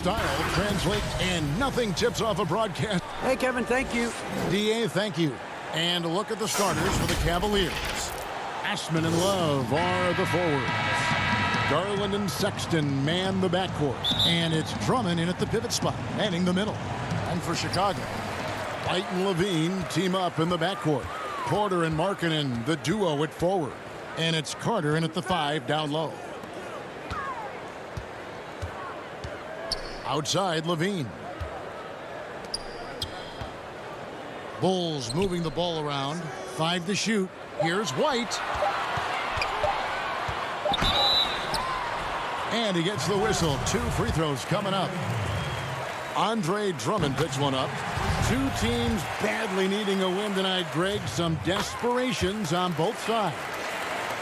Style translates and nothing tips off a broadcast. Hey, Kevin, thank you. DA, thank you. And a look at the starters for the Cavaliers. Ashman and Love are the forwards. Garland and Sexton man the backcourt. And it's Drummond in at the pivot spot, manning the middle. And for Chicago, White and Levine team up in the backcourt. Porter and Markkanen, the duo at forward. And it's Carter in at the 5 down low. Outside, Levine. Bulls moving the ball around. 5 to shoot. Here's White. And he gets the whistle. 2 free throws coming up. Andre Drummond picks one up. 2 teams badly needing a win tonight, Greg. Some desperations on both sides.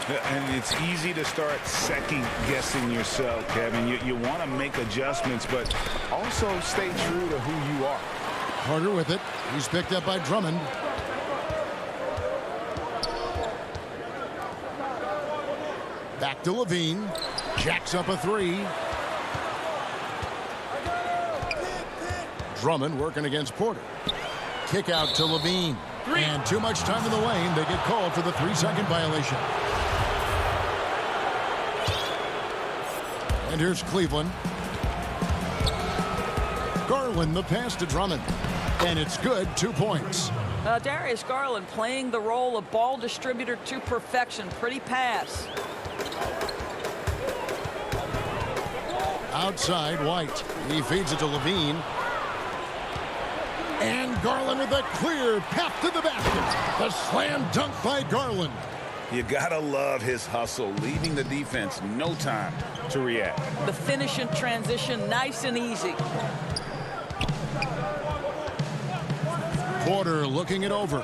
And it's easy to start second-guessing yourself, Kevin. You want to make adjustments, but also stay true to who you are. Carter with it. He's picked up by Drummond. Back to Levine. Jacks up a 3. Drummond working against Porter. Kick out to Levine. And too much time in the lane. They get called for the 3-second violation. And here's Cleveland. Garland, the pass to Drummond. And it's good, 2 points. Darius Garland playing the role of ball distributor to perfection. Pretty pass. Outside, White. He feeds it to Levine. And Garland with a clear path to the basket. The slam dunk by Garland. You gotta love his hustle, leaving the defense no time to react. The finish in transition, nice and easy. Porter looking it over.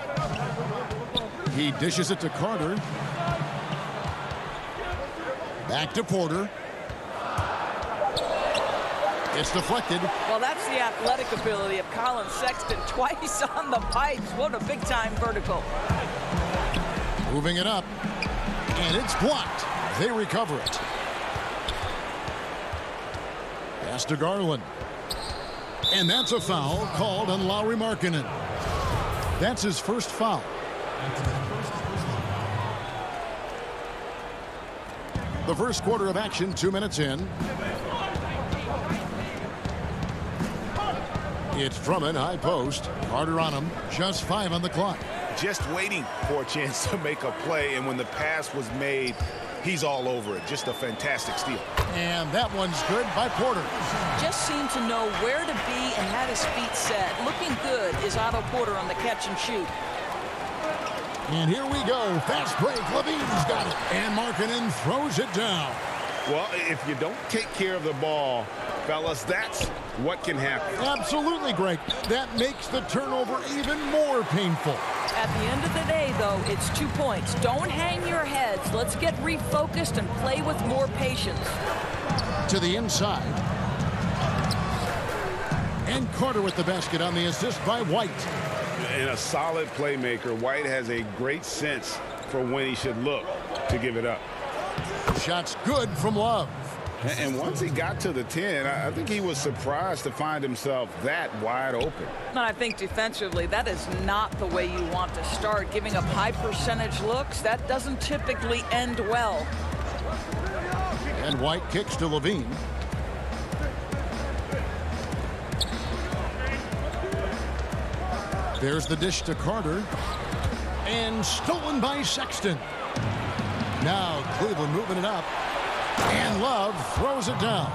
He dishes it to Carter. Back to Porter. It's deflected. Well, that's the athletic ability of Colin Sexton. Twice on the pipes. What a big-time vertical. Moving it up. And it's blocked. They recover it. Pass to Garland. And that's a foul called on Lauri Markkanen. That's his first foul. The first quarter of action, 2 minutes in. It's Drummond, high post. Carter on him. Just 5 on the clock. Just waiting for a chance to make a play, and when the pass was made, he's all over it. Just a fantastic steal. And that one's good by Porter. Just seemed to know where to be and had his feet set. Looking good is Otto Porter on the catch and shoot. And here we go. Fast break. Levine's got it. And Markkanen throws it down. Well, if you don't take care of the ball, fellas, that's what can happen. Absolutely, Greg. That makes the turnover even more painful. At the end of the day, though, it's 2 points. Don't hang your heads. Let's get refocused and play with more patience. To the inside. And Carter with the basket on the assist by White. And a solid playmaker. White has a great sense for when he should look to give it up. Shot's good from Love. And once he got to the 10, I think he was surprised to find himself that wide open. And I think defensively, that is not the way you want to start. Giving up high percentage looks, that doesn't typically end well. And White kicks to Levine. There's the dish to Carter. And stolen by Sexton. Now Cleveland moving it up. And Love throws it down.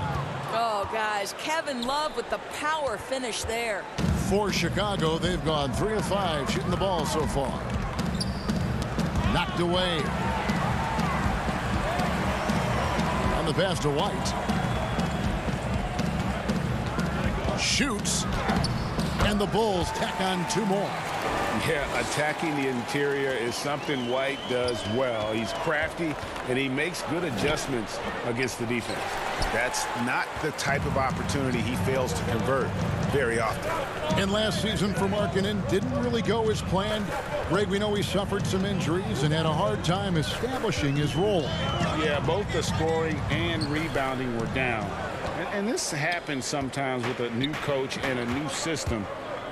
Oh, guys, Kevin Love with the power finish there. For Chicago, they've gone 3 of 5 shooting the ball so far. Knocked away. On the pass to White. Shoots. And the Bulls tack on 2 more. Yeah, attacking the interior is something White does well. He's crafty, and he makes good adjustments against the defense. That's not the type of opportunity he fails to convert very often. And last season for Markkanen didn't really go as planned. Greg, we know he suffered some injuries and had a hard time establishing his role. Yeah, both the scoring and rebounding were down. And this happens sometimes with a new coach and a new system.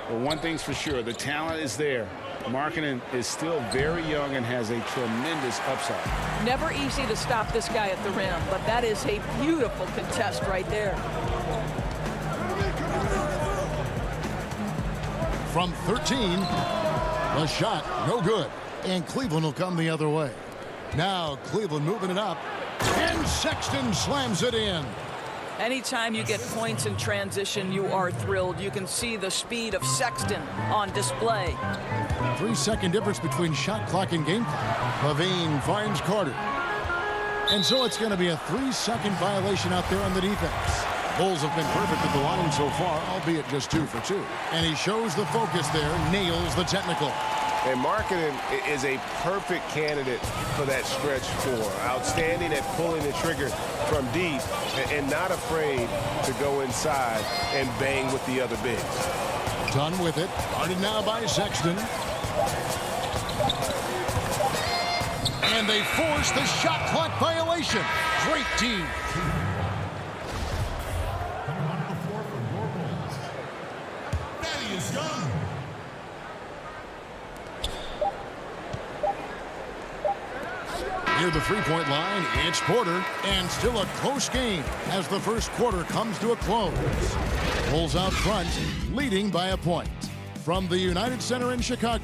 But one thing's for sure, the talent is there. Markkanen is still very young and has a tremendous upside. Never easy to stop this guy at the rim, but that is a beautiful contest right there. From 13, the shot no good, and Cleveland will come the other way. Now Cleveland moving it up, and Sexton slams it in. Anytime you get points in transition, you are thrilled. You can see the speed of Sexton on display. 3-second difference between shot clock and game clock. Levine finds Carter. And so it's going to be a 3-second violation out there on the defense. Bulls have been perfect at the line so far, albeit just 2 for 2. And he shows the focus there, nails the technical. And Markkanen is a perfect candidate for that stretch 4. Outstanding at pulling the trigger from deep and not afraid to go inside and bang with the other bigs. Done with it. Guarded now by Sexton. And they force the shot clock violation. Great team. Near the three-point line, it's Porter, and still a close game as the first quarter comes to a close. Bulls out front, leading by a point. From the United Center in Chicago.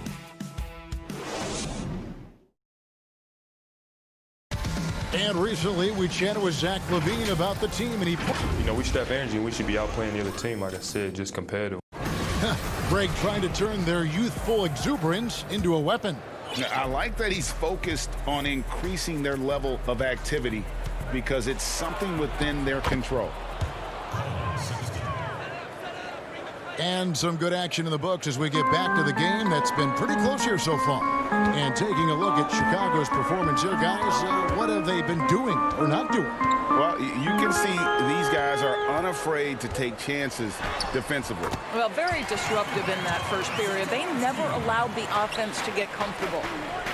And recently, we chatted with Zach LaVine about the team, and he... You know, we should have energy, and we should be out playing the other team, like I said, just competitive. Greg trying to turn their youthful exuberance into a weapon. I like that he's focused on increasing their level of activity because it's something within their control. And some good action in the books as we get back to the game that's been pretty close here so far. And taking a look at Chicago's performance here, guys, what have they been doing or not doing? Well, you can see these guys are unafraid to take chances defensively. Well, very disruptive in that first period. They never allowed the offense to get comfortable.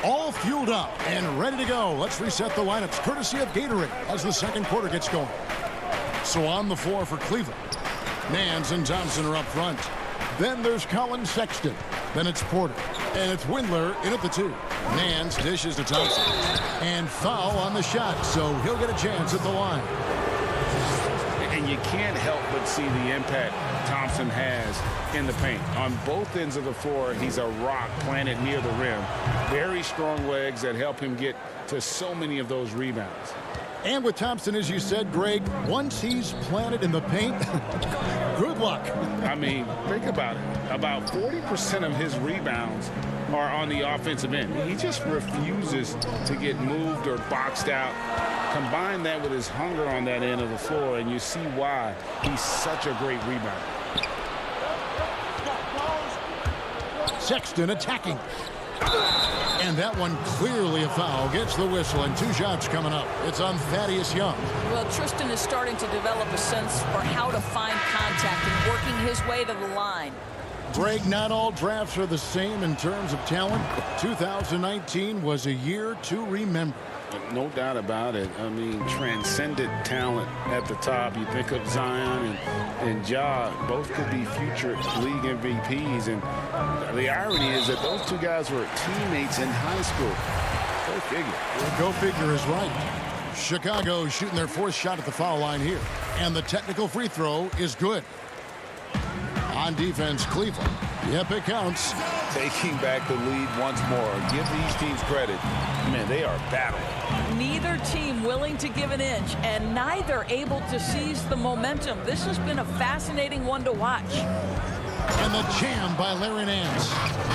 All fueled up and ready to go. Let's reset the lineups courtesy of Gatorade as the second quarter gets going. So on the floor for Cleveland, Nance and Thompson are up front. Then there's Colin Sexton. Then it's Porter. And it's Windler in at the 2. Nance dishes to Thompson. And foul on the shot, so he'll get a chance at the line. And you can't help but see the impact Thompson has in the paint. On both ends of the floor, he's a rock planted near the rim. Very strong legs that help him get to so many of those rebounds. And with Thompson, as you said, Greg, once he's planted in the paint, good luck. I mean, think about it. About 40% of his rebounds are on the offensive end. He just refuses to get moved or boxed out. Combine that with his hunger on that end of the floor, and you see why he's such a great rebounder. Sexton attacking. And that one clearly a foul. Gets the whistle, and 2 shots coming up. It's on Thaddeus Young. Well, Tristan is starting to develop a sense for how to find contact and working his way to the line. Greg, not all drafts are the same in terms of talent. 2019 was a year to remember. No doubt about it. I mean, transcendent talent at the top. You think of Zion and Ja, both could be future league MVPs. And the irony is that those 2 guys were teammates in high school. Go figure. Well, go figure is right. Chicago shooting their 4th shot at the foul line here. And the technical free throw is good. On defense, Cleveland. Yep, it counts. Taking back the lead once more. Give these teams credit. Man, they are battling. Neither team willing to give an inch, and neither able to seize the momentum. This has been a fascinating one to watch. And the jam by Larry Nance.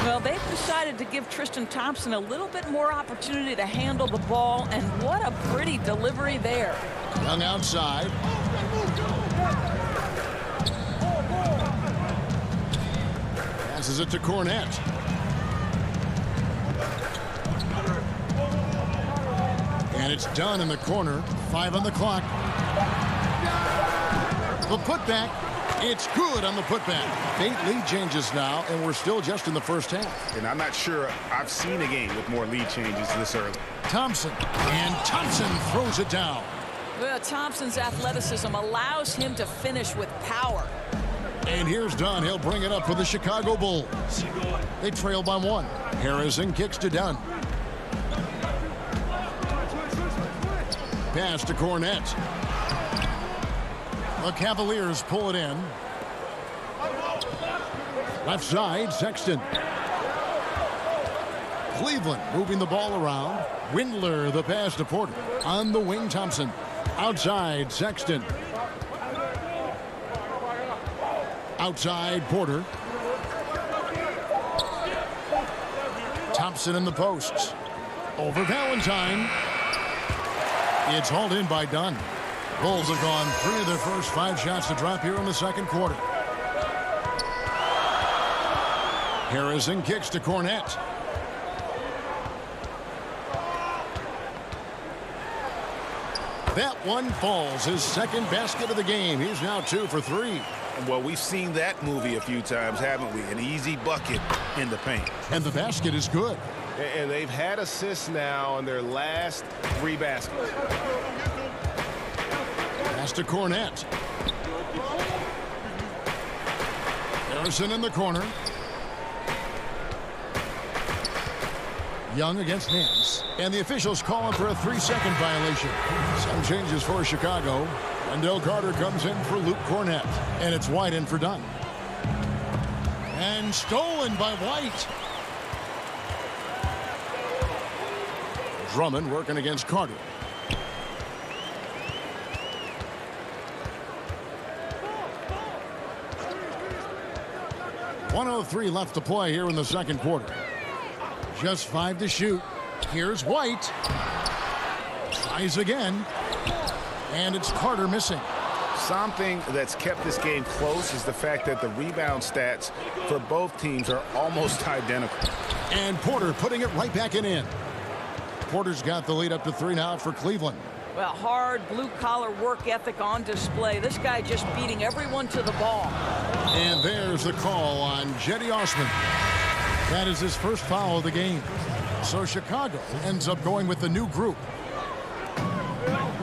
Well, they've decided to give Tristan Thompson a little bit more opportunity to handle the ball, and what a pretty delivery there. Young outside. Passes it to Cornette. And it's done in the corner. 5 on the clock. The putback. It's good on the putback. 8 lead changes now, and we're still just in the first half. And I'm not sure I've seen a game with more lead changes this early. Thompson. And Thompson throws it down. Well, Thompson's athleticism allows him to finish with power. And here's Dunn. He'll bring it up for the Chicago Bulls. They trail by 1. Harrison kicks to Dunn. Pass to Cornette. The Cavaliers pull it in. Left side, Sexton. Cleveland moving the ball around. Windler, the pass to Porter. On the wing, Thompson. Outside, Sexton. Outside, Porter. Thompson in the posts. Over Valentine. It's hauled in by Dunn. Bulls have gone 3 of their first 5 shots to drop here in the second quarter. Harrison kicks to Cornette. That one falls. His second basket of the game. He's now 2 for 3. Well, we've seen that movie a few times, haven't we? An easy bucket in the paint. And the basket is good. And they've had assists now on their last 3 baskets. Pass to Cornette. Harrison in the corner. Young against Nance. And the officials calling for a 3-second violation. Some changes for Chicago. Wendell Carter comes in for Luke Cornette. And it's White in for Dunn. And stolen by White. Drummond working against Carter. .103 left to play here in the second quarter. Just 5 to shoot. Here's White. Tries again. And it's Carter missing. Something that's kept this game close is the fact that the rebound stats for both teams are almost identical. And Porter putting it right back in. Porter's got the lead up to 3 now for Cleveland. Well, hard blue-collar work ethic on display. This guy just beating everyone to the ball. And there's the call on Jetty Osman. That is his first foul of the game. So Chicago ends up going with the new group.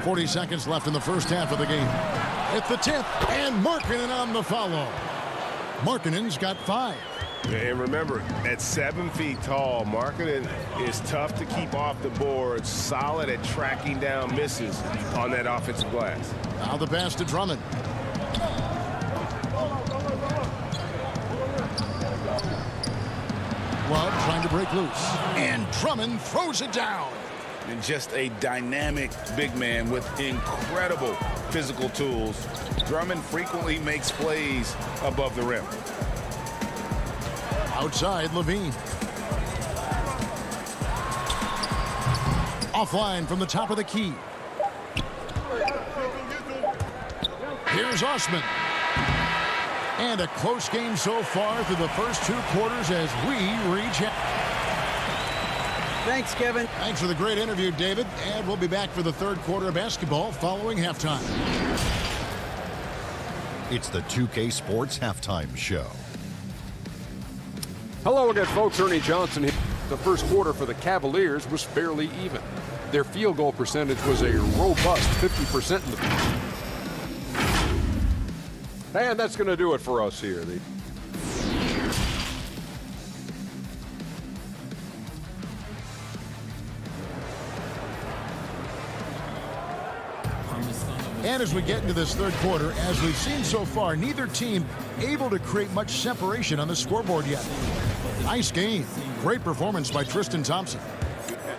40 seconds left in the first half of the game. At the tip, and Markkanen on the follow. Markkanen's got 5. And remember, at 7 feet tall, Markkanen is tough to keep off the board, solid at tracking down misses on that offensive glass. Now the pass to Drummond. Love trying to break loose. And Drummond throws it down. And just a dynamic big man with incredible physical tools. Drummond frequently makes plays above the rim. Outside, Levine. Offline from the top of the key. Here's Osman. And a close game so far through the first 2 quarters as we reach out. Thanks, Kevin. Thanks for the great interview, David. And we'll be back for the third quarter of basketball following halftime. It's the 2K Sports Halftime Show. Hello again, folks. Ernie Johnson here. The first quarter for the Cavaliers was fairly even. Their field goal percentage was a robust 50% in the... And that's going to do it for us here. And as we get into this third quarter, as we've seen so far, neither team able to create much separation on the scoreboard yet. Nice game. Great performance by Tristan Thompson.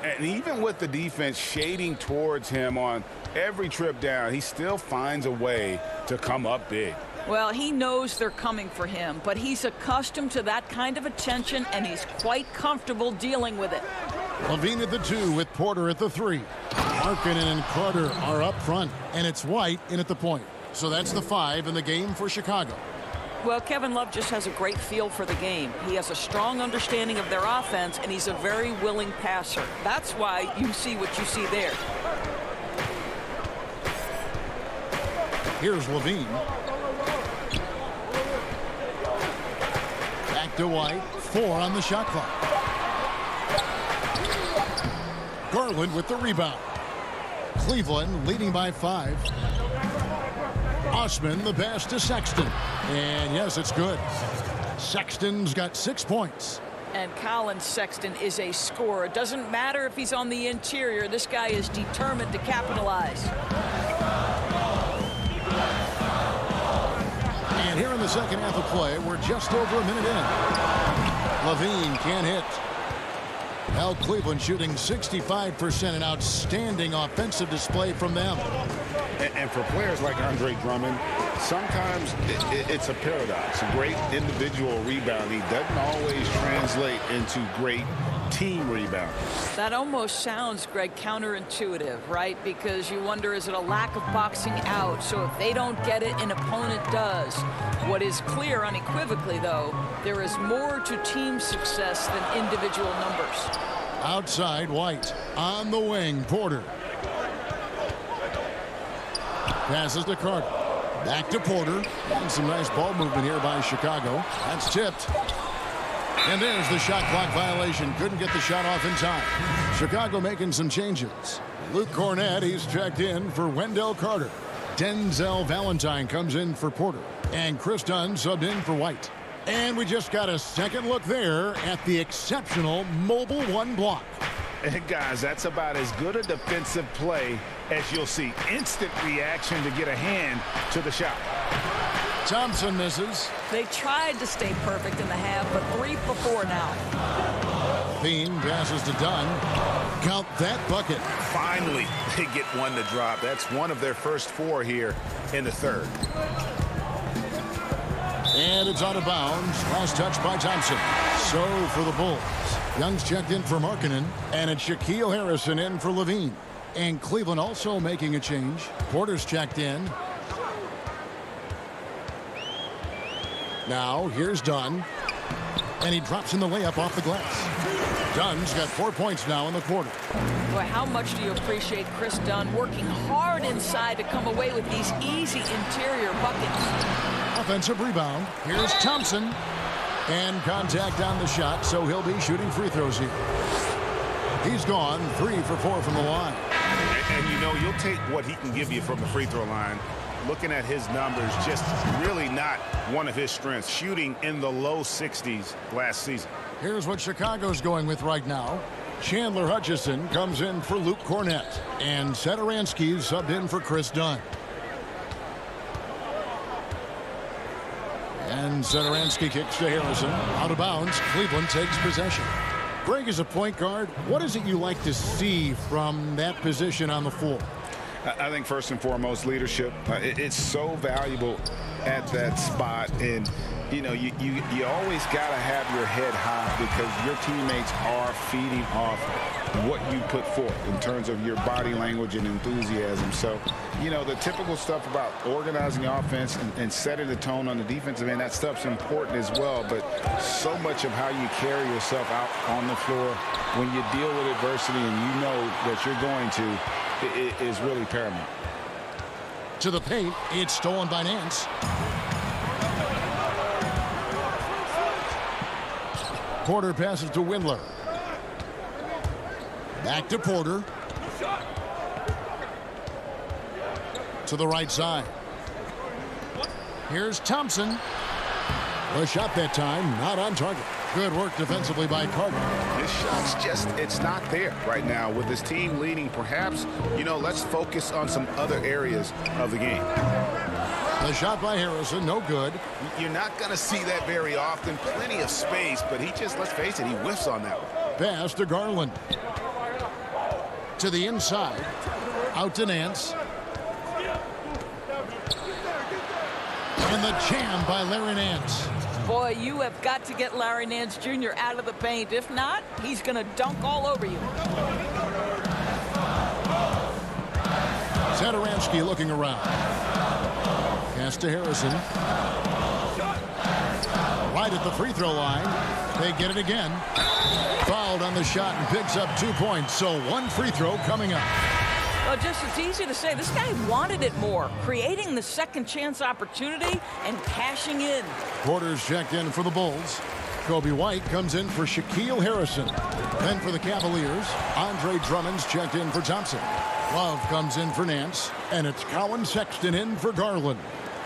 And even with the defense shading towards him on every trip down, he still finds a way to come up big. Well, he knows they're coming for him, but he's accustomed to that kind of attention, and he's quite comfortable dealing with it. Levine at the 2 with Porter at the 3. Markkanen and Carter are up front, and it's White in at the point. So that's the 5 in the game for Chicago. Well, Kevin Love just has a great feel for the game. He has a strong understanding of their offense, and he's a very willing passer. That's why you see what you see there. Here's Levine. Back to White. 4 on the shot clock. Garland with the rebound. Cleveland leading by 5. Osman the pass to Sexton. And yes, it's good. Sexton's got 6 points. And Colin Sexton is a scorer. It doesn't matter if he's on the interior. This guy is determined to capitalize. And here in the second half of play, we're just over a minute in. Levine can't hit. Now Cleveland shooting 65%, an outstanding offensive display from them. And for players like Andre Drummond, sometimes it's a paradox. A great individual rebounding doesn't always translate into great team rebounding. That almost sounds, Greg, counterintuitive, right? Because you wonder, is it a lack of boxing out? So if they don't get it, an opponent does. What is clear unequivocally, though, there is more to team success than individual numbers. Outside, White. On the wing, Porter. Passes to Carter. Back to Porter. And some nice ball movement here by Chicago. That's tipped. And there's the shot clock violation. Couldn't get the shot off in time. Chicago making some changes. Luke Cornett, he's checked in for Wendell Carter. Denzel Valentine comes in for Porter. And Chris Dunn subbed in for White. And we just got a second look there at the exceptional mobile one block. And guys, that's about as good a defensive play as you'll see. Instant reaction to get a hand to the shot. Thompson misses. They tried to stay perfect in the half, but 3 for 4 now. Bean passes to Dunn. Count that bucket. Finally, they get one to drop. That's one of their first 4 here in the third. And it's out of bounds. Last touch by Thompson. So for the Bulls. Young's checked in for Markkanen. And it's Shaquille Harrison in for Levine. And Cleveland also making a change. Porter's checked in. Now here's Dunn. And he drops in the layup off the glass. Dunn's got 4 points now in the quarter. Boy, how much do you appreciate Chris Dunn working hard inside to come away with these easy interior buckets. Offensive rebound. Here's Thompson. And contact on the shot, so he'll be shooting free throws here. He's gone 3 for 4 from the line. And you know, you'll take what he can give you from the free throw line. Looking at his numbers, just really not one of his strengths. Shooting in the low 60s last season. Here's what Chicago's going with right now. Chandler Hutchison comes in for Luke Cornett. And Satoransky's subbed in for Chris Dunn. And Satoransky kicks to Harrison. Out of bounds. Cleveland takes possession. Greg, is a point guard. What is it you like to see from that position on the floor? I think first and foremost, leadership. It's so valuable at that spot. And, you know, you always got to have your head high because your teammates are feeding off what you put forth in terms of your body language and enthusiasm. So, you know, the typical stuff about organizing the offense and setting the tone on the defensive end, that stuff's important as well. But so much of how you carry yourself out on the floor when you deal with adversity and you know that you're going to, it is really paramount. To the paint, it's stolen by Nance. Porter passes to Windler. Back to Porter. To the right side. Here's Thompson. The shot that time, not on target. Good work defensively by Carter. His shot's just, it's not there right now. With his team leading, perhaps, you know, let's focus on some other areas of the game. The shot by Harrison, no good. You're not going to see that very often. Plenty of space, but he just, let's face it, he whiffs on that one. Pass to Garland. To the inside. Out to Nance. And the jam by Larry Nance. Boy, you have got to get Larry Nance Jr. out of the paint. If not, he's going to dunk all over you. Satoransky looking around. Pass to Harrison. Right at the free throw line. They get it again. Fouled on the shot and picks up 2 points. So 1 free throw coming up. Well, just it's easy to say this guy wanted it more, creating the second chance opportunity and cashing in. Porter's checked in for the Bulls. Kobe White comes in for Shaquille Harrison. Then for the Cavaliers, Andre Drummond's checked in for Thompson. Love comes in for Nance, and it's Colin Sexton in for Garland.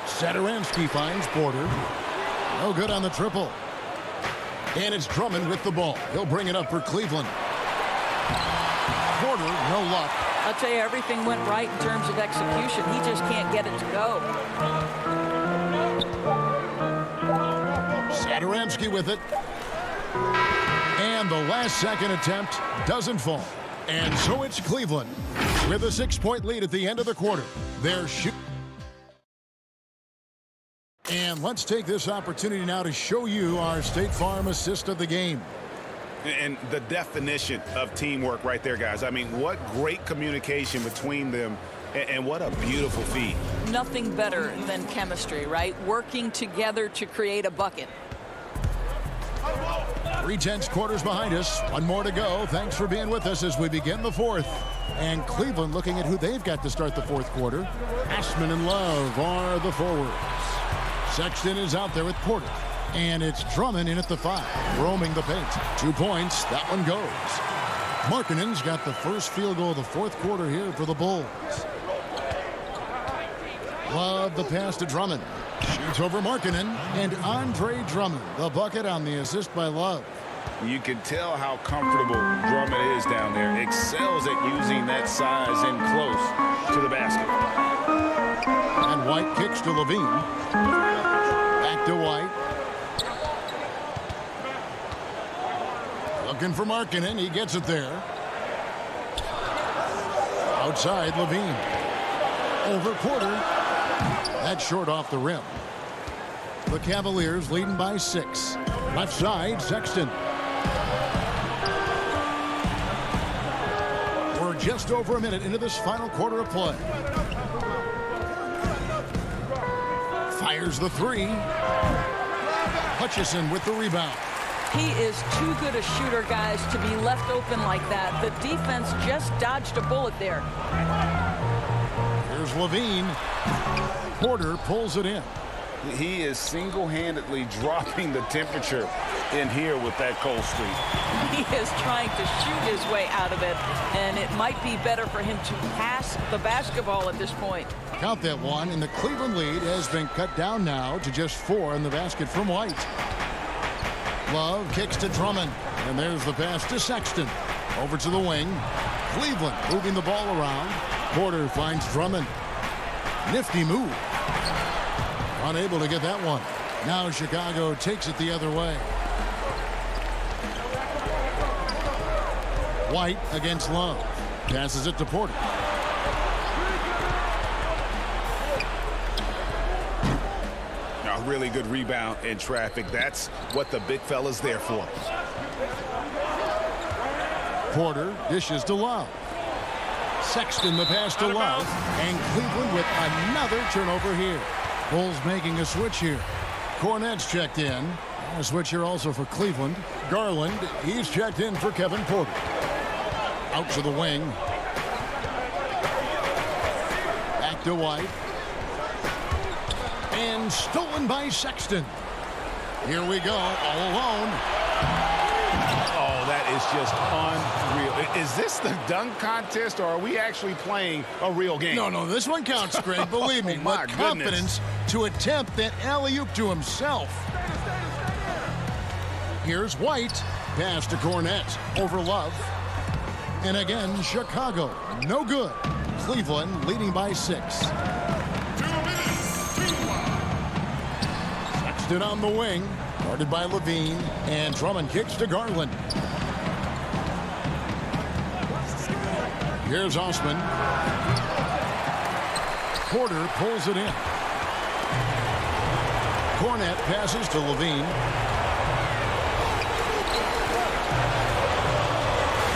Satoransky finds Porter. No good on the triple. And it's Drummond with the ball. He'll bring it up for Cleveland. Porter, no luck. I'll tell you, everything went right in terms of execution. He just can't get it to go. Satoransky with it. And the last second attempt doesn't fall. And so it's Cleveland with a 6-point lead at the end of the quarter. They're shooting. And let's take this opportunity now to show you our State Farm assist of the game. And the definition of teamwork right there, guys. I mean, what great communication between them, and what a beautiful feed. Nothing better than chemistry, right? Working together to create a bucket. 3/10 quarters behind us. One more to go. Thanks for being with us as we begin the fourth. And Cleveland looking at who they've got to start the fourth quarter. Ashman and Love are the forwards. Sexton is out there with Porter. And it's Drummond in at the 5, roaming the paint. 2 points. That one goes. Markkanen's got the first field goal of the fourth quarter here for the Bulls. Love the pass to Drummond. Shoots over Markkanen. And Andre Drummond, the bucket on the assist by Love. You can tell how comfortable Drummond is down there. Excels at using that size in close to the basket. And White kicks to Levine. Back to White. Looking for Markkanen. He gets it there. Outside, Levine. Over Porter. That's short off the rim. The Cavaliers leading by 6. Left side, Sexton. We're just over a minute into this final quarter of play. Fires the 3. Hutchison with the rebound. He is too good a shooter, guys, to be left open like that. The defense just dodged a bullet there. Here's Levine. Porter pulls it in. He is single-handedly dropping the temperature in here with that cold streak. He is trying to shoot his way out of it, and it might be better for him to pass the basketball at this point. Count that one, and the Cleveland lead has been cut down now to just 4 in the basket from White. Love kicks to Drummond, and there's the pass to Sexton. Over to the wing. Cleveland moving the ball around. Porter finds Drummond. Nifty move. Unable to get that one. Now Chicago takes it the other way. White against Love. Passes it to Porter. A really good rebound in traffic. That's what the big fella's there for. Porter dishes to Love. Sexton the pass to Love. And Cleveland with another turnover here. Bulls making a switch here. Cornette's checked in. A switch here also for Cleveland. Garland, he's checked in for Kevin Porter. Out to the wing. Back to White. And stolen by Sexton. Here we go, all alone. Oh, that is just unreal. Is this the dunk contest, or are we actually playing a real game? No, this one counts, Greg. Believe me. My But confidence to attempt that alley-oop to himself. Here's White. Pass to Cornette. Over Love. And again, Chicago. No good. Cleveland leading by 6. Sexton on the wing. Guarded by Levine. And Drummond kicks to Garland. Here's Osman. Porter pulls it in. Cornette passes to Levine.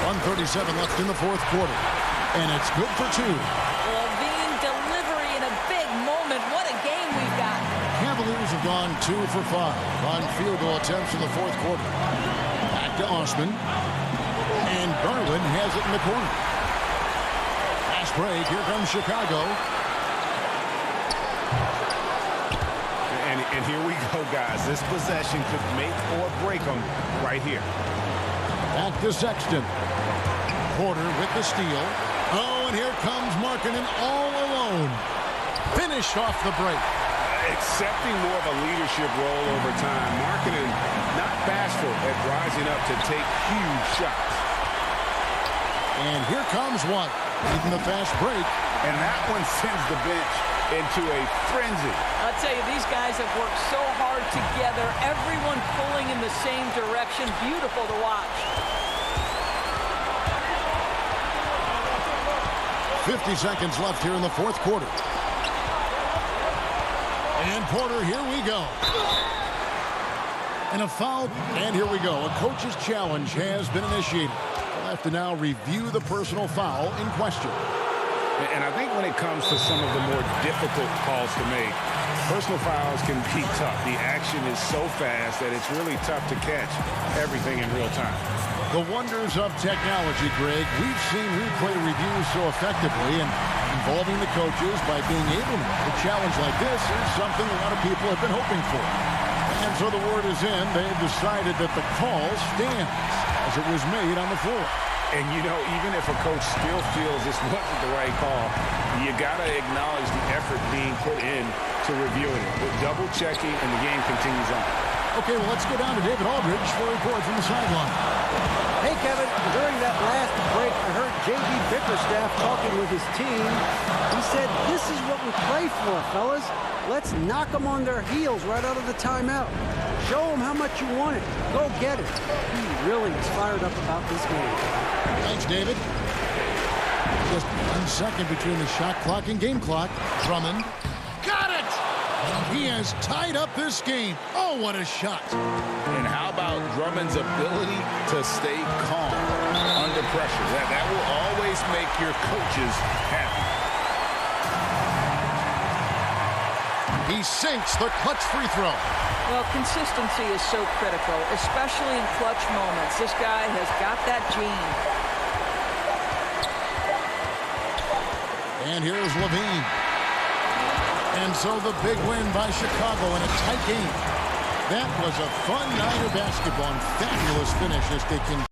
1:37 left in the fourth quarter. And it's good for 2. Levine delivery in a big moment. What a game we've got. Cavaliers have gone 2 for 5 on field goal attempts in the fourth quarter. Back to Osman. And Garland has it in the corner. Fast break. Here comes Chicago. And here we go, guys. This possession could make or break them right here. Back to Sexton. Porter with the steal. Oh, and here comes Markkanen all alone. Finished off the break. Accepting more of a leadership role over time. Markkanen not bashful at rising up to take huge shots. And here comes one. Even the fast break. And that one sends the bench into a frenzy. I'll tell you, these guys have worked so hard together. Everyone pulling in the same direction. Beautiful to watch. 50 seconds left here in the fourth quarter. And Porter, here we go. And a foul, and here we go. A coach's challenge has been initiated. We'll have to now review the personal foul in question. And I think when it comes to some of the more difficult calls to make, personal fouls can be tough. The action is so fast that it's really tough to catch everything in real time. The wonders of technology, Greg. We've seen replay reviews so effectively, and involving the coaches by being able to make a challenge like this is something a lot of people have been hoping for. And so the word is in. They've decided that the call stands as it was made on the floor. And, you know, even if a coach still feels this wasn't the right call, you got to acknowledge the effort being put in to reviewing it. With double-checking, and the game continues on. Okay, well, let's go down to David Aldridge for a report from the sideline. Hey, Kevin, during that last break, I heard J.B. Bickerstaff talking with his team. He said, this is what we play for, fellas. Let's knock them on their heels right out of the timeout. Show them how much you want it. Go get it. He really is fired up about this game. Thanks, David. Just 1 second between the shot clock and game clock. Drummond. Got it! He has tied up this game. Oh, what a shot. And how about Drummond's ability to stay calm under pressure? That will always make your coaches happy. He sinks the clutch free throw. Well, consistency is so critical, especially in clutch moments. This guy has got that gene. And here's Levine. And so the big win by Chicago in a tight game. That was a fun night of basketball and fabulous finish as they can.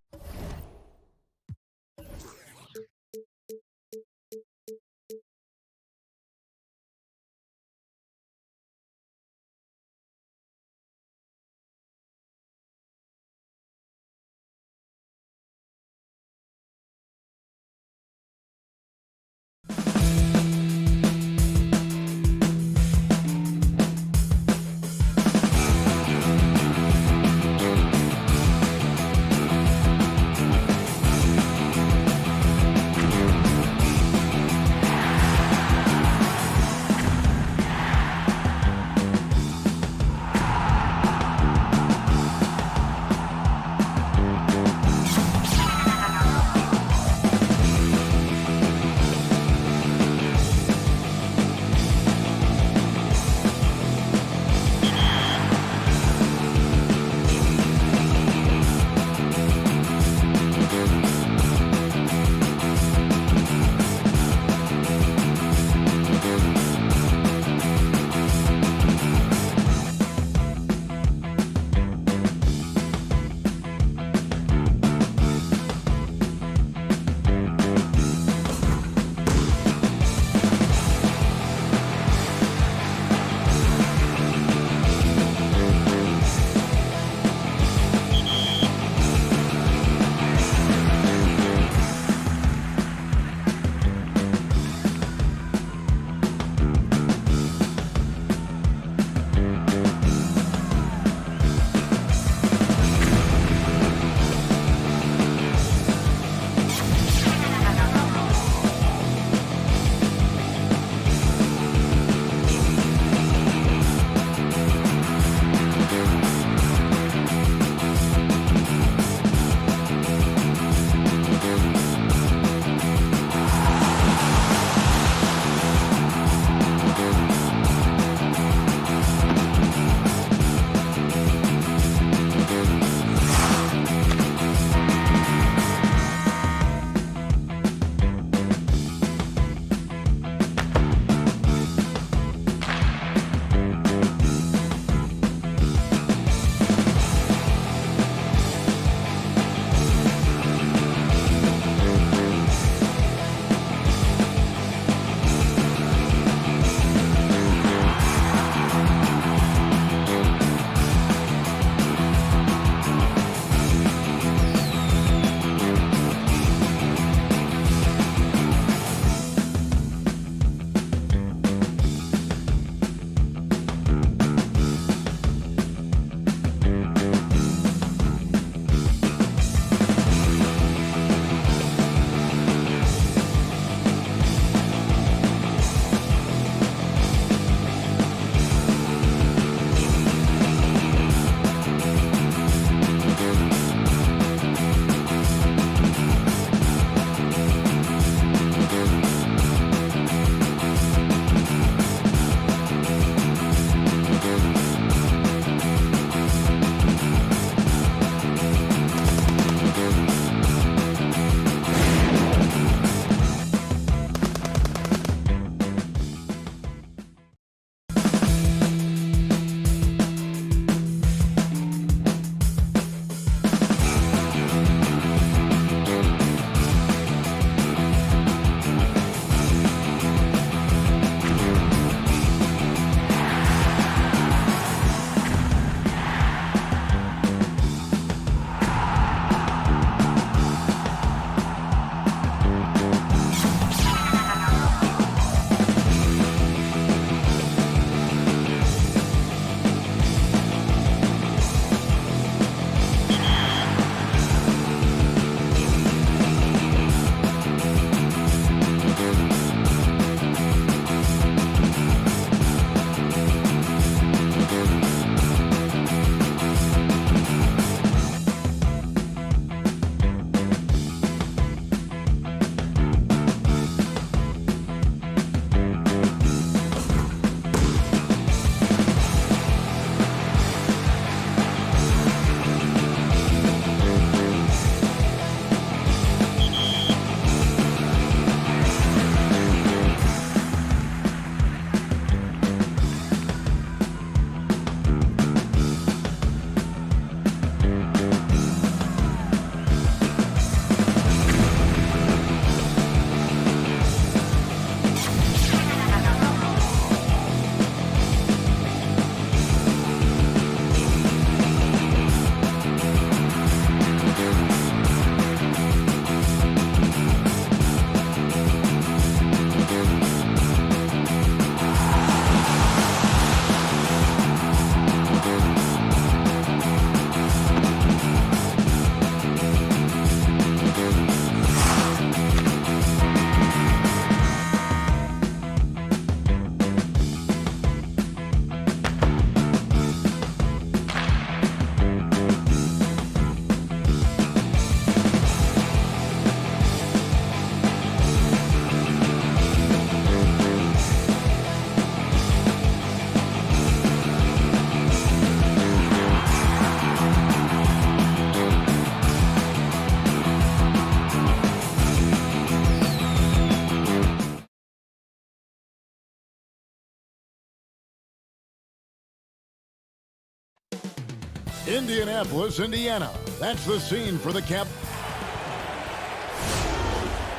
Indianapolis, Indiana. That's the scene for the Cap.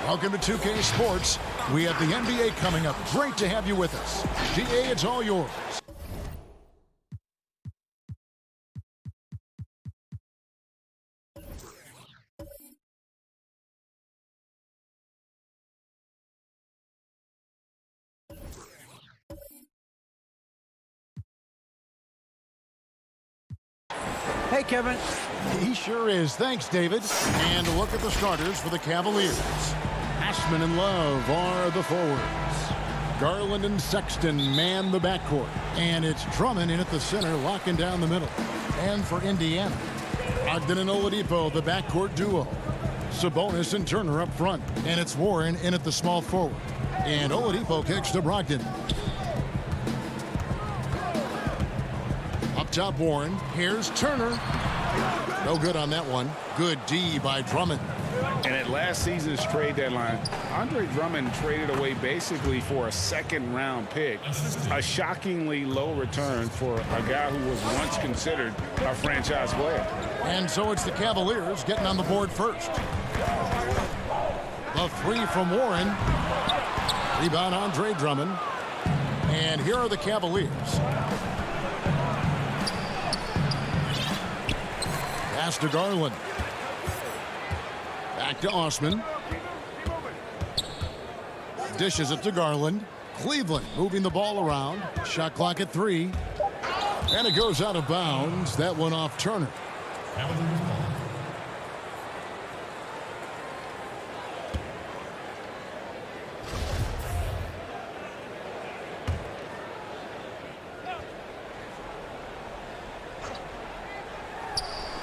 Welcome to 2K Sports. We have the NBA coming up. Great to have you with us. GA, it's all yours. Hey, Kevin. He sure is. Thanks, David. And a look at the starters for the Cavaliers. Ashman and Love are the forwards. Garland and Sexton man the backcourt. And it's Drummond in at the center, locking down the middle. And for Indiana, Ogden and Oladipo, the backcourt duo. Sabonis and Turner up front. And it's Warren in at the small forward. And Oladipo kicks to Brogdon. Up top, Warren. Here's Turner. No good on that one. Good D by Drummond. And at last season's trade deadline, Andre Drummond traded away basically for a second-round pick. A shockingly low return for a guy who was once considered a franchise player. And so it's the Cavaliers getting on the board first. The three from Warren. Rebound Andre Drummond. And here are the Cavaliers. Pass to Garland. Back to Osman. Dishes it to Garland. Cleveland moving the ball around. Shot clock at 3. And it goes out of bounds. That one off Turner.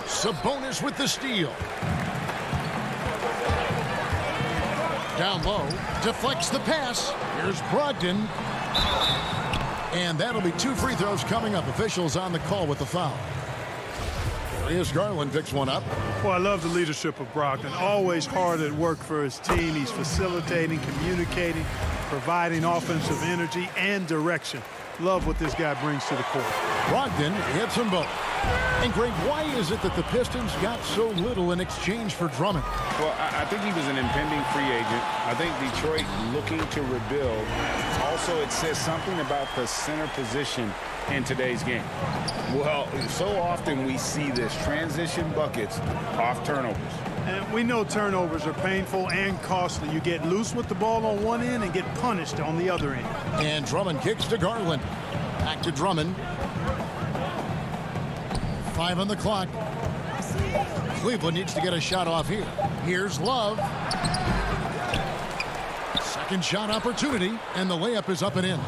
Sabonis with the steal. Down low, deflects the pass. Here's Brogdon. And that'll be 2 free throws coming up. Officials on the call with the foul. Here's Garland, picks one up. Well, I love the leadership of Brogdon. Always hard at work for his team. He's facilitating, communicating, providing offensive energy and direction. Love what this guy brings to the court. Brogdon hits them both. And Greg, why is it that the Pistons got so little in exchange for Drummond? Well, I think he was an impending free agent. I think Detroit looking to rebuild. Also, it says something about the center position in today's game. Well, so often we see this transition buckets off turnovers. And we know turnovers are painful and costly. You get loose with the ball on one end and get punished on the other end. And Drummond kicks to Garland. Back to Drummond. 5 on the clock. Cleveland needs to get a shot off here. Here's Love. Second shot opportunity, and the layup is up and in.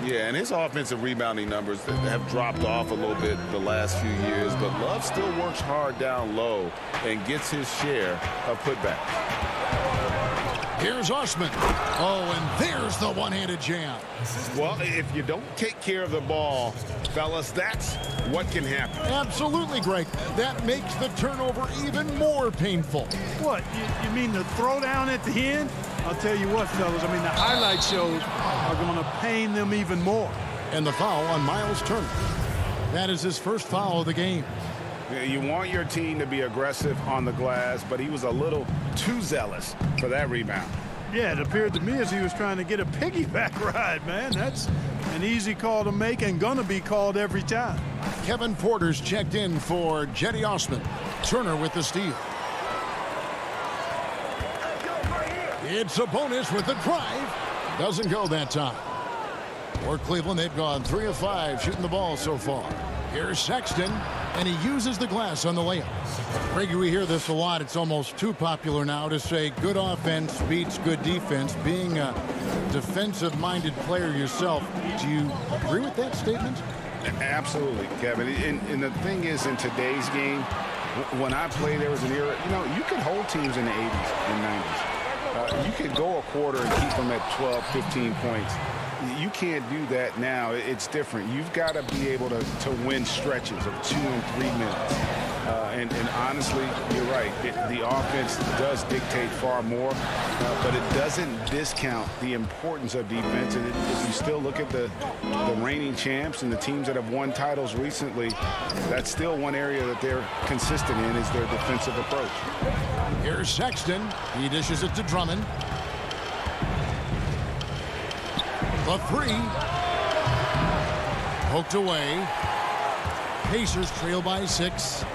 Yeah, and his offensive rebounding numbers have dropped off a little bit the last few years, but Love still works hard down low and gets his share of putbacks. Here's Osman. Oh, and there's the one-handed jam. Well, if you don't take care of the ball, fellas, that's what can happen. Absolutely, Greg. That makes the turnover even more painful. What, you mean the throwdown at the end? I'll tell you what, fellas, I mean, the highlight shows are going to pain them even more. And the foul on Miles Turner. That is his first foul of the game. You want your team to be aggressive on the glass, but he was a little too zealous for that rebound. Yeah, it appeared to me as he was trying to get a piggyback ride, man. That's an easy call to make and going to be called every time. Kevin Porter's checked in for Jetty Osman. Turner with the steal. It's a bonus with the drive. Doesn't go that time. For Cleveland, they've gone 3 of 5 shooting the ball so far. Here's Sexton, and he uses the glass on the layup. Greggy, we hear this a lot. It's almost too popular now to say good offense beats good defense. Being a defensive-minded player yourself, do you agree with that statement? Absolutely, Kevin. And the thing is, in today's game, when I played, there was an era, you could hold teams in the 80s and 90s. You could go a quarter and keep them at 12, 15 points. You can't do that now. It's different. You've got to be able to win stretches of 2 and 3 minutes. And honestly, you're right. The offense does dictate far more, but it doesn't discount the importance of defense. And if you still look at the reigning champs and the teams that have won titles recently, that's still one area that they're consistent in is their defensive approach. Here's Sexton. He dishes it to Drummond. The three. Poked away. Pacers trail by 6.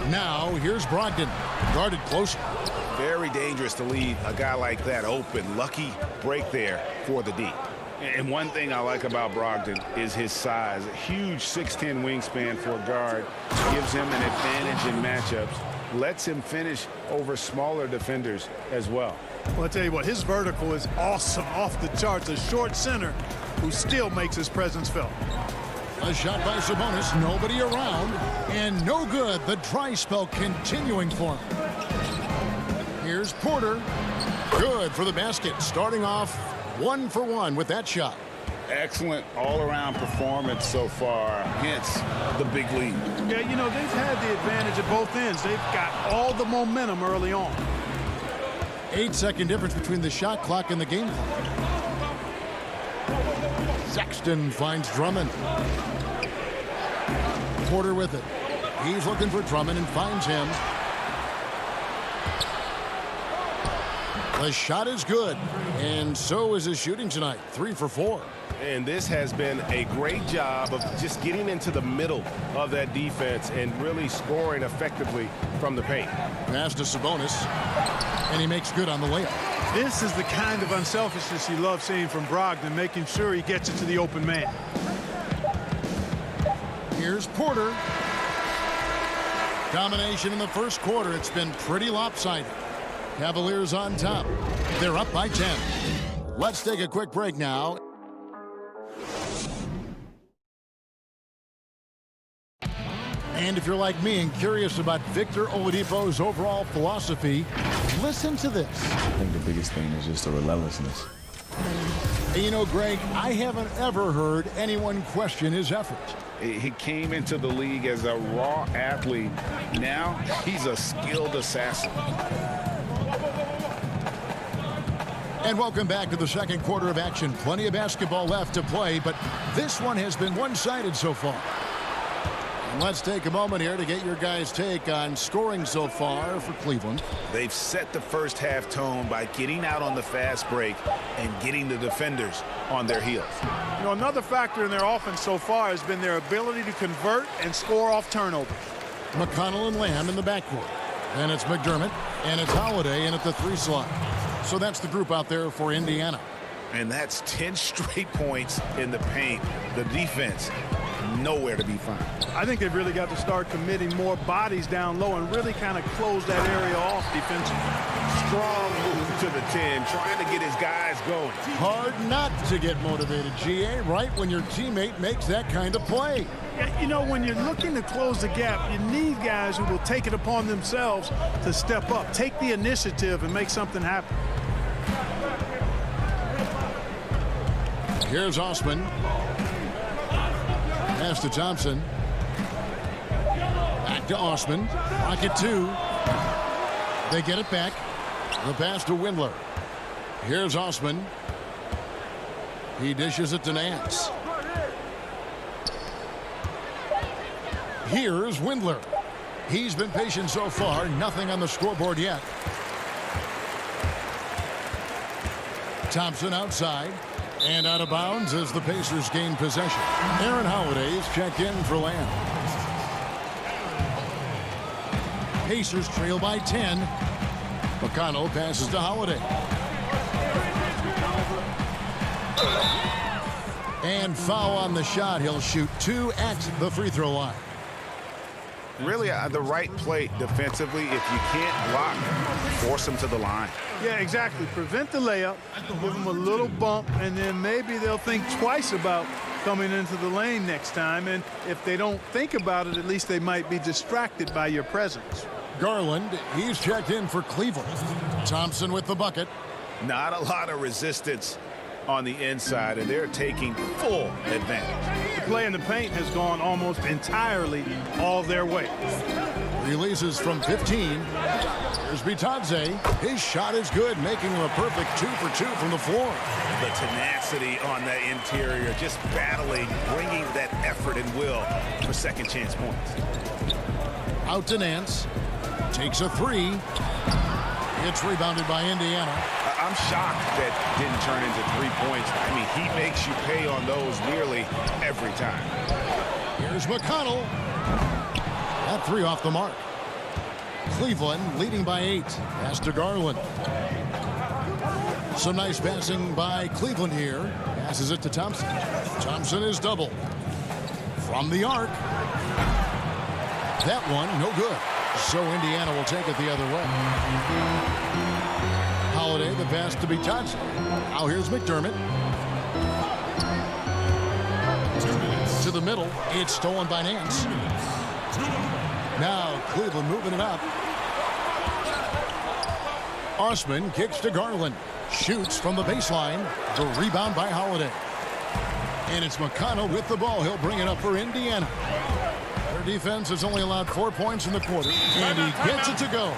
Now here's Brogdon, guarded closer. Very dangerous to leave a guy like that open. Lucky break there for the D. And one thing I like about Brogdon is his size. A huge 6'10" wingspan for a guard. Gives him an advantage in matchups. Lets him finish over smaller defenders as well. Well, I'll tell you what, his vertical is awesome, off the charts. A short center who still makes his presence felt. A shot by Sabonis, nobody around, and no good. The dry spell continuing for him. Here's Porter. Good for the basket, starting off 1 for 1 with that shot. Excellent all-around performance so far, hence the big lead. Yeah, you know, they've had the advantage at both ends. They've got all the momentum early on. 8-second difference between the shot clock and the game clock. Sexton finds Drummond. Porter with it. He's looking for Drummond and finds him. The shot is good, and so is his shooting tonight. 3 for 4. And this has been a great job of just getting into the middle of that defense and really scoring effectively from the paint. Pass to Sabonis, and he makes good on the layup. This is the kind of unselfishness you love seeing from Brogdon, making sure he gets it to the open man. Here's Porter. Domination in the first quarter. It's been pretty lopsided. Cavaliers on top. They're up by 10. Let's take a quick break now. And if you're like me and curious about Victor Oladipo's overall philosophy, listen to this. I think the biggest thing is just the relentlessness. And you know, Greg, I haven't ever heard anyone question his effort. He came into the league as a raw athlete. Now he's a skilled assassin. And welcome back to the second quarter of action. Plenty of basketball left to play, but this one has been one-sided so far. And let's take a moment here to get your guys' take on scoring so far for Cleveland. They've set the first half tone by getting out on the fast break and getting the defenders on their heels. You know, another factor in their offense so far has been their ability to convert and score off turnovers. McConnell and Lamb in the backcourt. And it's McDermott, and it's Holiday in at the 3 slot. So that's the group out there for Indiana. And that's 10 straight points in the paint. The defense, nowhere to be found. I think they've really got to start committing more bodies down low and really kind of close that area off defensively. Strong move to the 10, trying to get his guys going. Hard not to get motivated, GA, right when your teammate makes that kind of play. You know, when you're looking to close the gap, you need guys who will take it upon themselves to step up, take the initiative, and make something happen. Here's Osman. Pass to Thompson. Back to Osman. Rocket 2. They get it back. The pass to Windler. Here's Osman. He dishes it to Nance. Here's Windler. He's been patient so far. Nothing on the scoreboard yet. Thompson outside. And out of bounds as the Pacers gain possession. Aaron Holiday is checked in for Lamb. Pacers trail by 10. McConnell passes to Holiday. And foul on the shot. He'll shoot 2 at the free throw line. Really the right play defensively. If you can't block, force them to the line. Yeah, exactly. Prevent the layup, give them a little bump, and then maybe they'll think twice about coming into the lane next time. And if they don't think about it, at least they might be distracted by your presence. Garland, he's checked in for Cleveland. Thompson with the bucket. Not a lot of resistance on the inside, and they're taking full advantage. The play in the paint has gone almost entirely all their way. Releases from 15. Here's Bitadze. His shot is good, making him a perfect 2 for 2 from the floor. The tenacity on that interior, just battling, bringing that effort and will for second chance points. Out to Nance. Takes a 3. It's rebounded by Indiana. I'm shocked that didn't turn into 3 points. I mean, he makes you pay on those nearly every time. Here's McConnell. That 3 off the mark. Cleveland leading by 8. Pass to Garland. Some nice passing by Cleveland here. Passes it to Thompson. Thompson is double. From the arc. That one, no good. So Indiana will take it the other way. Holiday, the pass to Bitadze. Now here's McDermott. To the middle. It's stolen by Nance. Now Cleveland moving it up. Osman kicks to Garland. Shoots from the baseline. The rebound by Holiday. And it's McConnell with the ball. He'll bring it up for Indiana. Their defense has only allowed 4 points in the quarter. And he gets it to go.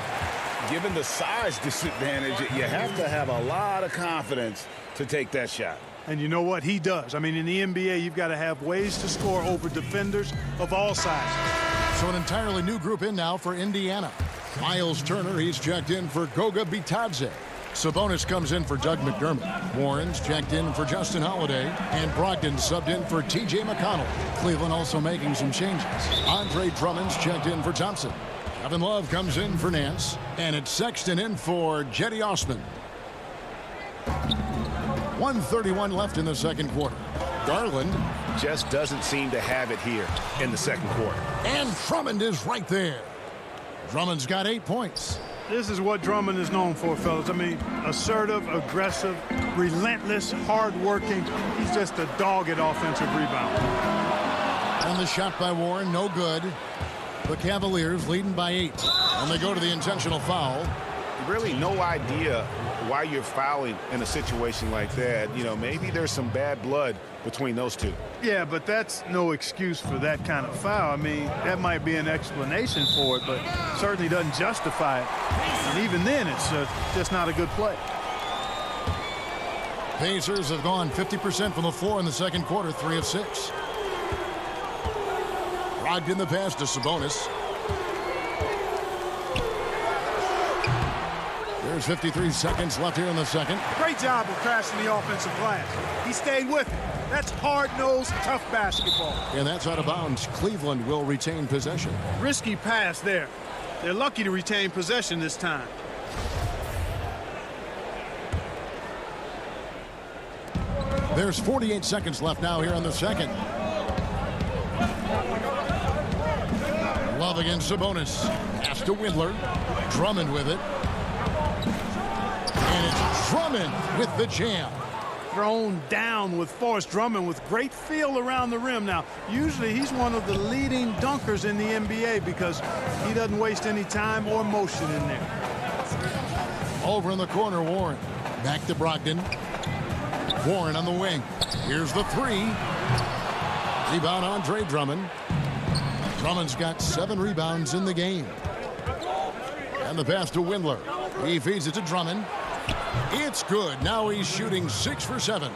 Given the size disadvantage, you have to have a lot of confidence to take that shot. And you know what? He does. I mean, in the NBA, you've got to have ways to score over defenders of all sizes. So an entirely new group in now for Indiana. Miles Turner, he's checked in for Goga Bitadze. Sabonis comes in for Doug McDermott. Warren's checked in for Justin Holiday. And Brogdon subbed in for T.J. McConnell. Cleveland also making some changes. Andre Drummond's checked in for Thompson. Kevin Love comes in for Nance. And it's Sexton in for Jetty Osman. 1:31 left in the second quarter. Garland just doesn't seem to have it here in the second quarter. And Drummond is right there. Drummond's got 8 points. This is what Drummond is known for, fellas. I mean, assertive, aggressive, relentless, hard-working. He's just a dog at offensive rebound. And the shot by Warren, no good. The Cavaliers leading by 8. And they go to the intentional foul. Really no idea why you're fouling in a situation like that. You know, maybe there's some bad blood between those two. Yeah, but that's no excuse for that kind of foul. I mean, that might be an explanation for it, but certainly doesn't justify it. And even then, it's just not a good play. Pacers have gone 50% from the floor in the second quarter, 3 of 6. Brogdon the pass to Sabonis. There's 53 seconds left here in the second. Great job of crashing the offensive glass. He stayed with it. That's hard-nosed, tough basketball. And that's out of bounds. Cleveland will retain possession. Risky pass there. They're lucky to retain possession this time. There's 48 seconds left now here in the second. Love against Sabonis. Pass to Windler. Drummond with it. And it's Drummond with the jam. Thrown down with force. Drummond with great feel around the rim. Now, usually he's one of the leading dunkers in the NBA because he doesn't waste any time or motion in there. Over in the corner, Warren. Back to Brogdon. Warren on the wing. Here's the 3. Rebound Andre Drummond. Drummond's got 7 rebounds in the game. And the pass to Windler. He feeds it to Drummond. It's good. Now he's shooting 6 for 7.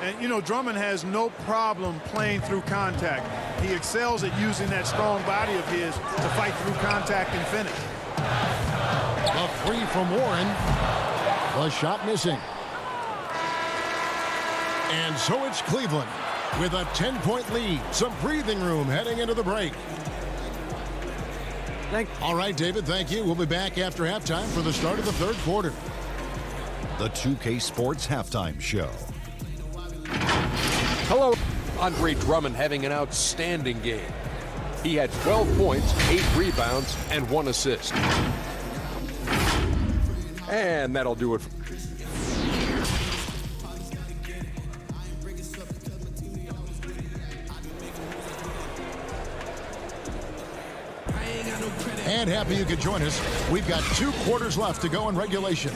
And, you know, Drummond has no problem playing through contact. He excels at using that strong body of his to fight through contact and finish. A 3 from Warren. The shot missing. And so it's Cleveland with a 10-point lead. Some breathing room heading into the break. All right, David, thank you. We'll be back after halftime for the start of the third quarter. The 2K Sports Halftime Show. Hello. Andre Drummond having an outstanding game. He had 12 points, 8 rebounds, and 1 assist. And that'll do it. And happy you could join us. We've got 2 quarters left to go in regulation.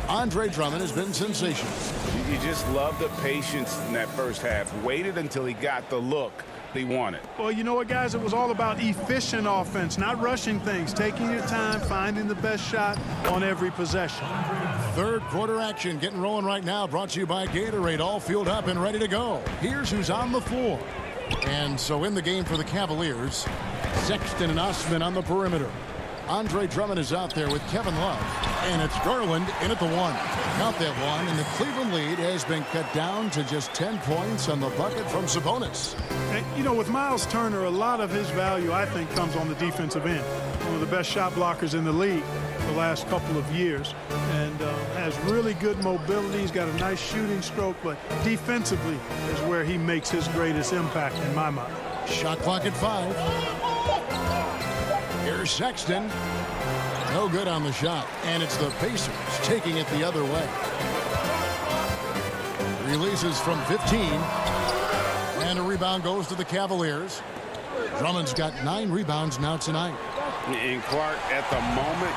Andre Drummond has been sensational. You just love the patience in that first half. Waited until he got the look he wanted. Well, you know what, guys? It was all about efficient offense, not rushing things, taking your time, finding the best shot on every possession. Third quarter action getting rolling right now, brought to you by Gatorade, all fueled up and ready to go. Here's who's on the floor. And so in the game for the Cavaliers, Sexton and Osman on the perimeter. Andre Drummond is out there with Kevin Love. And it's Garland in at the 1. Count that 1, and the Cleveland lead has been cut down to just 10 points on the bucket from Sabonis. And, you know, with Miles Turner, a lot of his value, I think, comes on the defensive end. One of the best shot blockers in the league the last couple of years. And has really good mobility. He's got a nice shooting stroke, but defensively is where he makes his greatest impact in my mind. Shot clock at 5. Here's Sexton. No good on the shot. And it's the Pacers taking it the other way. Releases from 15. And a rebound goes to the Cavaliers. Drummond's got 9 rebounds now tonight. And Clark, at the moment,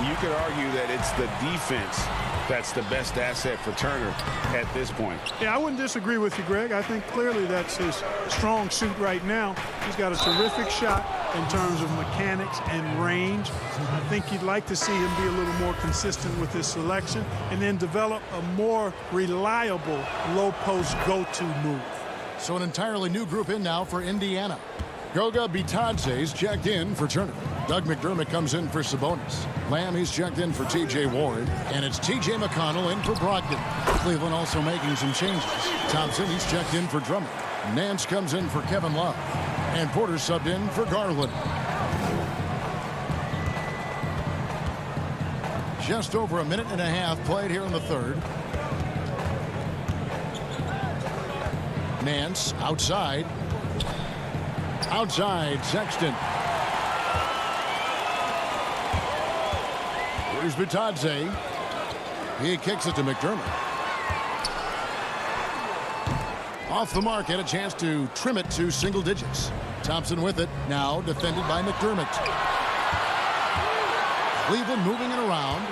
you could argue that it's the defense that's the best asset for Turner at this point. Yeah, I wouldn't disagree with you, Greg. I think clearly that's his strong suit right now. He's got a terrific shot in terms of mechanics and range. I think you'd like to see him be a little more consistent with his selection and then develop a more reliable low-post go-to move. So an entirely new group in now for Indiana. Goga Bitadze's checked in for Turner. Doug McDermott comes in for Sabonis. Lamb, he's checked in for T.J. Ward. And it's T.J. McConnell in for Brogdon. Cleveland also making some changes. Thompson, he's checked in for Drummond. Nance comes in for Kevin Love. And Porter subbed in for Garland. Just over a minute and a half played here in the third. Nance outside. Outside, Sexton. Here's Bitadze. He kicks it to McDermott. Off the mark, had a chance to trim it to single digits. Thompson with it, now defended by McDermott. Cleveland moving it around.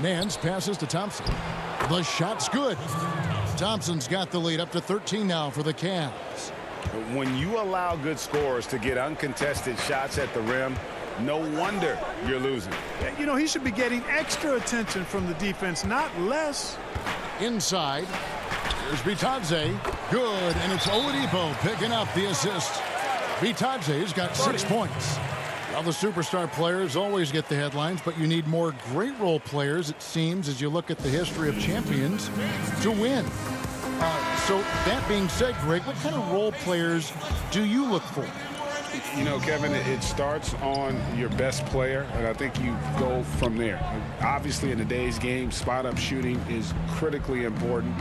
Nance passes to Thompson. The shot's good. Thompson's got the lead up to 13 now for the Cavs. When you allow good scorers to get uncontested shots at the rim, no wonder you're losing. You know, he should be getting extra attention from the defense, not less. Inside. Here's Bitadze. Good, and it's Oladipo picking up the assist. Bitadze's got 6 points. Well, the superstar players always get the headlines, but you need more great role players, it seems, as you look at the history of champions, to win. So that being said, Greg, what kind of role players do you look for? You know, Kevin, it starts on your best player, and I think you go from there. Obviously, in today's game, spot-up shooting is critically important,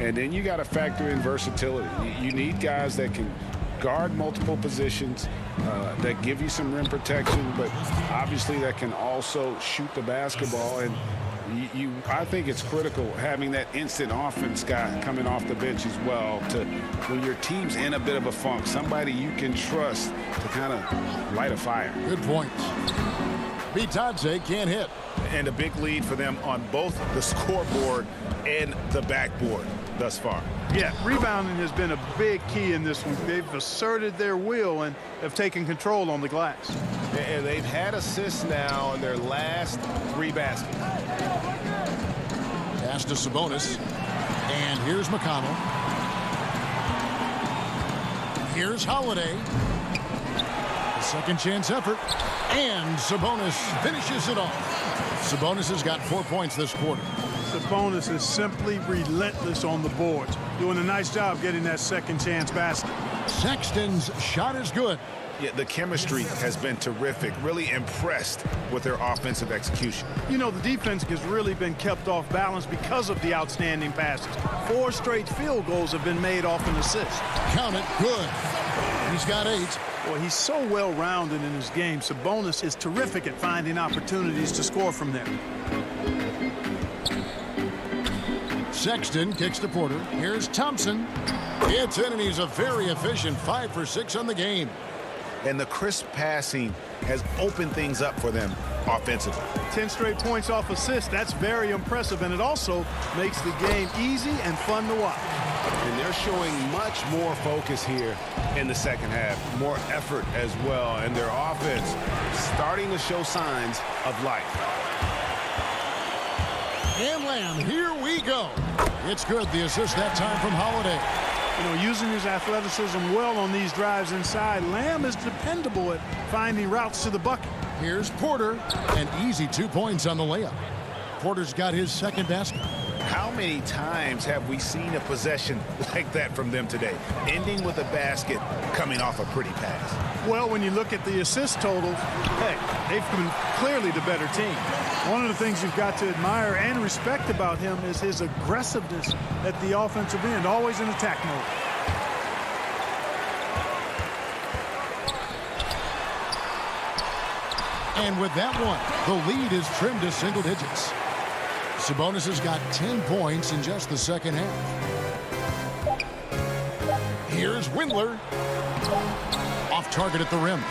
and then you got to factor in versatility. You need guys that can guard multiple positions, that give you some rim protection, but obviously that can also shoot the basketball. And I think it's critical having that instant offense guy coming off the bench as well, to when your team's in a bit of a funk, somebody you can trust to kind of light a fire. Good point. Bitadze can't hit. And a big lead for them on both the scoreboard and the backboard thus far. Yeah, rebounding has been a big key in this one. They've asserted their will and have taken control on the glass. And they've had assists now on their last 3 baskets. Pass to Sabonis. And here's McConnell. Here's Holiday. A second chance effort. And Sabonis finishes it off. Sabonis has got 4 points this quarter. Sabonis is simply relentless on the boards, doing a nice job getting that second chance basket. Sexton's shot is good. Yeah, the chemistry has been terrific. Really impressed with their offensive execution. You know, the defense has really been kept off balance because of the outstanding passes. 4 straight field goals have been made off an assist. Count it, good. He's got 8. Well, he's so well-rounded in his game. Sabonis is terrific at finding opportunities to score from there. Sexton kicks to Porter. Here's Thompson. It's in, and he's a very efficient 5 for 6 on the game. and the crisp passing has opened things up for them offensively. 10 straight points off assists. That's very impressive, and it also makes the game easy and fun to watch. And they're showing much more focus here in the second half, more effort as well, and their offense starting to show signs of life. And Lamb, here we go. It's good, the assist that time from Holiday. You know, using his athleticism well on these drives inside, Lamb is dependable at finding routes to the bucket. Here's Porter, an easy 2 points on the layup. Porter's got his second basket. How many times have we seen a possession like that from them today, ending with a basket coming off a pretty pass? Well, when you look at the assist totals, hey, they've been clearly the better team. One of the things you've got to admire and respect about him is his aggressiveness at the offensive end, always in attack mode. And with that one, the lead is trimmed to single digits. Sabonis has got 10 points in just the second half. Here's Windler. Off target at the rim.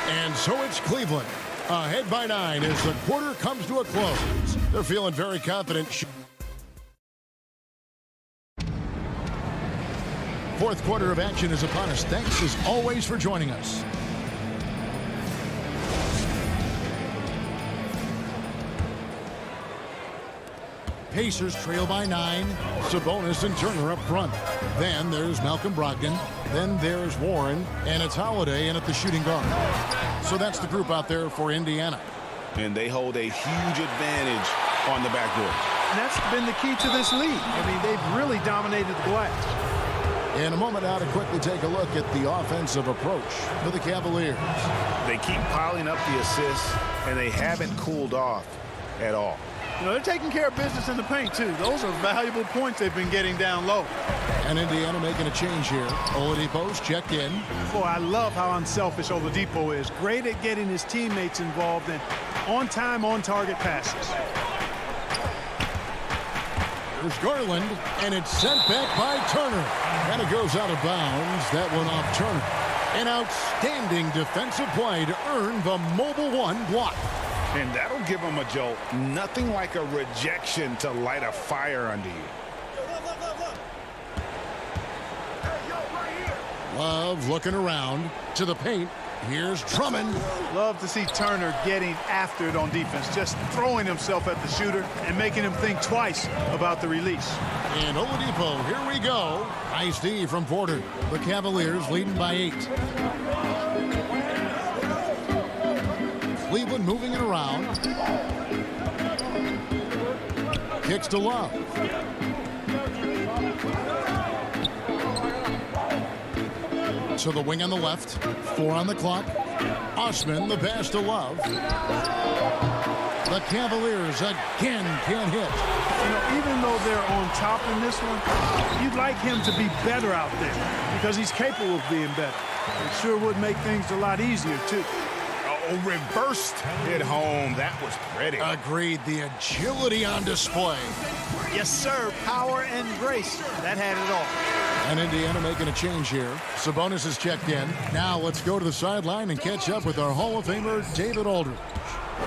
And so it's Cleveland, ahead by 9 as the quarter comes to a close. They're feeling very confident. Fourth quarter of action is upon us. Thanks as always for joining us. Pacers trail by 9. Sabonis and Turner up front. Then there's Malcolm Brogdon. Then there's Warren. And it's Holiday in at the shooting guard. So that's the group out there for Indiana. And they hold a huge advantage on the backboard. And that's been the key to this lead. I mean, they've really dominated the glass. In a moment now to quickly take a look at the offensive approach for the Cavaliers. They keep piling up the assists, and they haven't cooled off at all. You know, they're taking care of business in the paint, too. Those are valuable points they've been getting down low. And Indiana making a change here. Oladipo's checked in. Boy, I love how unselfish Oladipo is. Great at getting his teammates involved in on-time, on-target passes. There's Garland, and it's sent back by Turner. And it goes out of bounds. That one off Turner. An outstanding defensive play to earn the Mobile One block. And that'll give them a jolt. Nothing like a rejection to light a fire under you. Love looking around to the paint. Here's Drummond. Love to see Turner getting after it on defense, just throwing himself at the shooter and making him think twice about the release. And Oladipo, here we go. Nice D from Porter. The Cavaliers leading by 8. Cleveland moving it around. Kicks to Love. To the wing on the left. 4 on the clock. Osman, the pass to Love. The Cavaliers again can't hit. You know, even though they're on top in this one, you'd like him to be better out there because he's capable of being better. It sure would make things a lot easier, too. Oh, reversed it home. That was pretty. Agreed. The agility on display. Yes, sir. Power and grace. That had it all. And Indiana making a change here. Sabonis is checked in. Now let's go to the sideline and catch up with our Hall of Famer, David Aldridge.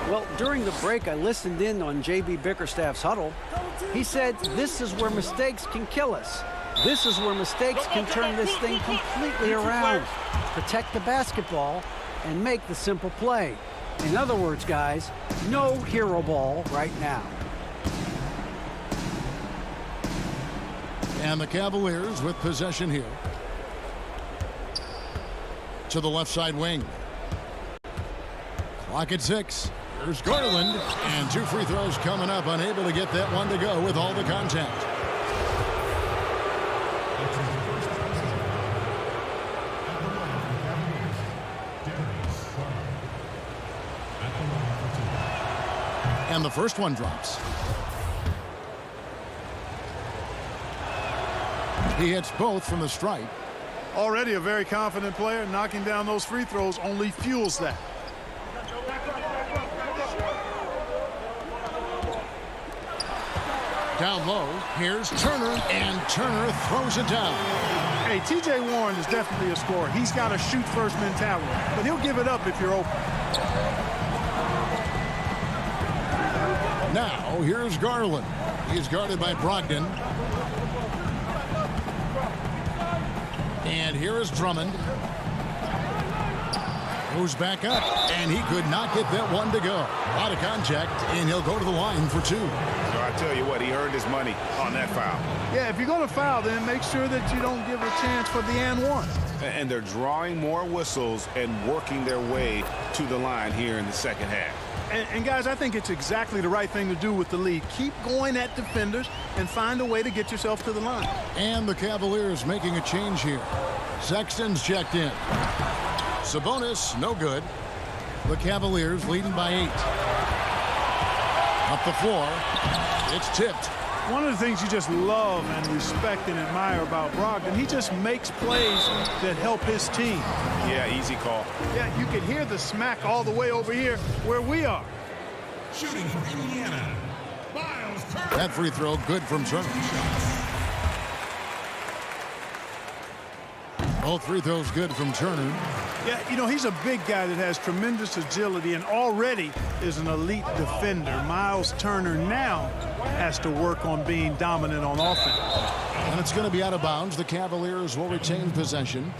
Well, during the break, I listened in on J.B. Bickerstaff's huddle. He said, this is where mistakes can kill us. This is where mistakes can turn this thing completely around. Protect the basketball and make the simple play. In other words, guys, no hero ball right now. And the Cavaliers with possession here. To the left side wing. Clock at 6. Here's Garland. And 2 free throws coming up. Unable to get that one to go with all the contact. And the first one drops. He hits both from the stripe. Already a very confident player. Knocking down those free throws only fuels that. Down low, here's Turner, and Turner throws it down. Hey, T.J. Warren is definitely a scorer. He's got a shoot-first mentality, but he'll give it up if you're open. Now, here's Garland. He's guarded by Brogdon. And here is Drummond. Goes back up, and he could not get that one to go. A lot of contact, and he'll go to the line for two. So I tell you what, he earned his money on that foul. Yeah, if you're going to foul, then make sure that you don't give a chance for the and one. And they're drawing more whistles and working their way to the line here in the second half. And guys, I think it's exactly the right thing to do with the lead. Keep going at defenders and find a way to get yourself to the line. And the Cavaliers making a change here. Sexton's checked in. Sabonis, no good. The Cavaliers leading by 8. Up the floor. It's tipped. One of the things you just love and respect and admire about Brogdon, he just makes plays that help his team. Yeah, easy call. Yeah, you can hear the smack all the way over here where we are. Shooting from Indiana, Miles Turner. That free throw good from Turner. Both free throws good from Turner. Yeah, you know, he's a big guy that has tremendous agility and already is an elite defender. Miles Turner now has to work on being dominant on offense. And it's going to be out of bounds. The Cavaliers will retain possession.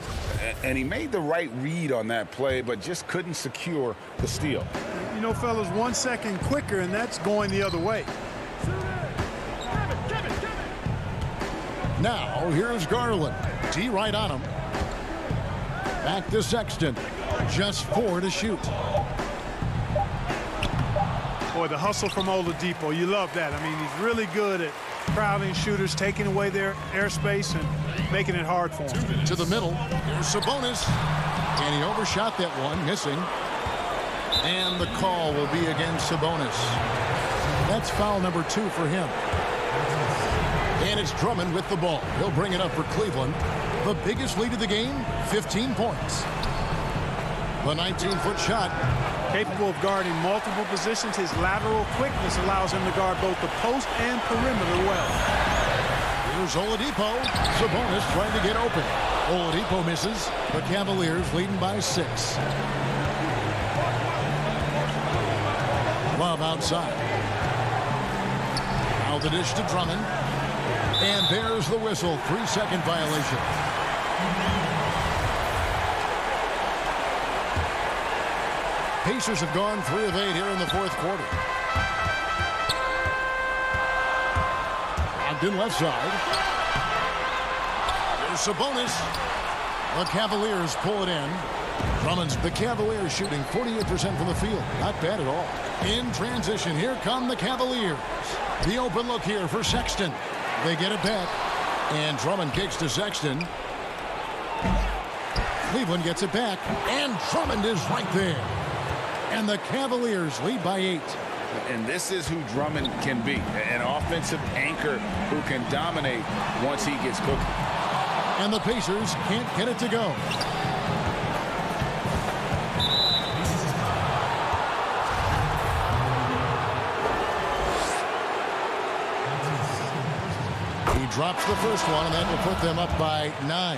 And he made the right read on that play, but just couldn't secure the steal. You know, fellas, 1 second quicker, and that's going the other way. Now, here's Garland. T right on him. Back to Sexton. Just 4 to shoot. Boy, the hustle from Oladipo, you love that. I mean, he's really good at crowding shooters, taking away their airspace and making it hard for them. To the middle. Here's Sabonis. And he overshot that one, missing. And the call will be against Sabonis. That's foul number 2 for him. And it's Drummond with the ball. He'll bring it up for Cleveland. The biggest lead of the game, 15 points. The 19-foot shot. Capable of guarding multiple positions, his lateral quickness allows him to guard both the post and perimeter well. Here's Oladipo. Sabonis trying to get open. Oladipo misses. The Cavaliers leading by 6. Love outside. Now the dish to Drummond. And there's the whistle. 3-second violation. Pacers have gone 3 of 8 here in the 4th quarter. Brogdon left side. There's Sabonis. The Cavaliers pull it in. Drummond's the Cavaliers shooting 48% from the field. Not bad at all. In transition, here come the Cavaliers. The open look here for Sexton. They get it back. And Drummond kicks to Sexton. Cleveland gets it back. And Drummond is right there. And the Cavaliers lead by 8. And this is who Drummond can be. An offensive anchor who can dominate once he gets cooking. And the Pacers can't get it to go. Drops the first one, and that will put them up by 9.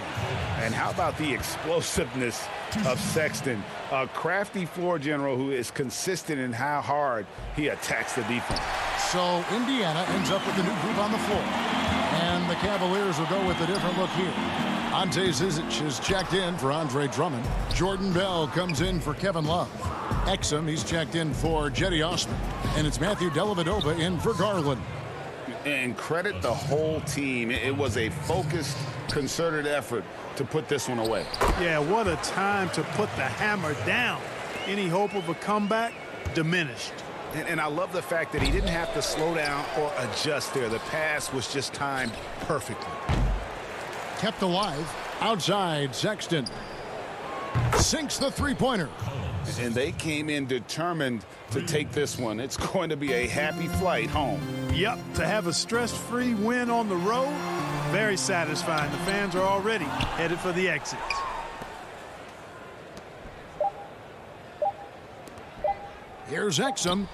And how about the explosiveness of Sexton? A crafty floor general who is consistent in how hard he attacks the defense. So Indiana ends up with the new group on the floor. And the Cavaliers will go with a different look here. Ante Zizic is checked in for Andre Drummond. Jordan Bell comes in for Kevin Love. Exum, he's checked in for Jetty Osman. And it's Matthew Dellavedova in for Garland. And credit the whole team. It was a focused, concerted effort to put this one away. Yeah, what a time to put the hammer down. Any hope of a comeback diminished. And I love the fact that he didn't have to slow down or adjust there. The pass was just timed perfectly. Kept alive. Outside, Sexton. Sinks the three-pointer. And they came in determined to take this one. It's going to be a happy flight home. Yep, to have a stress-free win on the road, very satisfying. The fans are already headed for the exits. Here's Exum.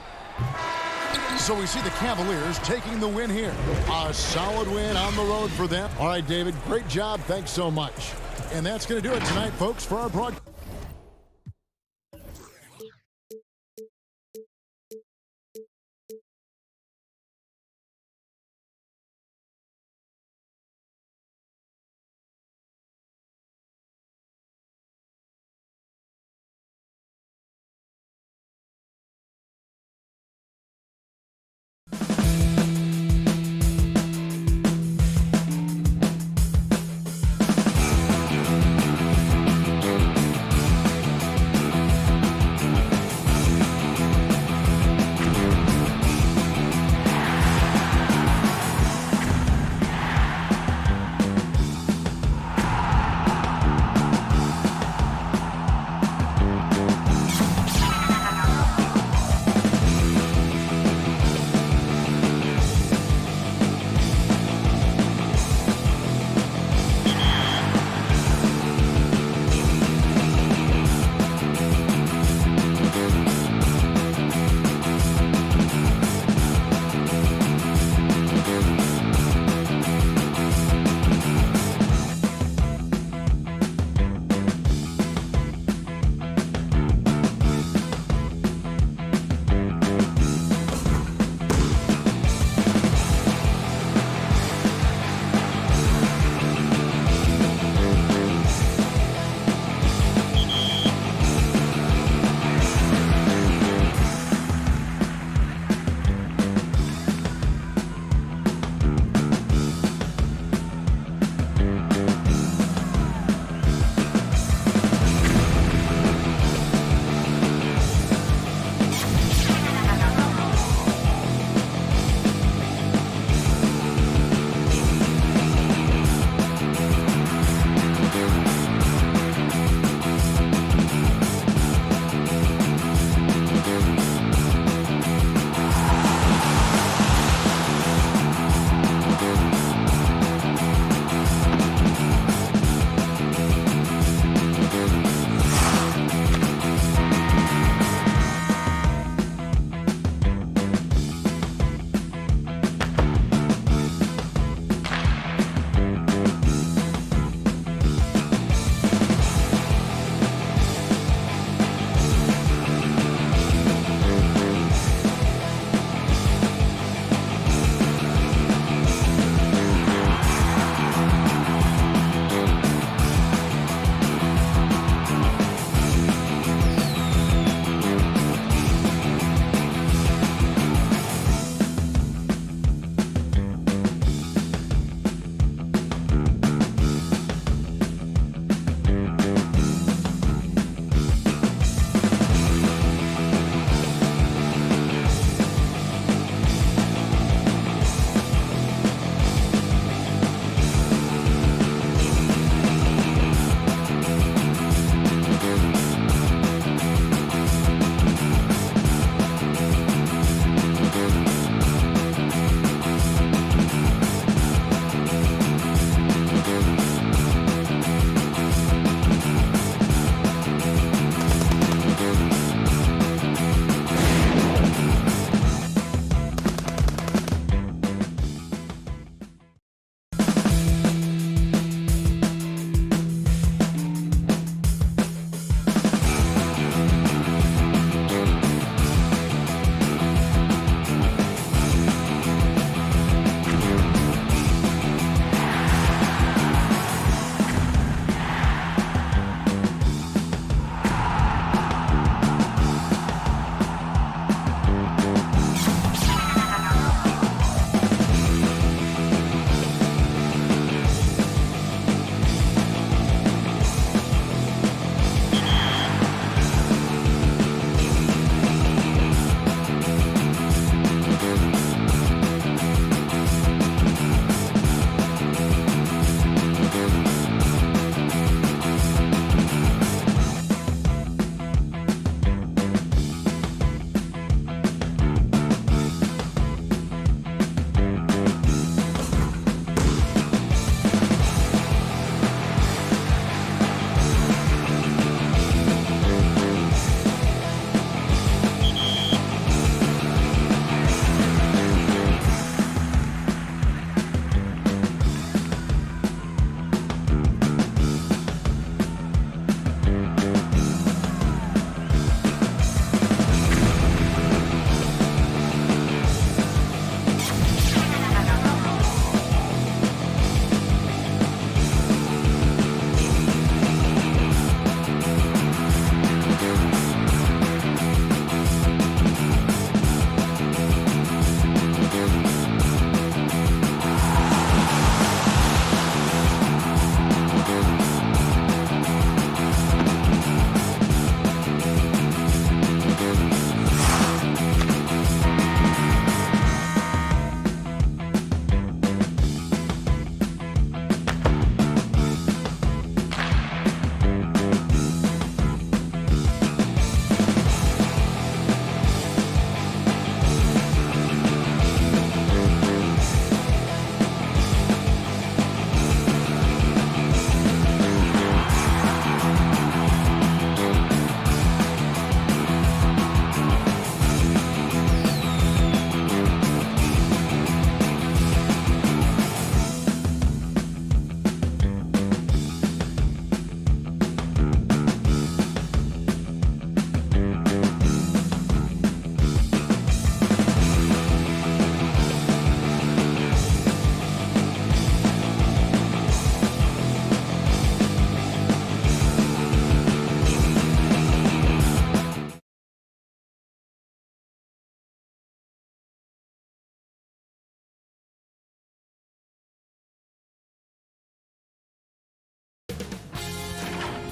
So we see the Cavaliers taking the win here. A solid win on the road for them. All right, David, great job. Thanks so much. And that's going to do it tonight, folks, for our broadcast.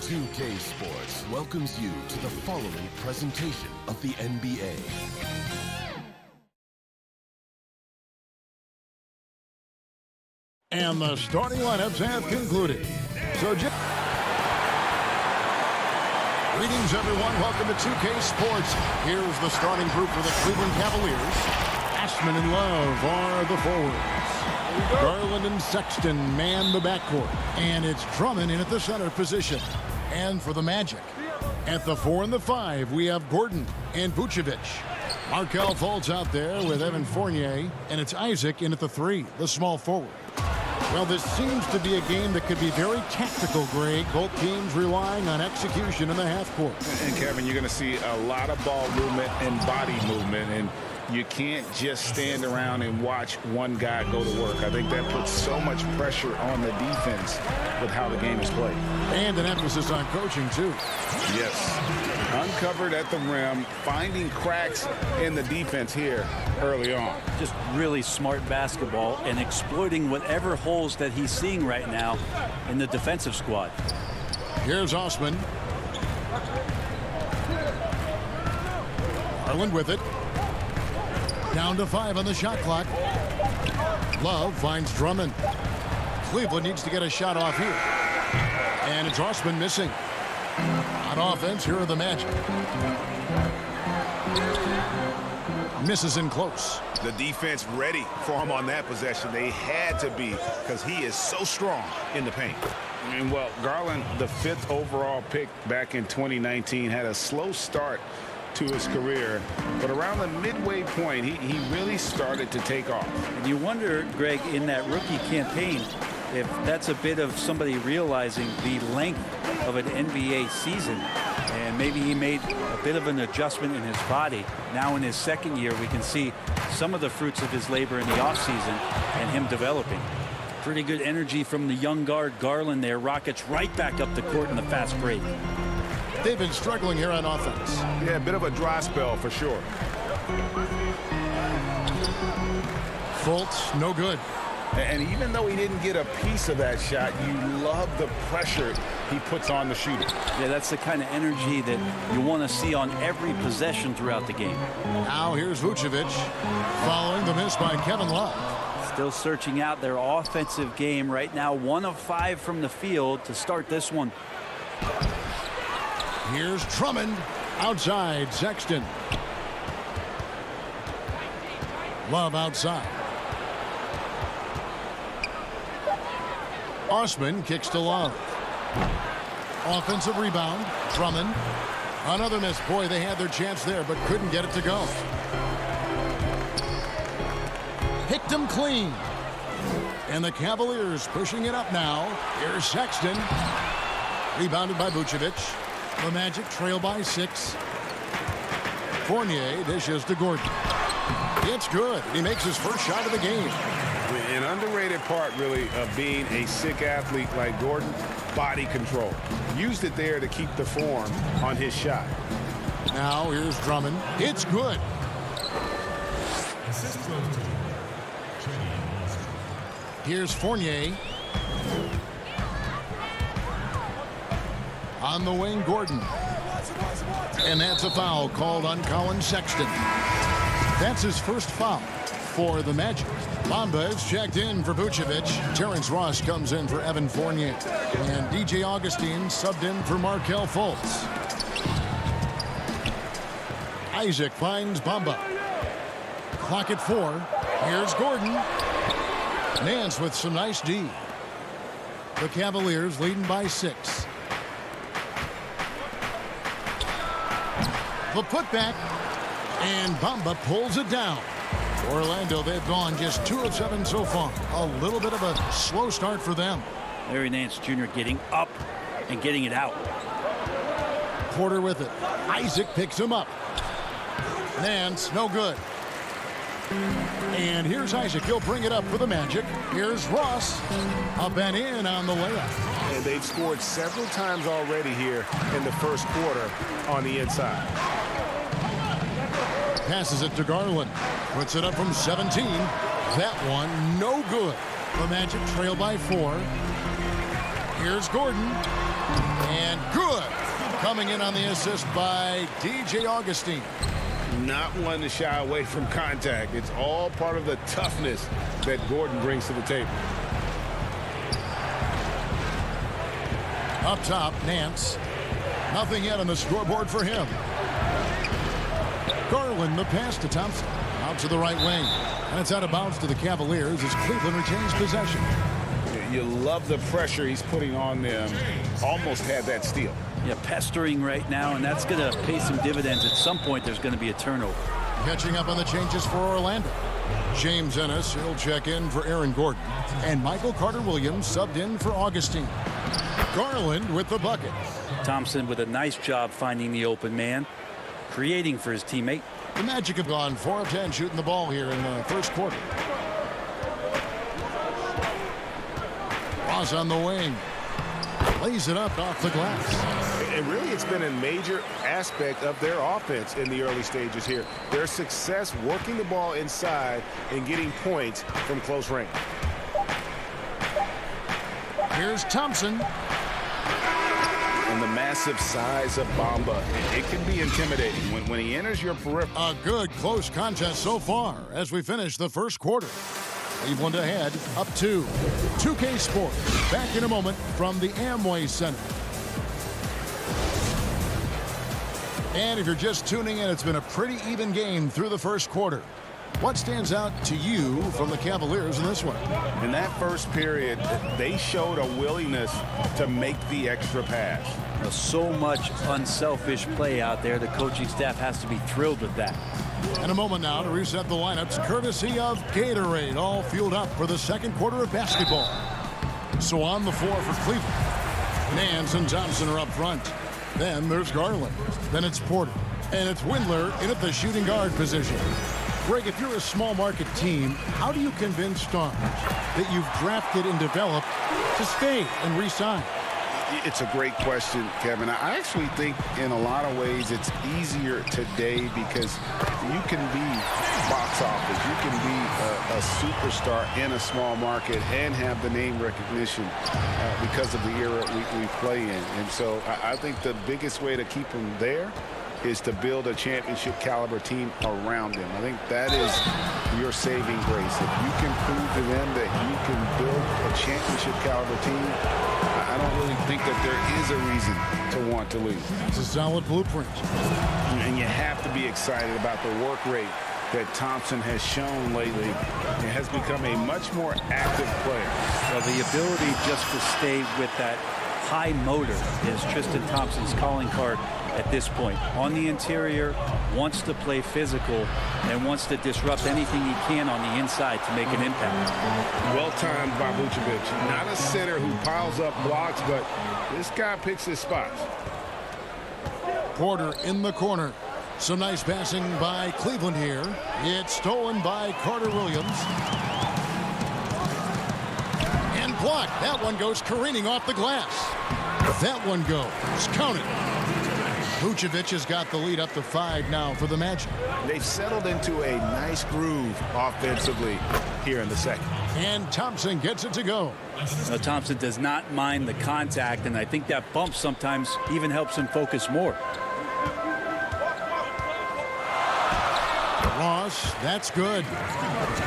2K Sports welcomes you to the following presentation of the NBA. And the starting lineups have concluded. So, greetings, everyone. Welcome to 2K Sports. Here's the starting group for the Cleveland Cavaliers. Ashman and Love are the forwards. Garland and Sexton man the backcourt. And it's Drummond in at the center position. And for the Magic, at the 4 and the 5, we have Gordon and Vucevic. Markelle Fultz out there with Evan Fournier. And it's Isaac in at the 3, the small forward. Well, this seems to be a game that could be very tactical, Greg. Both teams relying on execution in the half court. And Kevin, you're going to see a lot of ball movement and body movement, and you can't just stand around and watch one guy go to work. I think that puts so much pressure on the defense with how the game is played. And an emphasis on coaching, too. Yes. Uncovered at the rim, finding cracks in the defense here early on. Just really smart basketball and exploiting whatever holes that he's seeing right now in the defensive squad. Here's Osman. Garland with it. Down to 5 on the shot clock. Love finds Drummond. Cleveland needs to get a shot off here. And it's Osman missing. On offense, here are the Magic. Misses in close. The defense ready for him on that possession. They had to be, because he is so strong in the paint. And well, Garland, the 5th overall pick back in 2019, had a slow start to his career, but around the midway point, he really started to take off. And you wonder, Greg, in that rookie campaign, if that's a bit of somebody realizing the length of an NBA season, and maybe he made a bit of an adjustment in his body. Now in his 2nd year, we can see some of the fruits of his labor in the offseason and him developing. Pretty good energy from the young guard Garland there. Rockets right back up the court in the fast break. They've been struggling here on offense. Yeah, a bit of a dry spell for sure. Fultz, no good. And even though he didn't get a piece of that shot, you love the pressure he puts on the shooter. Yeah, that's the kind of energy that you want to see on every possession throughout the game. Now here's Vucevic following the miss by Kevin Love. Still searching out their offensive game right now. 1 of 5 from the field to start this one. Here's Drummond outside Sexton. Love outside. Osman kicks to Love. Offensive rebound. Drummond. Another miss. Boy, they had their chance there, but couldn't get it to go. Picked him clean. And the Cavaliers pushing it up now. Here's Sexton. Rebounded by Vucevic. The Magic trail by 6. Fournier dishes to Gordon. It's good. He makes his first shot of the game. An underrated part, really, of being a sick athlete like Gordon, body control. Used it there to keep the form on his shot. Now here's Drummond. It's good. Here's Fournier. On the wing, Gordon. And that's a foul called on Colin Sexton. That's his first foul for the Magic. Bamba is checked in for Vucevic. Terrence Ross comes in for Evan Fournier. And DJ Augustine subbed in for Markelle Fultz. Isaac finds Bamba. Clock at 4. Here's Gordon. Nance with some nice D. The Cavaliers leading by 6. The putback. And Bamba pulls it down. Orlando, they've gone just 2 of 7 so far. A little bit of a slow start for them. Larry Nance Jr. getting up and getting it out. Porter with it. Isaac picks him up. Nance, no good. And here's Isaac. He'll bring it up for the Magic. Here's Ross. Up and in on the layup. And they've scored several times already here in the first quarter on the inside. Passes it to Garland. Puts it up from 17. That one, no good. The Magic trail by 4. Here's Gordon. And good. Coming in on the assist by DJ Augustine. Not one to shy away from contact. It's all part of the toughness that Gordon brings to the table. Up top, Nance. Nothing yet on the scoreboard for him. Garland, the pass to Thompson. Out to the right wing. And it's out of bounds to the Cavaliers as Cleveland retains possession. You love the pressure he's putting on them. Almost had that steal. Yeah, pestering right now, and that's going to pay some dividends. At some point, there's going to be a turnover. Catching up on the changes for Orlando. James Ennis, he'll check in for Aaron Gordon. And Michael Carter-Williams subbed in for Augustine. Garland with the bucket. Thompson with a nice job finding the open man, creating for his teammate. The Magic have gone 4 of 10 shooting the ball here in the first quarter. Ross on the wing. Lays it up off the glass. And really, it's been a major aspect of their offense in the early stages here. Their success working the ball inside and getting points from close range. Here's Thompson. And the massive size of Bamba, it can be intimidating when he enters your periphery. A good close contest so far as we finish the first quarter. Cleveland ahead, up 2. 2K Sports, back in a moment from the Amway Center. And if you're just tuning in, it's been a pretty even game through the first quarter. What stands out to you from the Cavaliers in this one? In that first period, they showed a willingness to make the extra pass. So much unselfish play out there. The coaching staff has to be thrilled with that. In a moment now to reset the lineups, courtesy of Gatorade, all fueled up for the second quarter of basketball. So on the floor for Cleveland, Nance and Thompson are up front. Then there's Garland. Then it's Porter. And it's Windler in at the shooting guard position. Greg, if you're a small market team, how do you convince stars that you've drafted and developed to stay and re-sign? It's a great question, Kevin. I actually think in a lot of ways it's easier today because you can be box office. You can be a superstar in a small market and have the name recognition because of the era we play in. And so I think the biggest way to keep them there is to build a championship caliber team around them. I think that is your saving grace. If you can prove to them that you can build a championship caliber team, I don't really think that there is a reason to want to leave. It's a solid blueprint. And you have to be excited about the work rate that Thompson has shown lately. It has become a much more active player. Well, the ability just to stay with that high motor is Tristan Thompson's calling card at this point. On the interior, wants to play physical and wants to disrupt anything he can on the inside to make an impact. Well timed by Vucevic. Not a center who piles up blocks, but this guy picks his spots. Porter in the corner. Some nice passing by Cleveland here. It's stolen by Carter-Williams. And blocked. That one goes careening off the glass. That one goes. Count it. Vucevic has got the lead up to 5 now for the Magic. They've settled into a nice groove offensively here in the second. And Thompson gets it to go. Thompson does not mind the contact, and I think that bump sometimes even helps him focus more. Ross, that's good.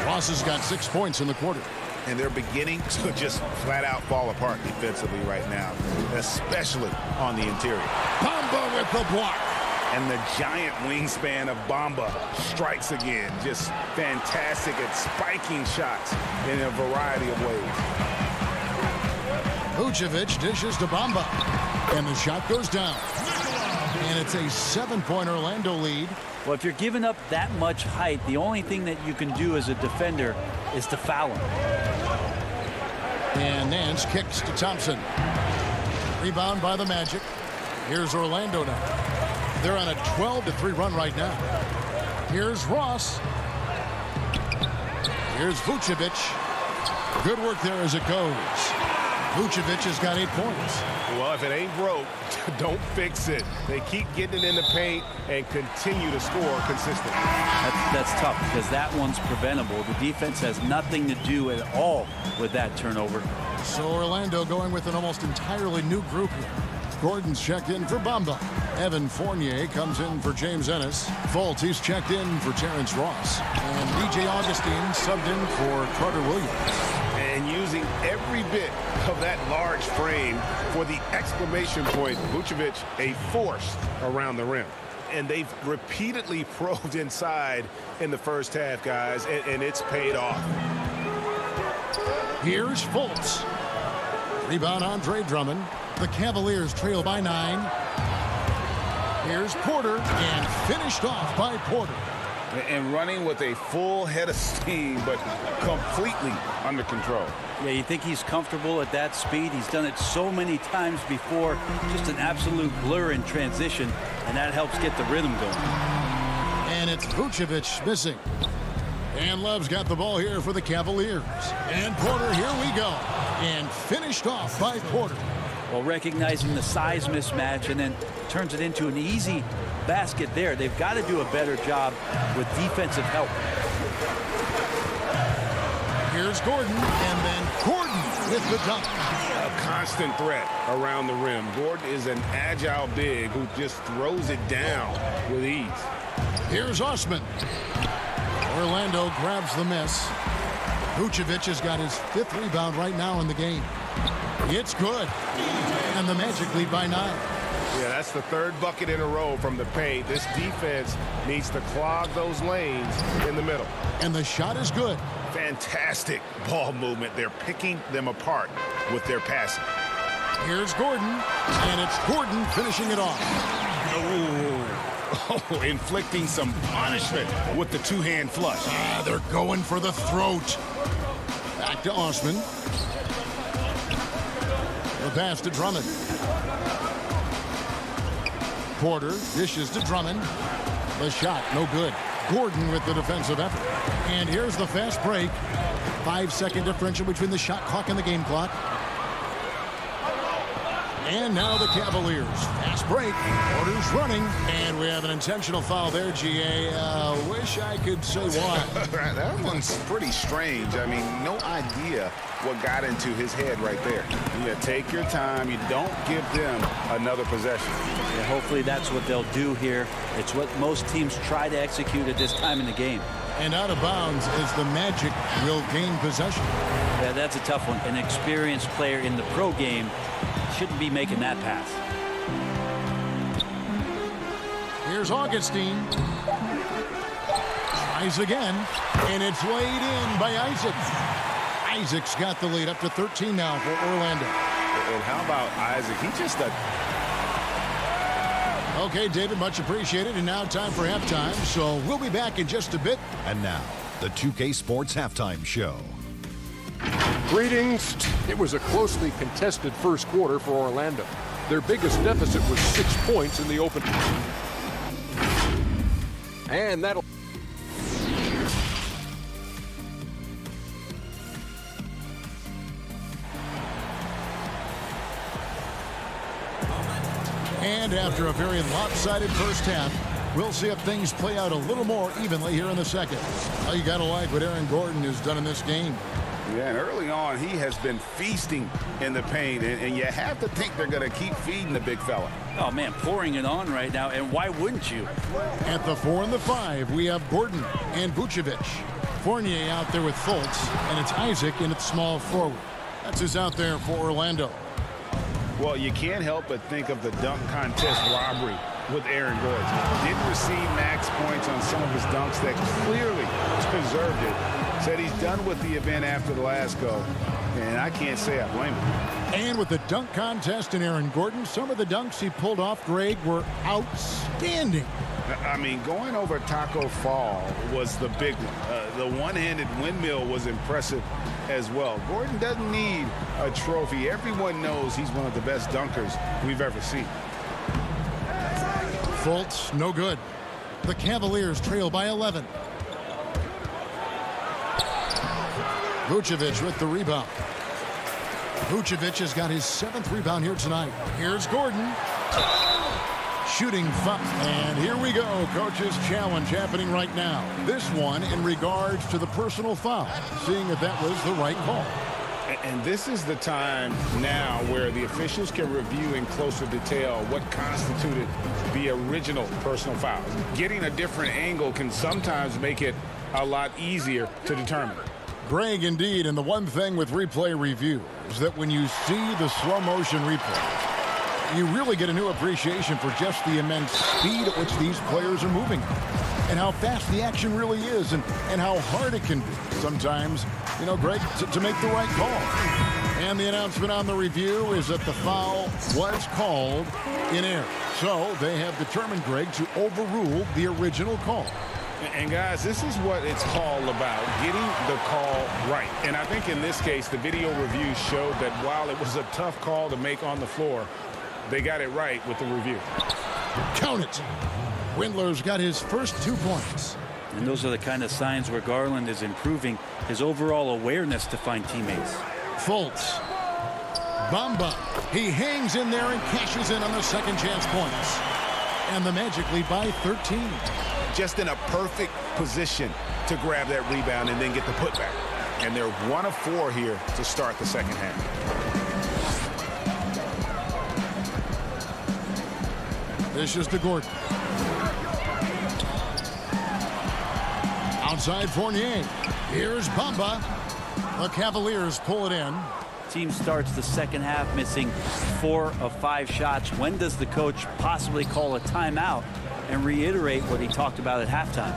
Ross has got 6 points in the quarter. And they're beginning to just flat out fall apart defensively right now, especially on the interior. Bamba with the block. And the giant wingspan of Bamba strikes again. Just fantastic at spiking shots in a variety of ways. Vucevic dishes to Bamba. And the shot goes down. And it's a 7-point Orlando lead. Well, if you're giving up that much height, the only thing that you can do as a defender is to foul him. And Nance kicks to Thompson. Rebound by the Magic. Here's Orlando now. They're on a 12-3 run right now. Here's Ross. Here's Vucevic. Good work there as it goes. Vucevic has got 8 points. Well, if it ain't broke, don't fix it. They keep getting it in the paint and continue to score consistently. That's tough because that one's preventable. The defense has nothing to do at all with that turnover. So Orlando going with an almost entirely new group here. Gordon's checked in for Bamba. Evan Fournier comes in for James Ennis. Fultz, he's checked in for Terrence Ross. And B.J. Augustine subbed in for Carter Williams. And using every bit of that large frame for the exclamation point, Vucevic a force around the rim. And they've repeatedly probed inside in the first half, guys, and it's paid off. Here's Fultz. Rebound Andre Drummond. The Cavaliers trail by 9. Here's Porter, and finished off by Porter. And running with a full head of steam, but completely under control. Yeah, you think he's comfortable at that speed. He's done it so many times before. Just an absolute blur in transition, and that helps get the rhythm going. And it's Vucevic missing. And Love's got the ball here for the Cavaliers. And Porter, here we go. And finished off by Porter. Well, recognizing the size mismatch and then turns it into an easy basket there. They've got to do a better job with defensive help. Here's Gordon, and then Gordon with the dunk. A constant threat around the rim. Gordon is an agile big who just throws it down with ease. Here's Osman. Orlando grabs the miss. Vucevic has got his 5th rebound right now in the game. It's good. And the Magic lead by 9. Yeah, that's the 3rd bucket in a row from the paint. This defense needs to clog those lanes in the middle. And the shot is good. Fantastic ball movement. They're picking them apart with their passing. Here's Gordon, and it's Gordon finishing it off. Oh, inflicting some punishment with the 2-hand flush. They're going for the throat. Back to Osman. The pass to Drummond. Porter dishes to Drummond. The shot, no good. Gordon with the defensive effort. And here's the fast break. 5-second differential between the shot clock and the game clock. And now the Cavaliers. Fast break. Porter's running. And we have an intentional foul there, GA. Wish I could say why. That one's pretty strange. I mean, no idea what got into his head right there. You take your time. You don't give them another possession. Yeah, hopefully that's what they'll do here. It's what most teams try to execute at this time in the game. And out of bounds as the Magic will gain possession. Yeah, that's a tough one. An experienced player in the pro game shouldn't be making that pass. Here's Augustine. Tries again, and it's laid in by Isaac. Isaac's got the lead up to 13 now for Orlando. And how about Isaac? He just Okay, David, much appreciated. And now time for halftime. So we'll be back in just a bit. And now, the 2K Sports Halftime Show. Greetings. It was a closely contested first quarter for Orlando. Their biggest deficit was 6 points in the open. And that'll... And after a very lopsided first half, we'll see if things play out a little more evenly here in the second. Well, you got to like what Aaron Gordon has done in this game. Yeah, and early on, he has been feasting in the paint, and you have to think they're going to keep feeding the big fella. Oh, man, pouring it on right now, and why wouldn't you? At the 4 and the 5, we have Gordon and Vucevic. Fournier out there with Fultz, and it's Isaac in at small forward. That's who's out there for Orlando. Well, you can't help but think of the dunk contest robbery with Aaron Gordon. Didn't receive max points on some of his dunks that clearly deserved it. Said he's done with the event after the last go, and I can't say I blame him. And with the dunk contest and Aaron Gordon, some of the dunks he pulled off, Greg, were outstanding. I mean, going over Taco Fall was the big one. The one-handed windmill was impressive as well. Gordon doesn't need a trophy. Everyone knows he's one of the best dunkers we've ever seen. Fultz, no good. The Cavaliers trail by 11. Vucevic with the rebound. Vucevic has got his 7th rebound here tonight. Here's Gordon. Shooting foul. And here we go. Coach's challenge happening right now. This one in regards to the personal foul. Seeing if that was the right call. And this is the time now where the officials can review in closer detail what constituted the original personal foul. Getting a different angle can sometimes make it a lot easier to determine. Greg, indeed, and the one thing with replay review is that when you see the slow motion replay, you really get a new appreciation for just the immense speed at which these players are moving and how fast the action really is and how hard it can be sometimes, you know, Greg, to make the right call. And the announcement on the review is that the foul was called in error. So they have determined, Greg, to overrule the original call. And guys, this is what it's all about, getting the call right. And I think in this case, the video review showed that while it was a tough call to make on the floor, they got it right with the review. Count it. Windler's got his first 2 points. And those are the kind of signs where Garland is improving his overall awareness to find teammates. Fultz. Bamba. He hangs in there and cashes in on the second chance points. And the Magic lead by 13. Just in a perfect position to grab that rebound and then get the putback. And they're 1 of 4 here to start the second half. This is to Gordon. Outside Fournier. Here's Bamba. The Cavaliers pull it in. Team starts the second half missing 4 of 5 shots. When does the coach possibly call a timeout and reiterate what he talked about at halftime?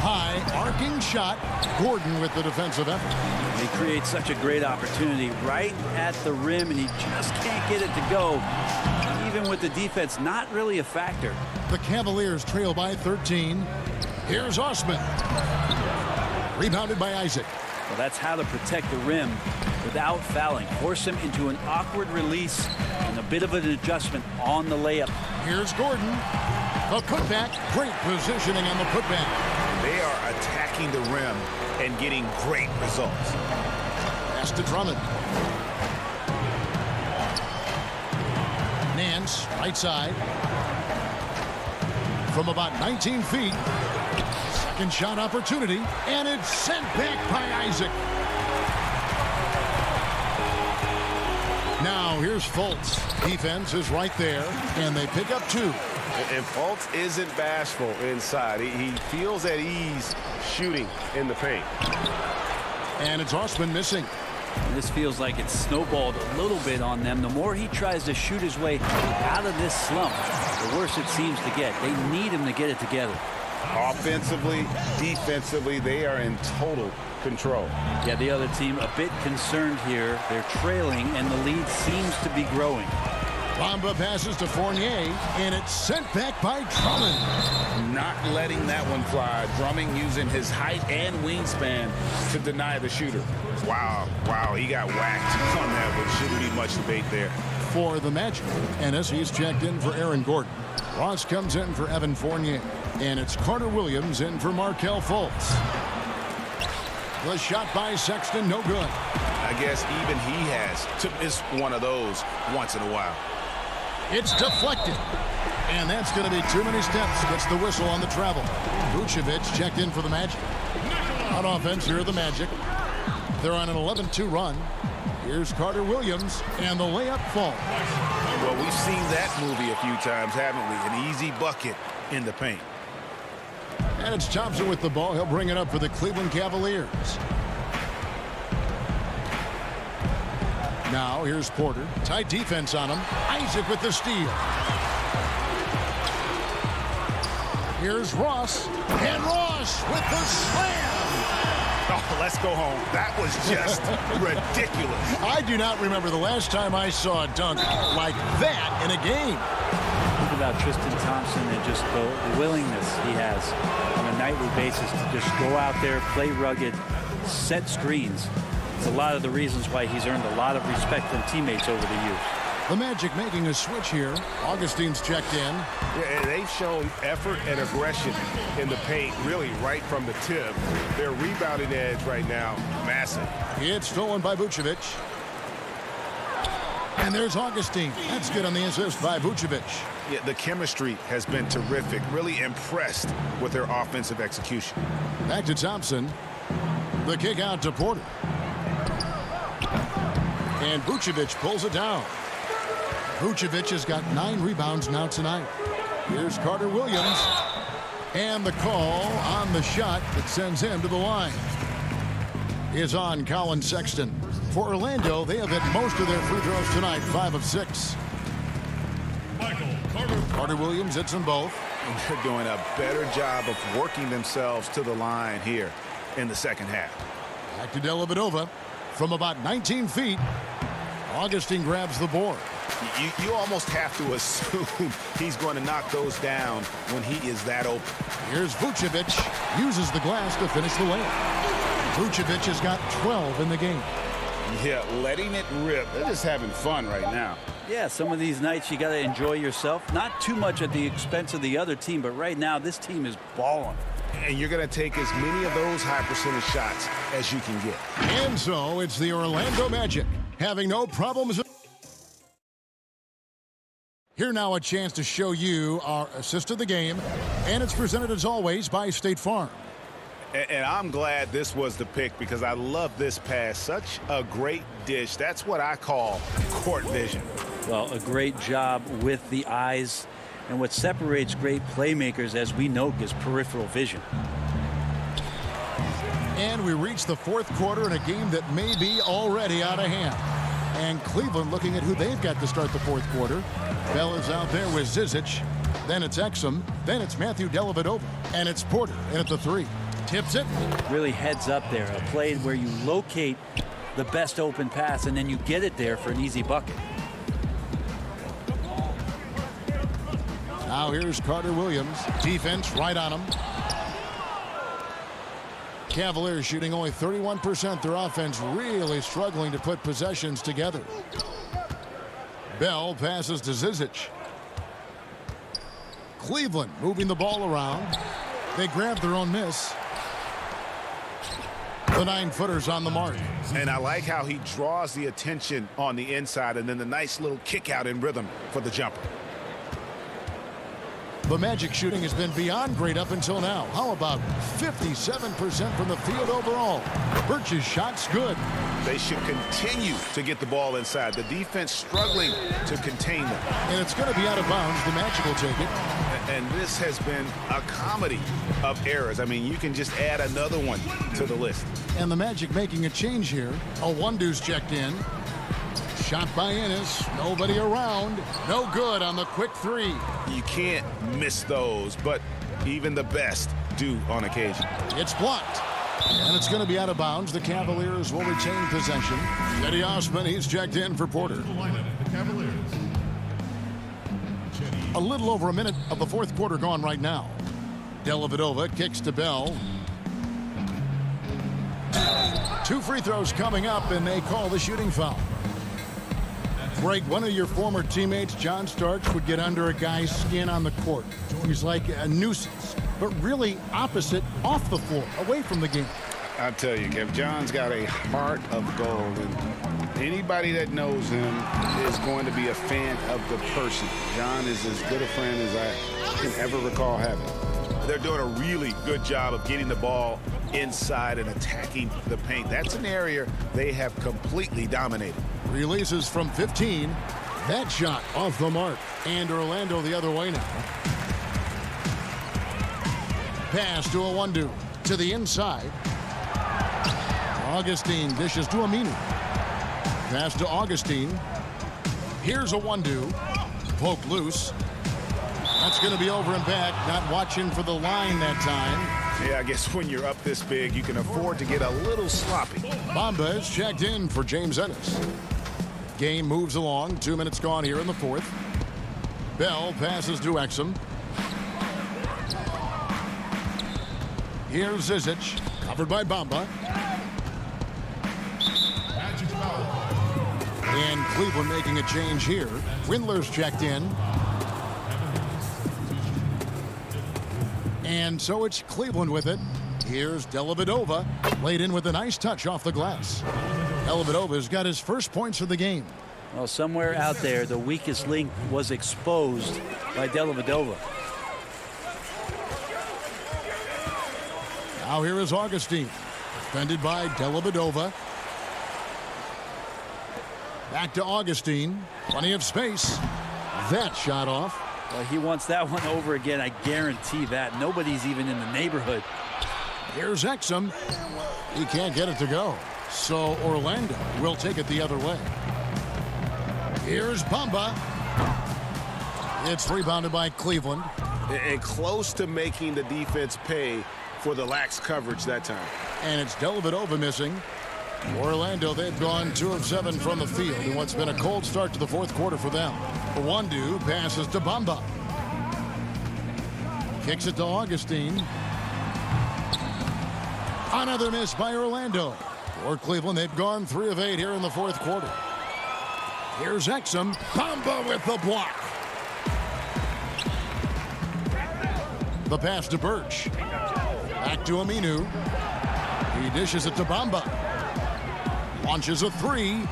High arcing shot. Gordon with the defensive effort. He creates such a great opportunity right at the rim, and he just can't get it to go. Even with the defense not really a factor. The Cavaliers trail by 13. Here's Osman. Rebounded by Isaac. Well, that's how to protect the rim without fouling. Force him into an awkward release and a bit of an adjustment on the layup. Here's Gordon. A putback. Great positioning on the putback. They are attacking the rim and getting great results. Pass to Drummond. Nance, right side. From about 19 feet. Second shot opportunity. And it's sent back by Isaac. Now here's Fultz. Defense is right there. And they pick up 2. And Fultz isn't bashful inside. He feels at ease shooting in the paint. And it's Osman missing. This feels like it's snowballed a little bit on them. The more he tries to shoot his way out of this slump, the worse it seems to get. They need him to get it together. Offensively, defensively, they are in total control. Yeah, the other team a bit concerned here. They're trailing, and the lead seems to be growing. Bamba passes to Fournier, and it's sent back by Drummond. Not letting that one fly. Drummond using his height and wingspan to deny the shooter. Wow, he got whacked on that one. Shouldn't be much debate there. For the Magic, Ennis, he's checked in for Aaron Gordon. Ross comes in for Evan Fournier, and it's Carter Williams in for Markelle Fultz. The shot by Sexton, no good. I guess even he has to miss one of those once in a while. It's deflected. And that's going to be too many steps. Gets the whistle on the travel. Vucevic checked in for the Magic. On offense, here are the Magic. They're on an 11-2 run. Here's Carter Williams, and the layup falls. Well, we've seen that movie a few times, haven't we? An easy bucket in the paint. And it's Thompson with the ball. He'll bring it up for the Cleveland Cavaliers. Now, here's Porter. Tight defense on him. Isaac with the steal. Here's Ross. And Ross with the slam. Oh, let's go home. That was just ridiculous. I do not remember the last time I saw a dunk like that in a game. Think about Tristan Thompson and just the willingness he has on a nightly basis to just go out there, play rugged, set screens. It's a lot of the reasons why he's earned a lot of respect from teammates over the years. The Magic making a switch here. Augustine's checked in. Yeah, and they've shown effort and aggression in the paint, really right from the tip. Their rebounding edge right now, massive. It's stolen by Vucevic. And there's Augustine. That's good on the assist by Vucevic. Yeah, the chemistry has been terrific. Really impressed with their offensive execution. Back to Thompson. The kick out to Porter. And Vucevic pulls it down. Vucevic has got 9 rebounds now tonight. Here's Carter Williams. And the call on the shot that sends him to the line is on Colin Sexton. For Orlando, they have hit most of their free throws tonight, 5 of 6. Carter Williams hits them both. And they're doing a better job of working themselves to the line here in the second half. Back to Dellavedova from about 19 feet. Augustine grabs the board. You almost have to assume he's going to knock those down when he is that open. Here's Vucevic. Uses the glass to finish the layup. Vucevic has got 12 in the game. Yeah, letting it rip. They're just having fun right now. Yeah, some of these nights you got to enjoy yourself. Not too much at the expense of the other team, but right now this team is balling. And you're going to take as many of those high percentage shots as you can get. And so it's the Orlando Magic having no problems. Here now a chance to show you our assist of the game. And it's presented as always by State Farm. And I'm glad this was the pick because I love this pass. Such a great dish. That's what I call court vision. Well, a great job with the eyes. And what separates great playmakers, as we know, is peripheral vision. And we reach the fourth quarter in a game that may be already out of hand. And Cleveland looking at who they've got to start the fourth quarter. Bell is out there with Zizic. Then it's Exum. Then it's Matthew Dellavedova. And it's Porter in at the 3. Tips it. Really heads up there. A play where you locate the best open pass and then you get it there for an easy bucket. Now here's Carter Williams. Defense right on him. Cavaliers shooting only 31%. Their offense really struggling to put possessions together. Bell passes to Zizic. Cleveland moving the ball around. They grab their own miss. The 9-footer's on the mark. And I like how he draws the attention on the inside and then the nice little kick out in rhythm for the jumper. The Magic shooting has been beyond great up until now. How about 57% from the field overall? Birch's shot's good. They should continue to get the ball inside. The defense struggling to contain them. And it's going to be out of bounds. The Magic will take it. And this has been a comedy of errors. I mean, you can just add another one to the list. And the Magic making a change here. A one-deuce checked in. Shot by Ennis. Nobody around. No good on the quick 3. You can't miss those, but even the best do on occasion. It's blocked. And it's going to be out of bounds. The Cavaliers will retain possession. Cedi Osman, he's checked in for Porter. A little over a minute of the fourth quarter gone right now. Dellavedova kicks to Bell. 2 free throws coming up, and they call the shooting foul. Greg, one of your former teammates, John Starks, would get under a guy's skin on the court. He's like a nuisance, but really opposite off the floor, away from the game. I'll tell you, Kev, John's got a heart of gold, and anybody that knows him is going to be a fan of the person. John is as good a friend as I can ever recall having. They're doing a really good job of getting the ball inside and attacking the paint. That's an area they have completely dominated. Releases from 15. That shot off the mark. And Orlando the other way now. Pass to a one-do. To the inside. Augustine dishes to Aminu. Pass to Augustine. Here's a one-do. Poke loose. That's going to be over and back. Not watching for the line that time. Yeah, I guess when you're up this big, you can afford to get a little sloppy. Bamba is checked in for James Ennis. Game moves along. 2 minutes gone here in the fourth. Bell passes to Exum. Here's Zizic, covered by Bamba. And Cleveland making a change here. Windler's checked in. And so it's Cleveland with it. Here's Dellavedova, laid in with a nice touch off the glass. Dellavedova's got his first points of the game. Well, somewhere out there, the weakest link was exposed by Dellavedova. Now here is Augustine, defended by Dellavedova. Back to Augustine. Plenty of space. That shot off. Well, he wants that one over again. I guarantee that. Nobody's even in the neighborhood. Here's Exum. He can't get it to go. So Orlando will take it the other way. Here's Bamba. It's rebounded by Cleveland. And close to making the defense pay for the lax coverage that time. And it's Dellavedova missing. Orlando, they've gone 2 of 7 from the field in what's been a cold start to the fourth quarter for them. Wandu passes to Bamba. Kicks it to Augustine. Another miss by Orlando. For Cleveland, they've gone 3 of 8 here in the fourth quarter. Here's Exum. Bamba with the block. The pass to Birch. Back to Aminu. He dishes it to Bamba. Launches a 3.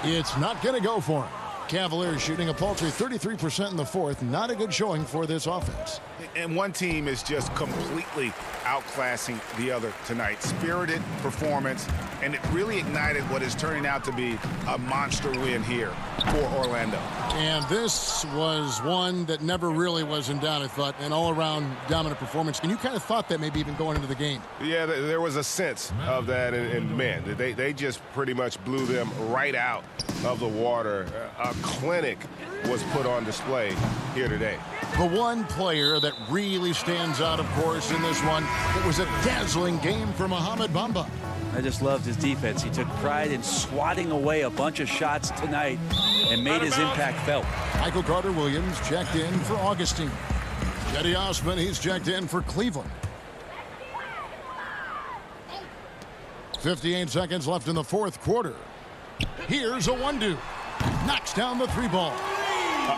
It's not going to go for him. Cavaliers shooting a paltry 33% in the fourth. Not a good showing for this offense. And one team is just completely outclassing the other tonight. Spirited performance, and it really ignited what is turning out to be a monster win here for Orlando. And this was one that never really was in doubt, I thought, an all-around dominant performance. And you kind of thought that maybe even going into the game. Yeah, there was a sense of that, and man, they just pretty much blew them right out of the water. A clinic was put on display here today. The one player that really stands out, of course, in this one, it was a dazzling game for Mohamed Bamba. I just loved his defense. He took pride in swatting away a bunch of shots tonight and made his impact felt. Michael Carter-Williams checked in for Augustine. Cedi Osman, he's checked in for Cleveland. 58 seconds left in the fourth quarter. Here's a Wandu. Knocks down the 3-ball.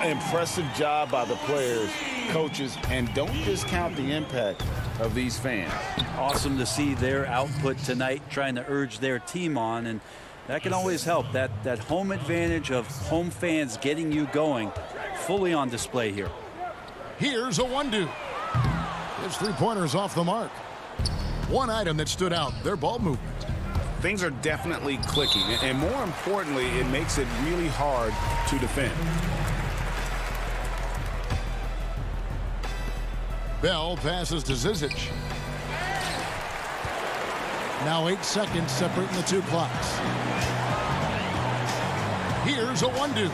Impressive job by the players, coaches, and don't discount the impact of these fans. Awesome to see their output tonight, trying to urge their team on, and that can always help. That home advantage of home fans getting you going, fully on display here. Here's a Wandu. His 3-pointer's off the mark. One item that stood out, their ball movement. Things are definitely clicking, and more importantly, it makes it really hard to defend. Bell passes to Zizic. Now 8 seconds separating the 2 clocks. Here's a Wandu.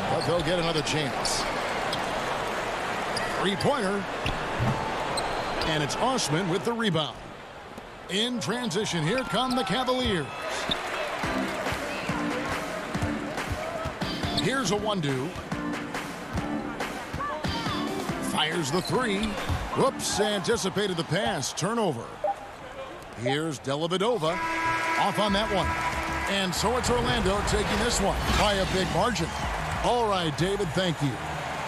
But they'll get another chance. 3-pointer. And it's Osman with the rebound. In transition, here come the Cavaliers. Here's a Wandu. Fires the 3. Whoops, anticipated the pass. Turnover. Here's Dellavedova. Off on that one. And so it's Orlando taking this one by a big margin. All right, David, thank you.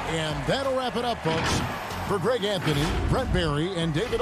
And that'll wrap it up, folks. For Greg Anthony, Brett Barry, and David...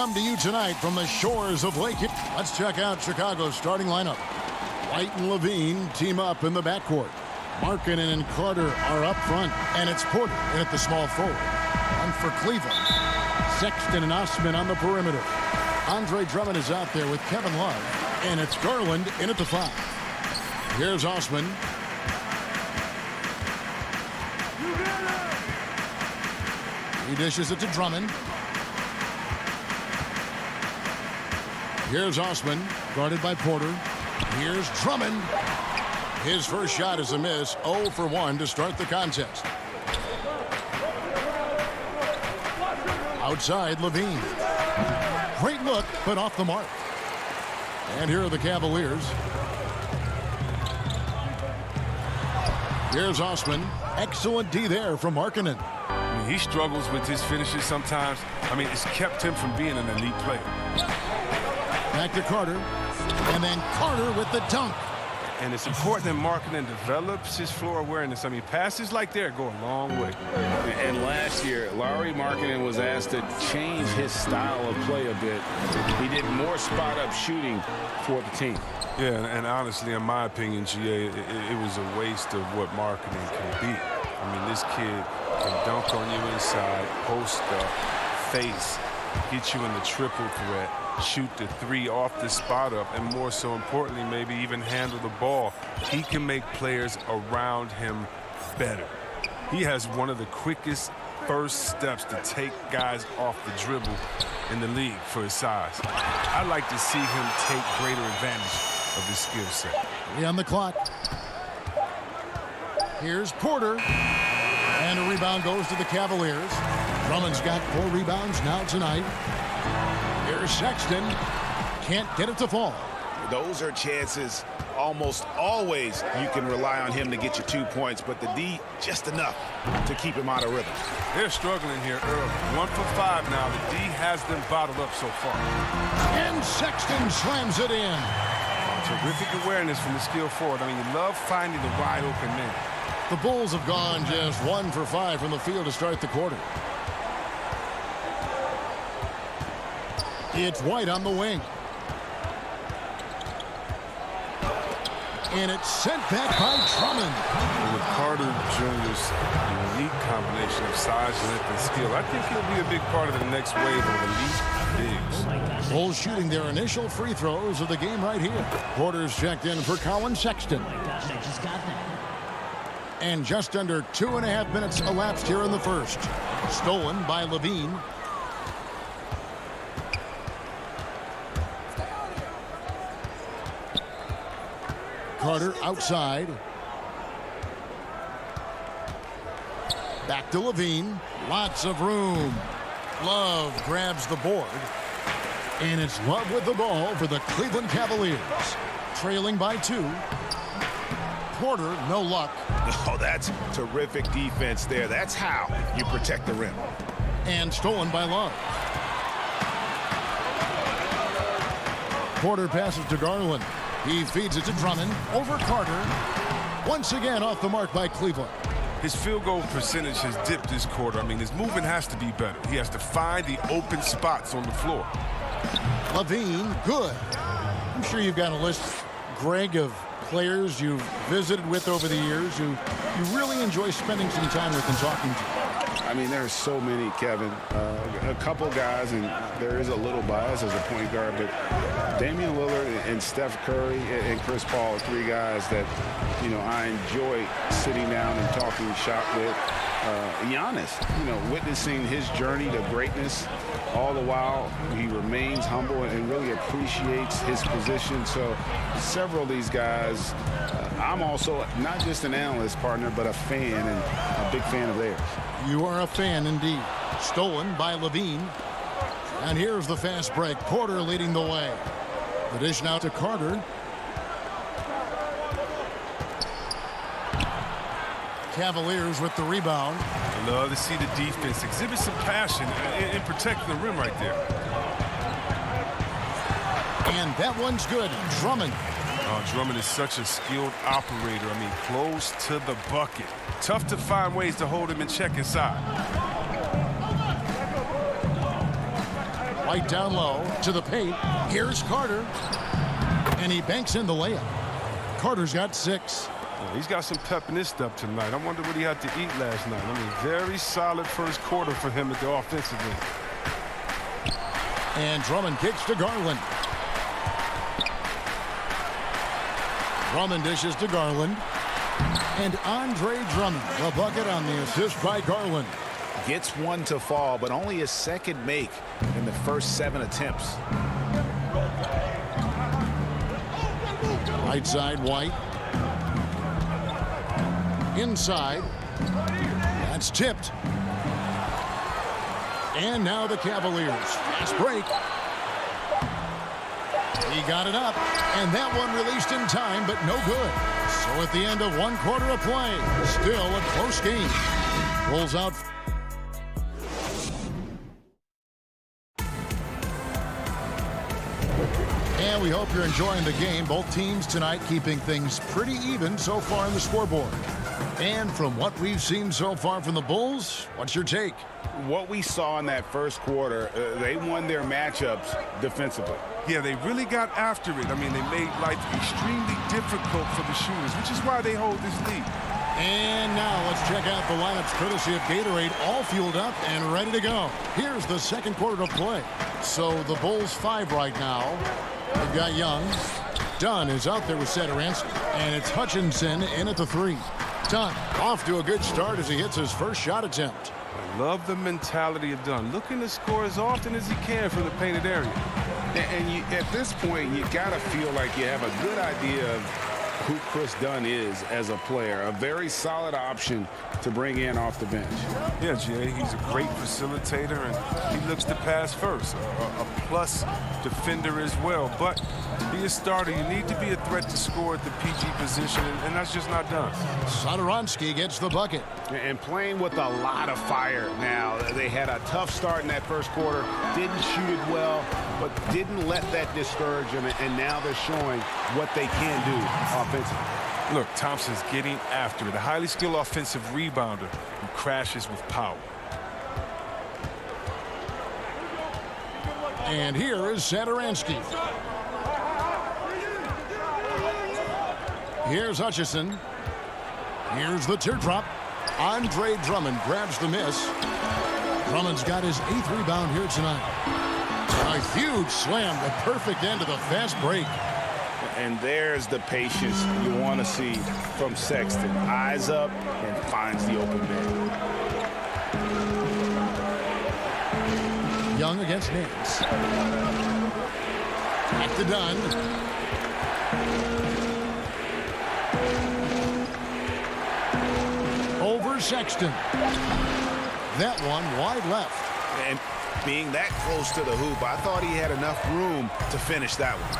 come to you tonight from the shores of Lake. Let's check out Chicago's starting lineup. White and Levine team up in the backcourt. Markkanen and Carter are up front, and it's Porter in at the small forward. On for Cleveland. Sexton and Osman on the perimeter. Andre Drummond is out there with Kevin Love, and it's Garland in at the 5. Here's Osman. He dishes it to Drummond. Here's Osman, guarded by Porter. Here's Drummond. His first shot is a miss, 0 for 1 to start the contest. Outside, Levine. Great look, but off the mark. And here are the Cavaliers. Here's Osman. Excellent D there from Markkanen. I mean, he struggles with his finishes sometimes. I mean, it's kept him from being an elite player. Back to Carter. And then Carter with the dunk. And it's important that Markkanen develops his floor awareness. I mean, passes like that go a long way. And last year, Lauri Markkanen was asked to change his style of play a bit. He did more spot-up shooting for the team. Yeah, and honestly, in my opinion, GA, it was a waste of what Markkanen can be. I mean, this kid can dunk on you inside, post up, face, get you in the triple threat, shoot the 3 off the spot up, and more so importantly, maybe even handle the ball. He can make players around him better. He has one of the quickest first steps to take guys off the dribble in the league for his size. I'd like to see him take greater advantage of his skill set. 3 on the clock. Here's Porter. And a rebound goes to the Cavaliers. Drummond's got 4 rebounds now tonight. Here's Sexton. Can't get it to fall. Those are chances almost always you can rely on him to get you 2 points, but the D just enough to keep him out of rhythm. They're struggling here early. 1 for 5 now. The D has them bottled up so far. And Sexton slams it in. Terrific awareness from the skill forward. I mean, you love finding the wide open man. The Bulls have gone just 1 for 5 from the field to start the quarter. It's White on the wing. And it's sent back by Drummond. And with Carter Jr.'s unique combination of size, length, and skill, I think he'll be a big part of the next wave of elite bigs. Bulls shooting their initial free throws of the game right here. Porter's checked in for Colin Sexton. And just under 2.5 minutes elapsed here in the first. Stolen by Levine. Carter outside. Back to Levine. Lots of room. Love grabs the board. And it's Love with the ball for the Cleveland Cavaliers. Trailing by 2. Porter, no luck. Oh, that's terrific defense there. That's how you protect the rim. And stolen by Love. Porter passes to Garland. He feeds it to Drummond. Over Carter. Once again off the mark by Cleveland. His field goal percentage has dipped this quarter. I mean, his movement has to be better. He has to find the open spots on the floor. Levine, good. I'm sure you've got a list, Greg, of players you've visited with over the years who you really enjoy spending some time with and talking to. I mean, there are so many, Kevin. A couple guys, and there is a little bias as a point guard, but Damian Lillard and Steph Curry and Chris Paul are 3 guys that, you know, I enjoy sitting down and talking shop with. Giannis, you know, witnessing his journey to greatness, all the while he remains humble and really appreciates his position. So several of these guys, I'm also not just an analyst partner, but a fan and a big fan of theirs. You are a fan indeed. Stolen by Levine. And here's the fast break. Porter leading the way. The dish now to Carter. Cavaliers with the rebound. I love to see the defense exhibit some passion in protecting the rim right there. And that one's good. Drummond. Oh, Drummond is such a skilled operator. I mean, close to the bucket. Tough to find ways to hold him in check inside. Right down low to the paint. Here's Carter. And he banks in the layup. Carter's got 6. Well, he's got some pep in his step tonight. I wonder what he had to eat last night. I mean, very solid first quarter for him at the offensive end. And Drummond kicks to Garland. Drummond dishes to Garland. And Andre Drummond, the bucket on the assist by Garland. Gets one to fall, but only his second make in the first 7 attempts. Right side, White. Inside. That's tipped. And now the Cavaliers. Fast break. He got it up. And that one released in time, but no good. So at the end of 1 quarter of play, still a close game. Rolls out. And we hope you're enjoying the game. Both teams tonight keeping things pretty even so far on the scoreboard. And from what we've seen so far from the Bulls, what's your take? What we saw in that first quarter, they won their matchups defensively. Yeah, they really got after it. I mean, they made life extremely difficult for the shooters, which is why they hold this lead. And now let's check out the lineups courtesy of Gatorade, all fueled up and ready to go. Here's the second quarter of play. So the Bulls 5 right now. They've got Young. Dunn is out there with Satoransky. And it's Hutchinson in at the 3. Dunn off to a good start as he hits his first shot attempt. I love the mentality of Dunn, looking to score as often as he can from the painted area. And at this point, you got to feel like you have a good idea of who Chris Dunn is as a player. A very solid option to bring in off the bench. Yeah, Jay, he's a great facilitator, and he looks to pass first. A plus defender as well. But to be a starter, you need to be a threat to score at the PG position, and that's just not done. Satoransky gets the bucket. And playing with a lot of fire now. They had a tough start in that first quarter, didn't shoot it well, but didn't let that discourage them, and now they're showing what they can do offensively. Look, Thompson's getting after it. A highly skilled offensive rebounder who crashes with power. And here is Satoransky. Here's Hutchison. Here's the teardrop. Andre Drummond grabs the miss. Drummond's got his 8th rebound here tonight. A huge slam, the perfect end of the fast break. And there's the patience you want to see from Sexton. Eyes up and finds the open man. Young against Nance. Back to Dunn. Over Sexton. That one wide left. And being that close to the hoop, I thought he had enough room to finish that one.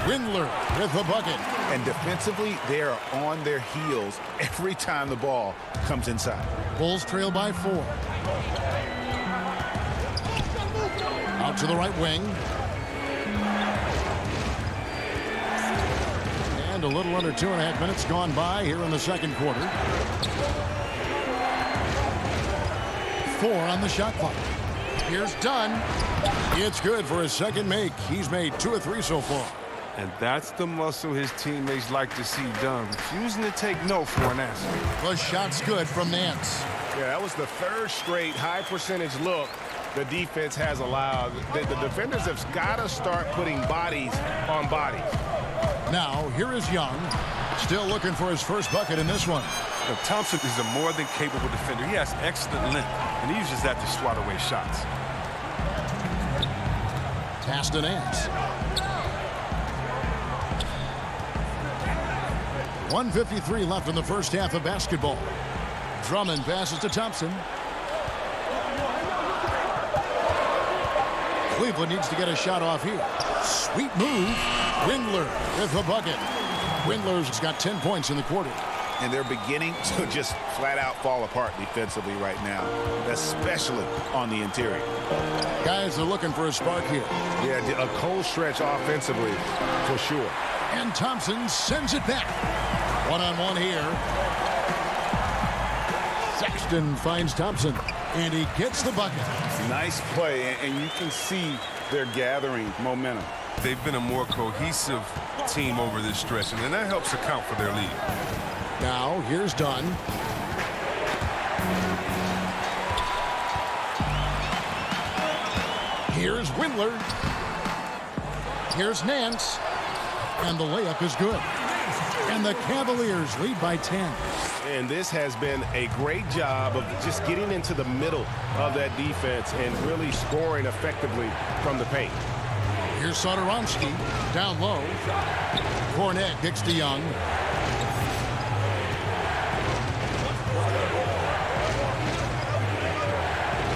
Windler with the bucket. And defensively, they are on their heels every time the ball comes inside. Bulls trail by 4. Out to the right wing. And a little under 2.5 minutes gone by here in the second quarter. 4 on the shot clock. Here's Dunn. It's good for his second make. He's made 2 of 3 so far. And that's the muscle his teammates like to see done. Refusing to take no for an answer. The shot's good from Nance. Yeah, that was the 3rd straight high percentage look the defense has allowed. The defenders have got to start putting bodies on bodies. Now, here is Young. Still looking for his first bucket in this one. Now, Thompson is a more than capable defender. He has excellent length, and he uses that to swat away shots. Pass to Nance. 1:53 left in the first half of basketball. Drummond passes to Thompson. Cleveland needs to get a shot off here. Sweet move. Windler with the bucket. Windler's got 10 points in the quarter. And they're beginning to just flat out fall apart defensively right now, especially on the interior. Guys are looking for a spark here. Yeah, a cold stretch offensively for sure. And Thompson sends it back. One-on-one here. Sexton finds Thompson, and he gets the bucket. Nice play, and you can see they're gathering momentum. They've been a more cohesive team over this stretch, and that helps account for their lead. Now, here's Dunn. Here's Windler. Here's Nance. And the layup is good. And the Cavaliers lead by 10. And this has been a great job of just getting into the middle of that defense and really scoring effectively from the paint. Here's Sotoromski down low. Cornette kicks to Young.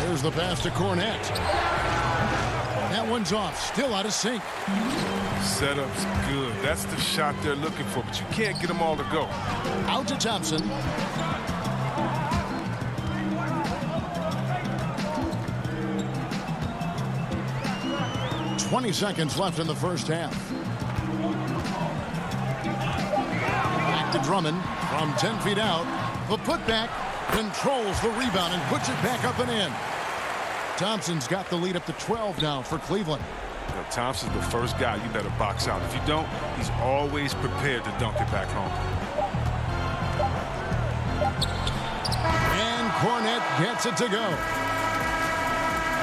There's the pass to Cornette. That one's off, still out of sync. Setup's good. That's the shot they're looking for, but you can't get them all to go. Out to Thompson. "20 seconds left in the first half. Back to Drummond from 10 feet out. The putback controls the rebound and puts it back up and in. Thompson's got the lead up to 12 now for Cleveland. You know, Thompson's the first guy you better box out. If you don't, he's always prepared to dunk it back home. And Cornette gets it to go.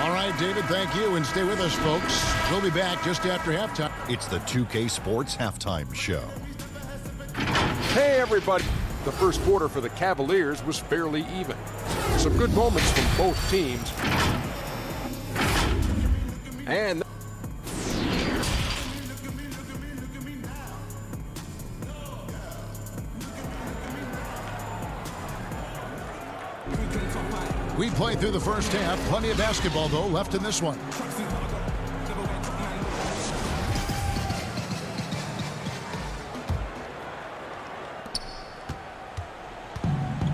All right, David, thank you, and stay with us, folks. We'll be back just after halftime. It's the 2K Sports Halftime Show. Hey, everybody. The first quarter for the Cavaliers was fairly even. Some good moments from both teams. And we played through the first half. Plenty of basketball, though, left in this one.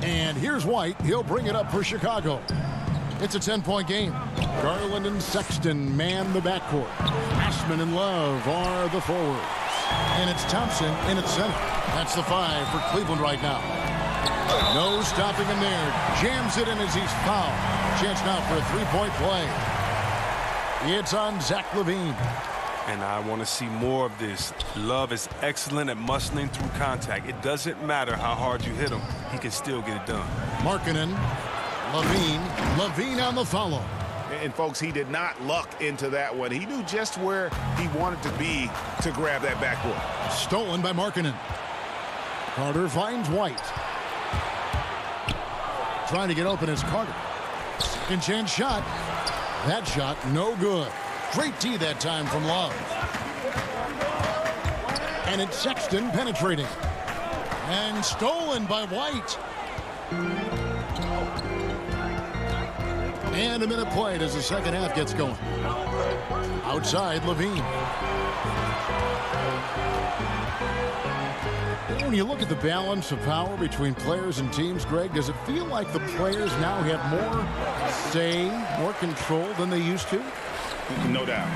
And here's White. He'll bring it up for Chicago. It's a 10-point game. Garland and Sexton man the backcourt. Ashman and Love are the forwards. And it's Thompson in its center. That's the 5 for Cleveland right now. No stopping him there. Jams it in as he's fouled. Chance now for a three-point play. It's on Zach LaVine. And I want to see more of this. Love is excellent at muscling through contact. It doesn't matter how hard you hit him. He can still get it done. Markkanen. LaVine on the follow. And, folks, he did not luck into that one. He knew just where he wanted to be to grab that backboard. Stolen by Markkanen. Carter finds White. Trying to get open is Carter. Second chance shot. That shot no good. Great D that time from Love. And it's Sexton penetrating. And stolen by White. And a minute played as the second half gets going. Outside, LaVine. When you look at the balance of power between players and teams, Greg, does it feel like the players now have more say, more control than they used to? No doubt.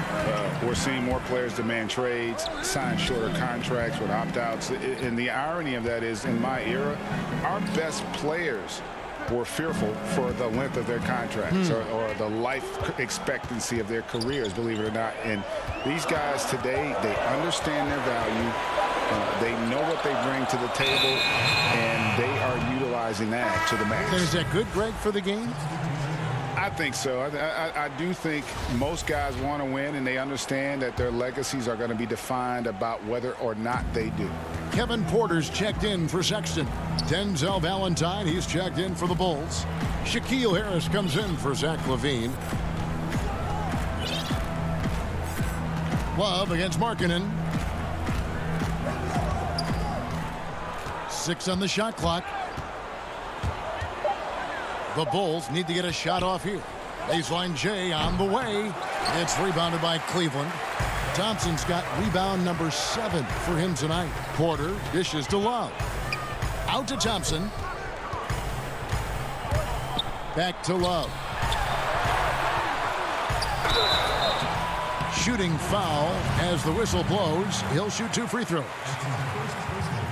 We're seeing more players demand trades, sign shorter contracts with opt-outs. And the irony of that is, in my era, our best players were fearful for the length of their contracts or the life expectancy of their careers, believe it or not. And these guys today, they understand their value. They know what they bring to the table, and they are utilizing that to the max. Is that good, Greg, for the game? I think so. I do think most guys want to win, and they understand that their legacies are going to be defined about whether or not they do. Kevin Porter's checked in for Sexton. Denzel Valentine, he's checked in for the Bulls. Shaquille Harris comes in for Zach LaVine. Love against Markkanen. 6 on the shot clock. The Bulls need to get a shot off here. Baseline J on the way. It's rebounded by Cleveland. Thompson's got rebound number 7 for him tonight. Porter dishes to Love. Out to Thompson. Back to Love. Shooting foul as the whistle blows. He'll shoot 2 free throws.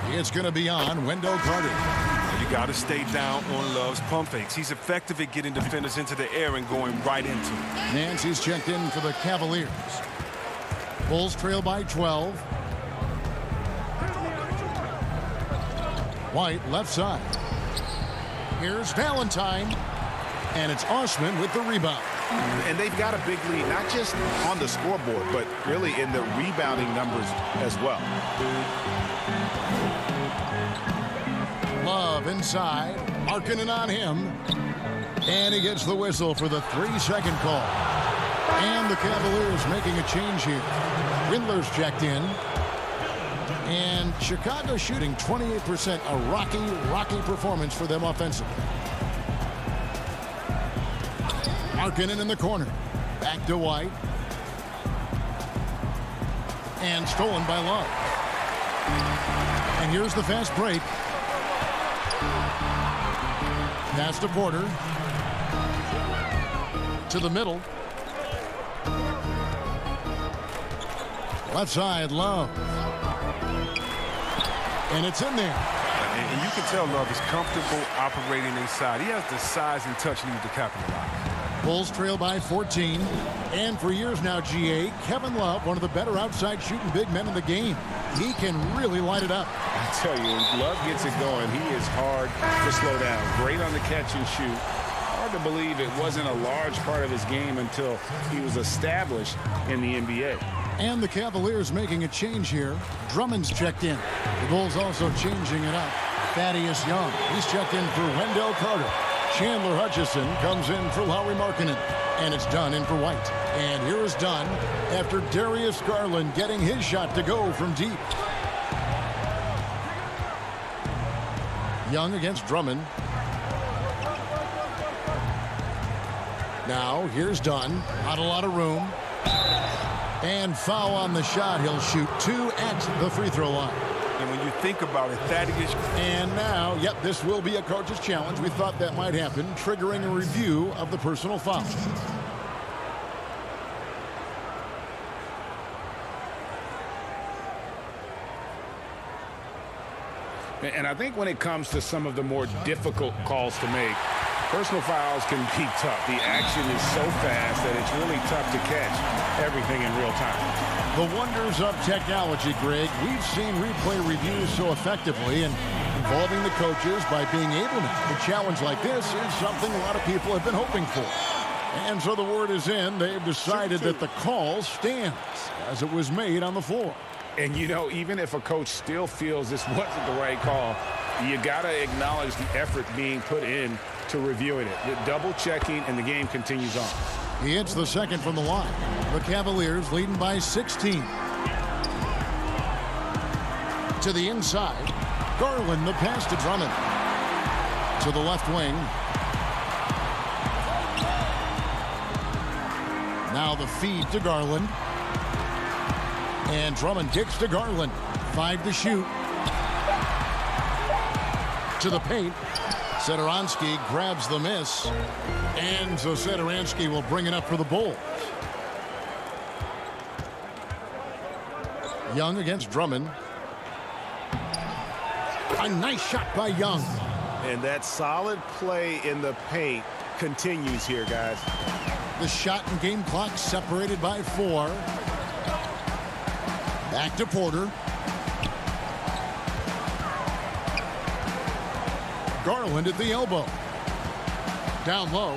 It's going to be on Wendell Carter. You You got to stay down on Love's pump fakes. He's effective at getting defenders into the air and going right into it. Nancy's checked in for the Cavaliers. Bulls trail by 12. White left side. Here's Valentine. And it's Osman with the rebound. And they've got a big lead, not just on the scoreboard, but really in the rebounding numbers as well. Love inside. Markkanen on him. And he gets the whistle for the 3-second call. And the Cavaliers making a change here. Windler's checked in. And Chicago shooting 28%. A rocky performance for them offensively. Markkanen in the corner. Back to White. And stolen by Love. And here's the fast break. Pass to Porter. To the middle. Left side, Love. And it's in there. And you can tell Love is comfortable operating inside. He has the size and touch needed to capitalize. Bulls trail by 14. And for years now, GA, Kevin Love, one of the better outside shooting big men in the game. He can really light it up. I tell you, when Love gets it going, he is hard to slow down. Great on the catch and shoot. Hard to believe it wasn't a large part of his game until he was established in the NBA. And the Cavaliers making a change here. Drummond's checked in. The Bulls also changing it up. Thaddeus Young, he's checked in for Wendell Carter. Chandler Hutchison comes in for Lauri Markkanen. And it's Dunn in for White. And here is Dunn after Darius Garland getting his shot to go from deep. Young against Drummond. Now here's Dunn. Not a lot of room. And foul on the shot. He'll shoot 2 at the free throw line. And when you think about it, Thaddeus. And now, yep, this will be a coach's challenge. We thought that might happen, triggering a review of the personal foul. And I think when it comes to some of the more difficult calls to make, personal fouls can be tough. The action is so fast that it's really tough to catch everything in real time. The wonders of technology, Greg. We've seen replay reviews so effectively, and involving the coaches by being able to. A challenge like this is something a lot of people have been hoping for. And so the word is in. They've decided that the call stands as it was made on the floor. And, you know, even if a coach still feels this wasn't the right call, you got to acknowledge the effort being put in to reviewing it. With double checking, and the game continues on. He hits the second from the line. The Cavaliers leading by 16. To the inside. Garland, the pass to Drummond. To the left wing. Now the feed to Garland. And Drummond kicks to Garland. 5 to shoot. To the paint. Satoransky grabs the miss. And so Satoransky will bring it up for the Bulls. Young against Drummond. A nice shot by Young. And that solid play in the paint continues here, guys. The shot and game clock separated by 4. Back to Porter. Garland at the elbow. Down low.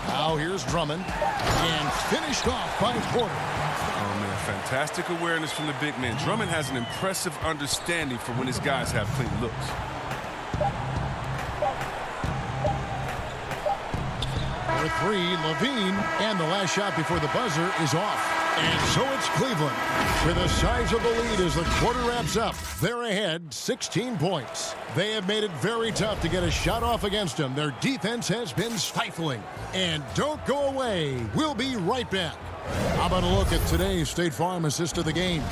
Now here's Drummond. And finished off by Porter. Oh, man, fantastic awareness from the big man. Drummond has an impressive understanding for when his guys have clean looks. For 3, Levine, and the last shot before the buzzer is off. And so it's Cleveland with the size of the lead as the quarter wraps up. They're ahead 16 points. They have made it very tough to get a shot off against them. Their defense has been stifling. And don't go away. We'll be right back. How about a look at today's State Farm assist of the game?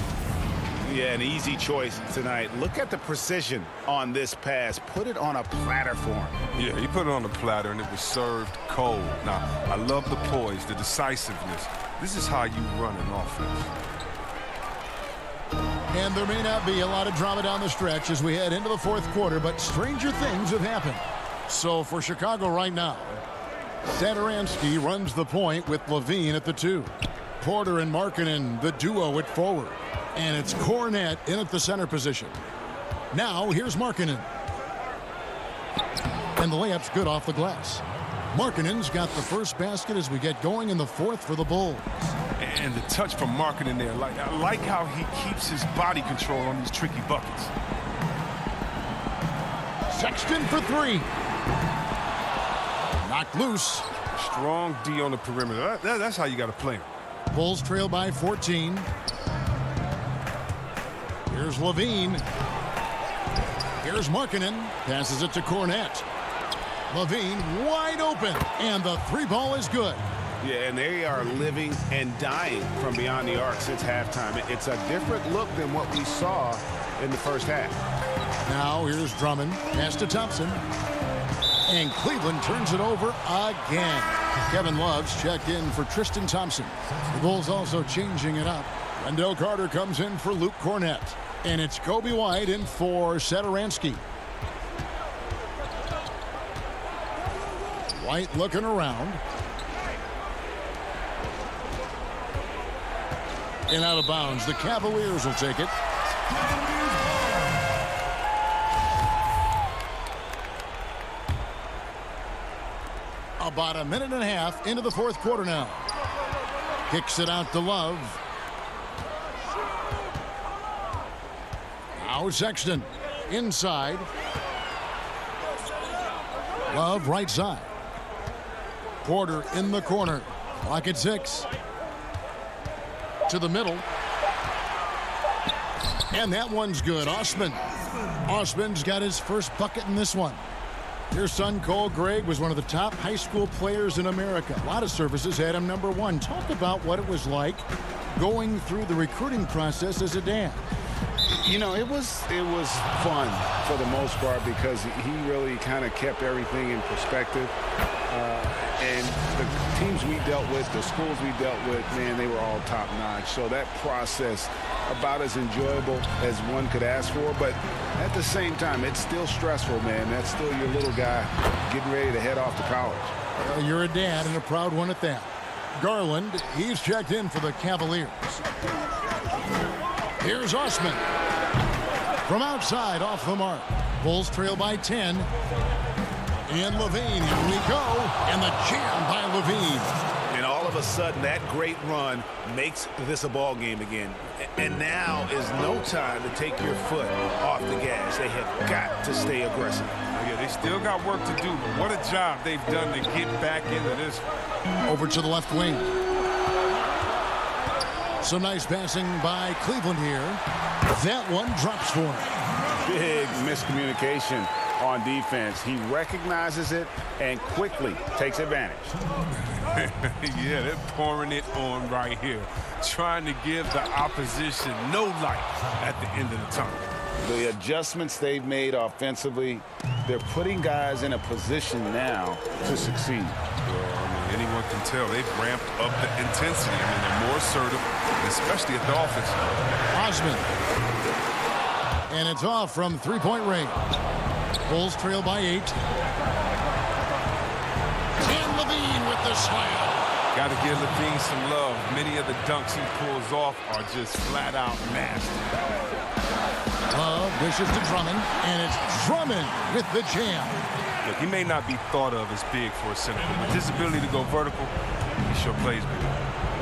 Yeah, an easy choice tonight. Look at the precision on this pass. Put it on a platter for him. Yeah, he put it on the platter, and it was served cold. Now, I love the poise, the decisiveness. This is how you run an offense. And there may not be a lot of drama down the stretch as we head into the fourth quarter, but stranger things have happened. So for Chicago right now, Satoransky runs the point with Levine at the 2. Porter and Markkanen, the duo at forward. And it's Cornette in at the center position. Now here's Markkanen. And the layup's good off the glass. Markkanen's got the first basket as we get going in the fourth for the Bulls. And the touch from Markkanen there. I like how he keeps his body control on these tricky buckets. Sexton for 3. Knocked loose. Strong D on the perimeter. That's how you got to play him. Bulls trail by 14. Here's Levine. Here's Markkanen. Passes it to Cornette. Levine wide open. And the 3-ball is good. Yeah, and they are living and dying from beyond the arc since halftime. It's a different look than what we saw in the first half. Now here's Drummond. Pass to Thompson. And Cleveland turns it over again. Kevin Love's checked in for Tristan Thompson. The Bulls also changing it up. Wendell Carter comes in for Luke Cornette. And it's Kobe White in for Satoransky. White looking around. And out of bounds. The Cavaliers will take it. About a minute and a half into the fourth quarter now. Kicks it out to Love. Now Sexton inside. Love right side. Porter in the corner. Clock at 6. To the middle. And that one's good. Osman. Osman's got his first bucket in this one. Your son, Cole Gregg, was one of the top high school players in America. A lot of services had him number 1. Talk about what it was like going through the recruiting process as a dad. You know, it was fun for the most part because he really kind of kept everything in perspective. And the teams we dealt with, the schools we dealt with, man, they were all top-notch. So that process, about as enjoyable as one could ask for. But at the same time, it's still stressful, man. That's still your little guy getting ready to head off to college. Well, you're a dad and a proud one at that. Garland, he's checked in for the Cavaliers. Here's Osman. From outside, off the mark. Bulls trail by 10. And Levine, here we go. And the jam by Levine. And all of a sudden, that great run makes this a ball game again. And now is no time to take your foot off the gas. They have got to stay aggressive. Yeah, they still got work to do, but what a job they've done to get back into this. Over to the left wing. Some nice passing by Cleveland here. That one drops for him. Big miscommunication on defense. He recognizes it and quickly takes advantage. Yeah, they're pouring it on right here, trying to give the opposition no light at the end of the tunnel. The adjustments they've made offensively, they're putting guys in a position now to succeed. Well, I mean, anyone can tell they've ramped up the intensity. I mean, they're more assertive, especially at the offense. Osman. And it's off from three-point range. Bulls trail by 8. And Levine with the slam. Got to give Levine some love. Many of the dunks he pulls off are just flat-out nasty. Love dishes to Drummond, and it's Drummond with the jam. Look, he may not be thought of as big for a center, but with his ability to go vertical, he sure plays big.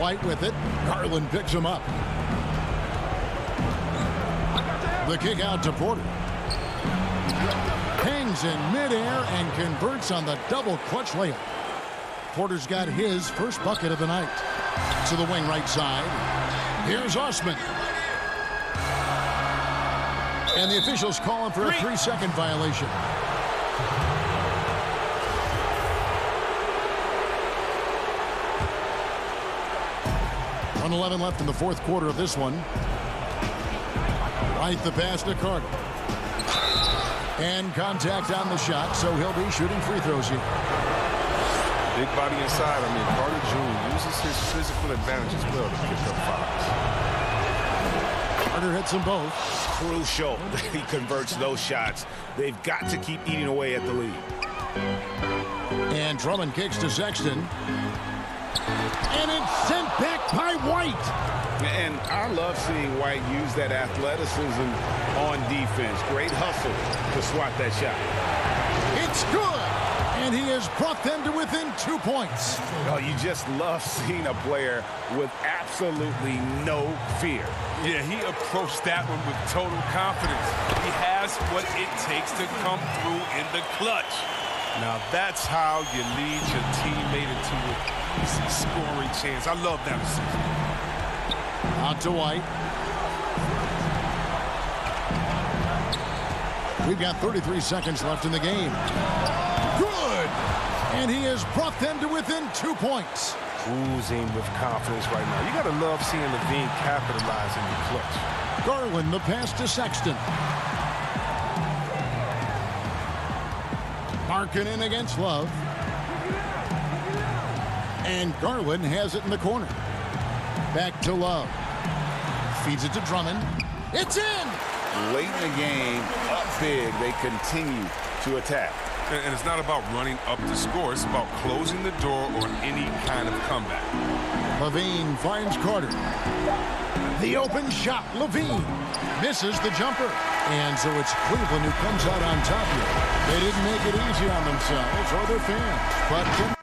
White with it. Garland picks him up. The kick out to Porter. Hangs in midair and converts on the double clutch layup. Porter's got his first bucket of the night. To the wing right side. Here's Osman. And the officials calling for a 3-second violation. .111 left in the fourth quarter of this one. Right the pass to Carter. And contact on the shot, so he'll be shooting free throws here. Big body inside. I mean, Carter Jr. uses his physical advantage as well to pick up fouls. Carter hits them both. Crucial that he converts those shots. They've got to keep eating away at the lead. And Drummond kicks to Sexton. And it's sent back by White. And I love seeing White use that athleticism on defense. Great hustle to swat that shot. It's good. And he has brought them to within 2 points. Oh, you just love seeing a player with absolutely no fear. Yeah, he approached that one with total confidence. He has what it takes to come through in the clutch. Now, that's how you lead your teammate into a easy scoring chance. I love that assist. Out to White. We've got 33 seconds left in the game. Good! And he has brought them to within 2 points. Oozing with confidence right now. You got to love seeing Levine capitalize in the clutch. Garland, the pass to Sexton. Marking against Love. And Garland has it in the corner. Back to Love. Feeds it to Drummond. It's in! Late in the game, up big, they continue to attack. And it's not about running up to score. It's about closing the door on any kind of comeback. Levine finds Carter. The open shot. Levine misses the jumper. And so it's Cleveland who comes out on top here. They didn't make it easy on themselves or their fans. But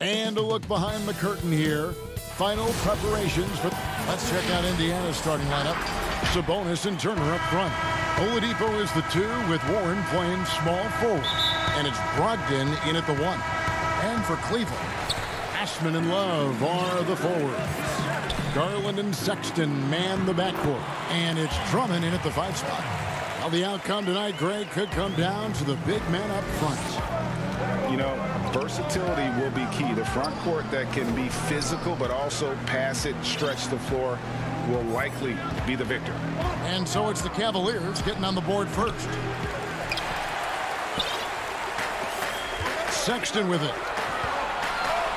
And a look behind the curtain here. Final preparations for... Let's check out Indiana's starting lineup. Sabonis and Turner up front. Oladipo is the 2 with Warren playing small forward. And it's Brogdon in at the 1. And for Cleveland, Ashman and Love are the forwards. Garland and Sexton man the backcourt. And it's Drummond in at the 5 spot. Now the outcome tonight, Greg, could come down to the big man up front. You know, versatility will be key. The front court that can be physical but also pass it, stretch the floor will likely be the victor. And so it's the Cavaliers getting on the board first. Sexton with it.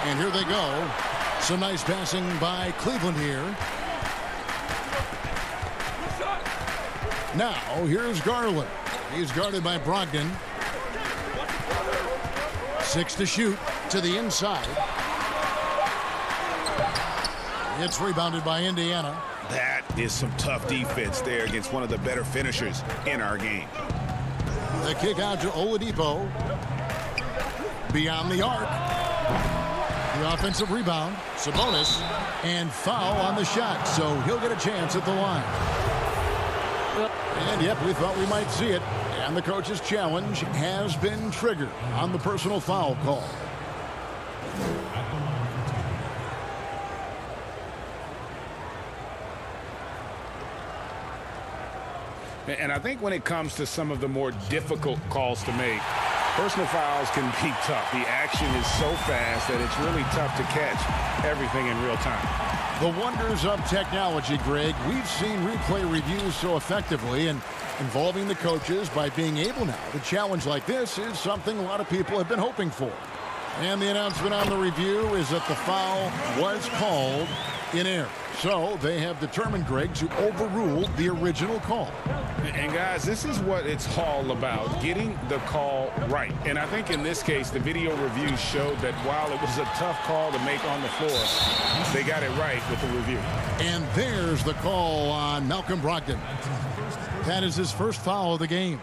And here they go. Some nice passing by Cleveland here. Now, here's Garland. He's guarded by Brogdon. 6 to shoot to the inside. It's rebounded by Indiana. That is some tough defense there against one of the better finishers in our game. The kick out to Oladipo. Beyond the arc. The offensive rebound. Sabonis. And foul on the shot. So he'll get a chance at the line. And yep, we thought we might see it. And the coach's challenge has been triggered on the personal foul call. And I think when it comes to some of the more difficult calls to make, personal fouls can be tough. The action is so fast that it's really tough to catch everything in real time. The wonders of technology, Greg. We've seen replay reviews so effectively, and involving the coaches by being able now to challenge like this is something a lot of people have been hoping for. And the announcement on the review is that the foul was called in error. So they have determined, Greg, to overrule the original call. And guys, this is what it's all about, getting the call right. And I think in this case, the video review showed that while it was a tough call to make on the floor, they got it right with the review. And there's the call on Malcolm Brogdon. That is his first foul of the game.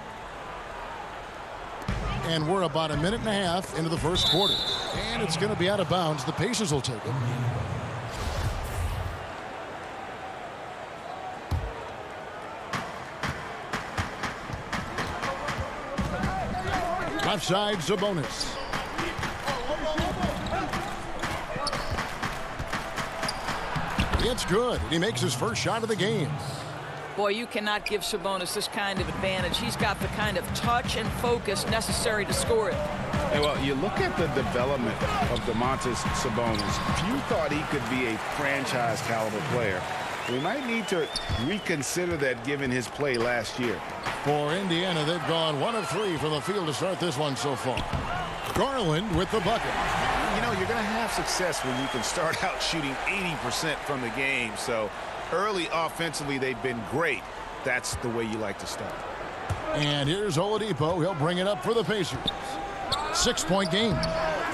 And we're about a minute and a half into the first quarter. And it's going to be out of bounds. The Pacers will take it. Left side, Sabonis. It's good. He makes his first shot of the game. Boy, you cannot give Sabonis this kind of advantage. He's got the kind of touch and focus necessary to score it. Hey, well, you look at the development of Domantas Sabonis. Few thought he could be a franchise caliber player. We might need to reconsider that given his play last year. For Indiana, they've gone 1 of 3 from the field to start this one so far. Garland with the bucket. You know, you're going to have success when you can start out shooting 80% from the game. So early offensively, they've been great. That's the way you like to start. And here's Oladipo. He'll bring it up for the Pacers. 6-point game.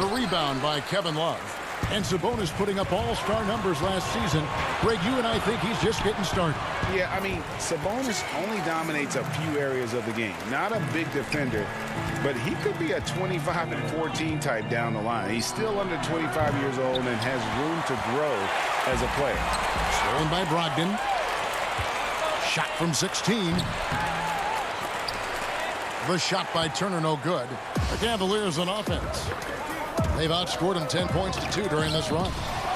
The rebound by Kevin Love. And Sabonis putting up all-star numbers last season. Greg, you and I think he's just getting started. Yeah, I mean, Sabonis only dominates a few areas of the game. Not a big defender, but he could be a 25 and 14 type down the line. He's still under 25 years old and has room to grow as a player. Stolen by Brogdon. Shot from 16. The shot by Turner, no good. The Cavaliers on offense. They've outscored him 10 points to 2 during this run.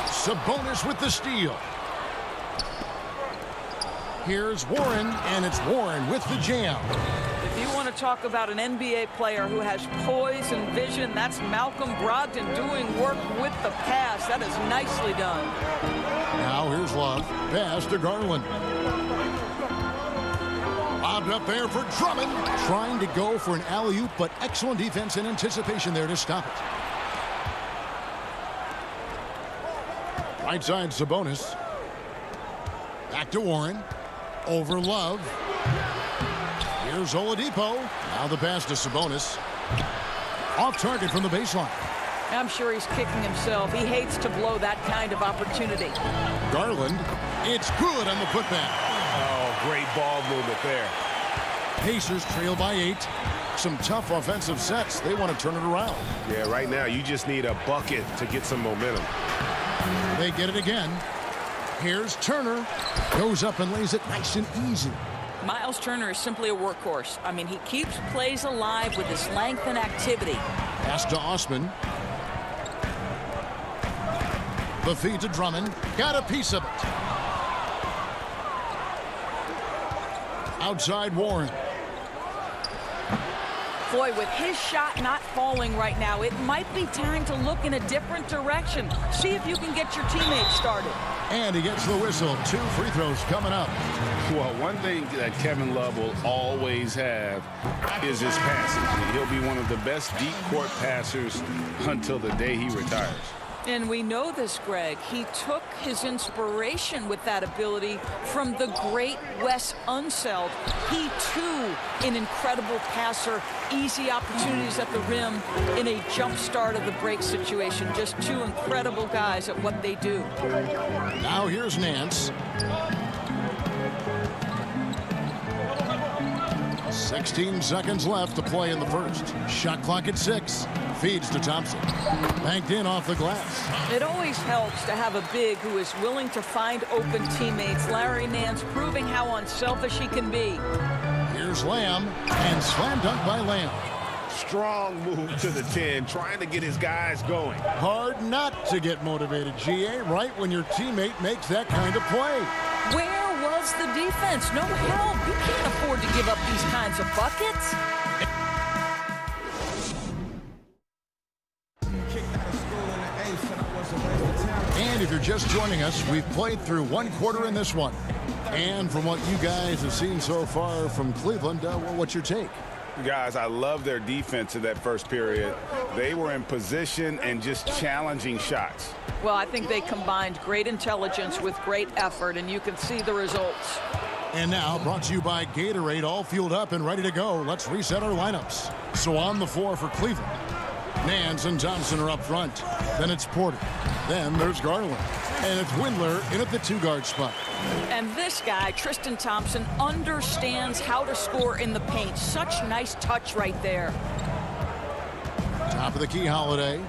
Sabonis with the steal. Here's Warren, and it's Warren with the jam. If you want to talk about an NBA player who has poise and vision, that's Malcolm Brogdon doing work with the pass. That is nicely done. Now here's Love. Pass to Garland. Lobbed up there for Drummond. Trying to go for an alley-oop, but excellent defense and anticipation there to stop it. Right side, Sabonis. Back to Warren. Over Love. Here's Oladipo. Now the pass to Sabonis. Off target from the baseline. I'm sure he's kicking himself. He hates to blow that kind of opportunity. Garland. It's good on the putback. Oh, great ball movement there. Pacers trail by 8. Some tough offensive sets. They want to turn it around. Yeah, right now you just need a bucket to get some momentum. They get it again. Here's Turner. Goes up and lays it nice and easy. Miles Turner is simply a workhorse. I mean, he keeps plays alive with his length and activity. Pass to Osman. The feed to Drummond. Got a piece of it. Outside Warren. Boy, with his shot not falling right now, it might be time to look in a different direction. See if you can get your teammates started. And he gets the whistle. 2 free throws coming up. Well, one thing that Kevin Love will always have is his passing. He'll be one of the best deep court passers until the day he retires. And we know this, Greg. He took his inspiration with that ability from the great Wes Unseld. He, too, an incredible passer. Easy opportunities at the rim in a jump start of the break situation. Just 2 incredible guys at what they do. Now here's Nance. 16 seconds left to play in the first. Shot clock at 6. Feeds to Thompson. Banked in off the glass. It always helps to have a big who is willing to find open teammates. Larry Nance proving how unselfish he can be. Here's Lamb, and slam dunk by Lamb. Strong move to the 10, trying to get his guys going. Hard not to get motivated, GA, right when your teammate makes that kind of play. Where was the defense? No help. You can't afford to give up these kinds of buckets. And if you're just joining us, we've played through 1 quarter in this one. And from what you guys have seen so far from Cleveland, what's your take? Guys, I love their defense in that first period. They were in position and just challenging shots. Well, I think they combined great intelligence with great effort, and you can see the results. And now, brought to you by Gatorade, all fueled up and ready to go. Let's reset our lineups. So on the floor for Cleveland, Nance and Thompson are up front. Then it's Porter. Then there's Garland. And it's Windler in at the 2-guard spot. And this guy, Tristan Thompson, understands how to score in the paint. Such nice touch right there. Top of the key, Holiday.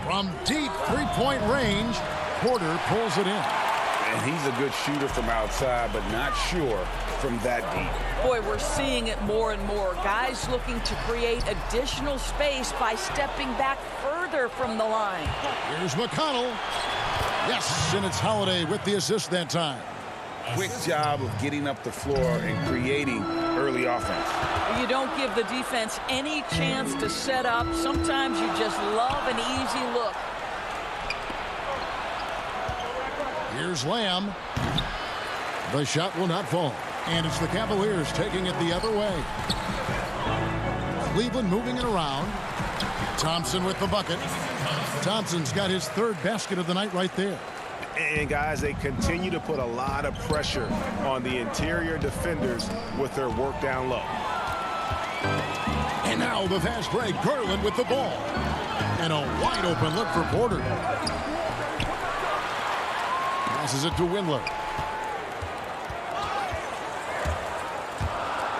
From deep 3-point range, Porter pulls it in. And he's a good shooter from outside, but not sure from that deep. Boy, we're seeing it more and more. Guys looking to create additional space by stepping back further from the line. Here's McConnell. Yes, and it's Holiday with the assist that time. Quick job of getting up the floor and creating early offense. You don't give the defense any chance to set up. Sometimes you just love an easy look. Here's Lamb. The shot will not fall. And it's the Cavaliers taking it the other way. Cleveland moving it around. Thompson with the bucket. Thompson's got his 3rd basket of the night right there. And guys, they continue to put a lot of pressure on the interior defenders with their work down low. And now the fast break. Garland with the ball. And a wide open look for Porter. Passes it to Windler.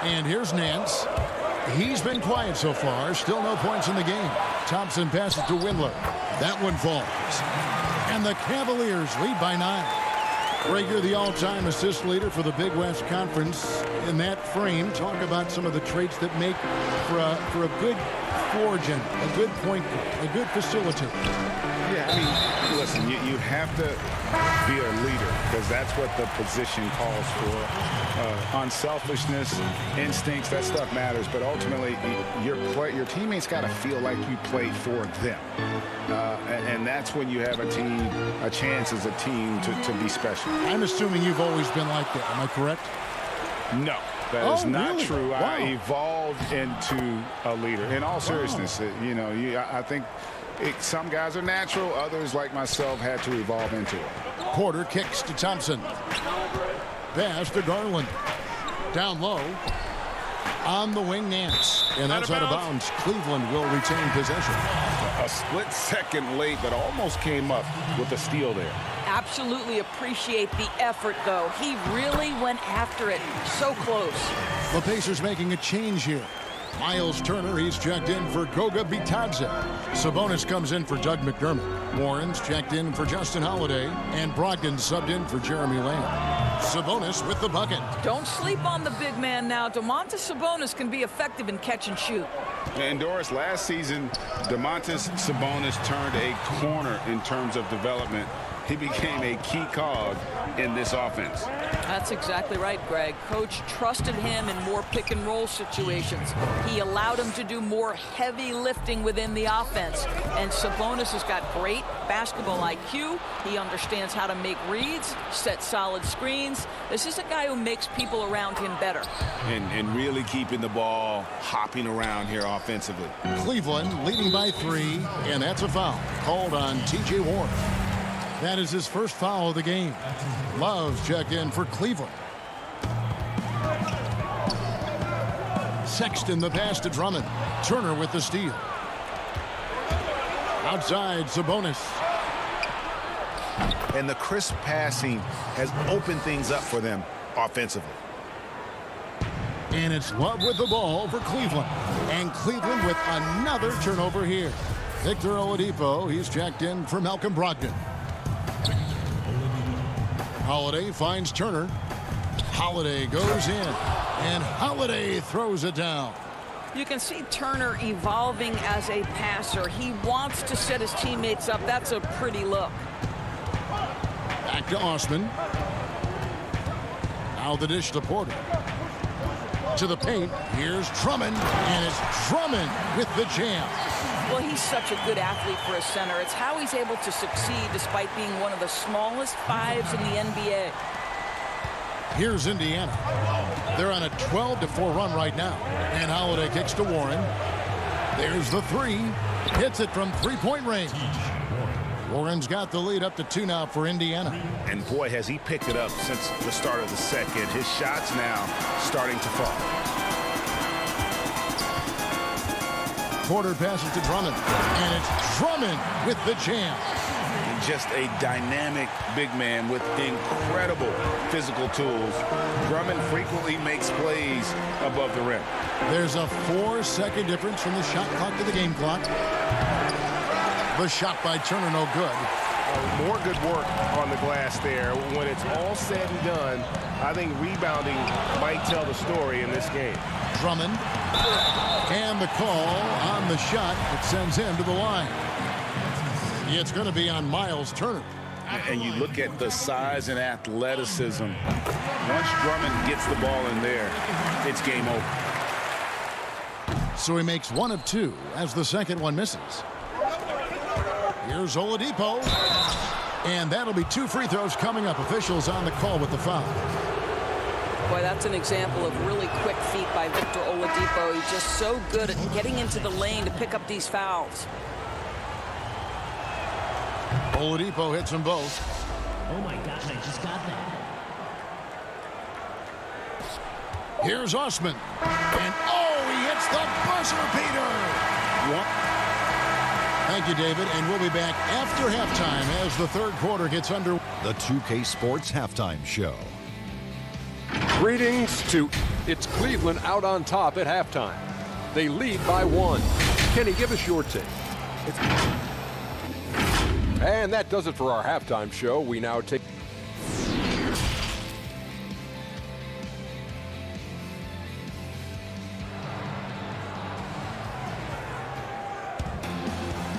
And here's Nance. He's been quiet so far. Still no points in the game. Thompson passes to Windler. That one falls. And the Cavaliers lead by 9. Greg, you're the all-time assist leader for the Big West Conference. In that frame, talk about some of the traits that make for a good floor general, a good point guard, a good facilitator. Yeah, I mean, listen, you have to be a leader because that's what the position calls for. Unselfishness, instincts, that stuff matters. But ultimately, your teammates got to feel like you played for them. And that's when you have a chance as a team to be special. I'm assuming you've always been like that. Am I correct? No, that is not really? true. Wow. I evolved into a leader. In all seriousness, I think some guys are natural. Others, like myself, had to evolve into it. Porter kicks to Thompson. Pass to Garland. Down low. On the wing, Nance. And that's out of bounds. Cleveland will retain possession. A split second late, but almost came up with a steal there. Absolutely appreciate the effort, though. He really went after it. So close. The Pacers making a change here. Miles Turner, he's checked in for Goga Bitadze. Sabonis comes in for Doug McDermott. Warren's checked in for Justin Holiday. And Brogdon subbed in for Jeremy Lamb. Sabonis with the bucket. Don't sleep on the big man now. Domantas Sabonis can be effective in catch and shoot. And Doris, last season, Domantas Sabonis turned a corner in terms of development. He became a key cog in this offense. That's exactly right, Greg. Coach trusted him in more pick-and-roll situations. He allowed him to do more heavy lifting within the offense. And Sabonis has got great basketball IQ. He understands how to make reads, set solid screens. This is a guy who makes people around him better. And really keeping the ball hopping around here offensively. Cleveland leading by 3, and that's a foul called on T.J. Warren. That is his first foul of the game. Love's checked in for Cleveland. Sexton the pass to Drummond. Turner with the steal. Outside, Sabonis. And the crisp passing has opened things up for them offensively. And it's Love with the ball for Cleveland. And Cleveland with another turnover here. Victor Oladipo, he's checked in for Malcolm Brogdon. Holiday finds Turner. Holiday goes in, and Holiday throws it down. You can see Turner evolving as a passer. He wants to set his teammates up. That's a pretty look. Back to Osman. Now the dish to Porter. To the paint. Here's Drummond, and it's Drummond with the jam. Well, he's such a good athlete for a center. It's how he's able to succeed despite being one of the smallest fives in the NBA. Here's Indiana. They're on a 12-4 run right now. And Holiday kicks to Warren. There's the 3. Hits it from three-point range. Warren's got the lead up to 2 now for Indiana. And boy, has he picked it up since the start of the second. His shots now starting to fall. Porter passes to Drummond, and it's Drummond with the jam. Just a dynamic big man with incredible physical tools. Drummond frequently makes plays above the rim. There's a 4-second difference from the shot clock to the game clock. The shot by Turner, no good. More good work on the glass there. When it's all said and done, I think rebounding might tell the story in this game. Drummond, and the call on the shot. It sends him to the line. It's going to be on Miles Turner. And you look at the size and athleticism. Once Drummond gets the ball in there, it's game over. So he makes 1 of 2 as the second one misses. Here's Oladipo. And that'll be 2 free throws coming up. Officials on the call with the foul. Boy, that's an example of really quick feet by Victor Oladipo. He's just so good at getting into the lane to pick up these fouls. Oladipo hits them both. Oh my gosh, I just got that. Here's Osman. And he hits the buzzer beater. Thank you, David. And we'll be back after halftime as the third quarter gets under. The 2K Sports Halftime Show. Greetings to it's Cleveland out on top at halftime. They lead by 1. Kenny, give us your take. And that does it for our halftime show. We now take.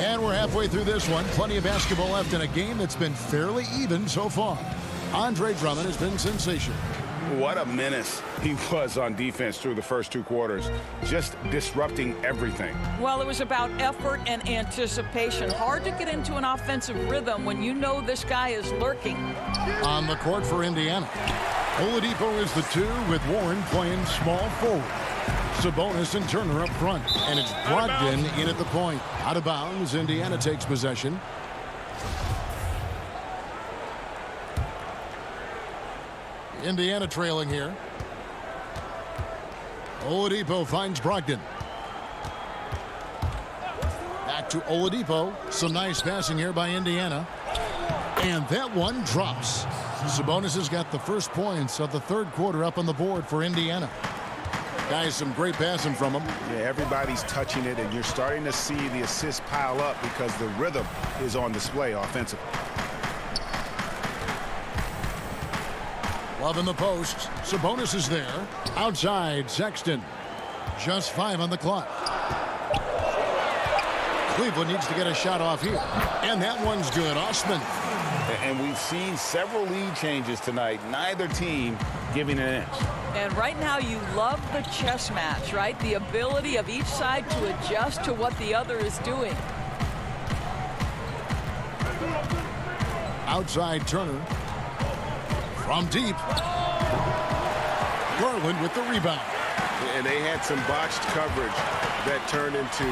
And we're halfway through this one. Plenty of basketball left in a game that's been fairly even so far. Andre Drummond has been sensational. What a menace he was on defense through the first 2 quarters, just disrupting everything. Well, it was about effort and anticipation. Hard to get into an offensive rhythm when you know this guy is lurking. On the court for Indiana, Oladipo is the 2 with Warren playing small forward. Sabonis and Turner up front, and it's Brogdon in at the point. Out of bounds, Indiana takes possession. Indiana trailing here. Oladipo finds Brogdon. Back to Oladipo. Some nice passing here by Indiana. And that one drops. Sabonis has got the first points of the third quarter up on the board for Indiana. Guys, some great passing from him. Yeah, everybody's touching it, and you're starting to see the assists pile up because the rhythm is on display offensively. Love in the post. Sabonis is there. Outside, Sexton. Just 5 on the clock. Cleveland needs to get a shot off here. And that one's good. Osman. And we've seen several lead changes tonight. Neither team giving an inch. And right now you love the chess match, right? The ability of each side to adjust to what the other is doing. Outside Turner. From deep. Garland with the rebound. And they had some botched coverage that turned into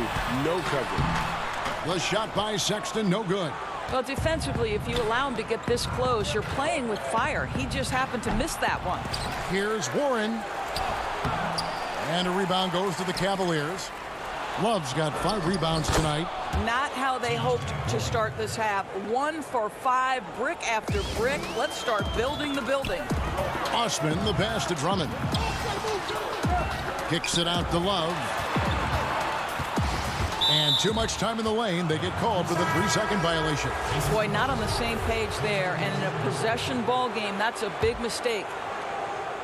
no coverage. The shot by Sexton, no good. Well, defensively, if you allow him to get this close, you're playing with fire. He just happened to miss that one. Here's Warren. And a rebound goes to the Cavaliers. Love's got 5 rebounds tonight. Not how they hoped to start this half. 1 for 5, brick after brick. Let's start building the building. Osman, the pass to Drummond. Kicks it out to Love. And too much time in the lane. They get called for the 3-second violation. Boy, not on the same page there. And in a possession ball game, that's a big mistake.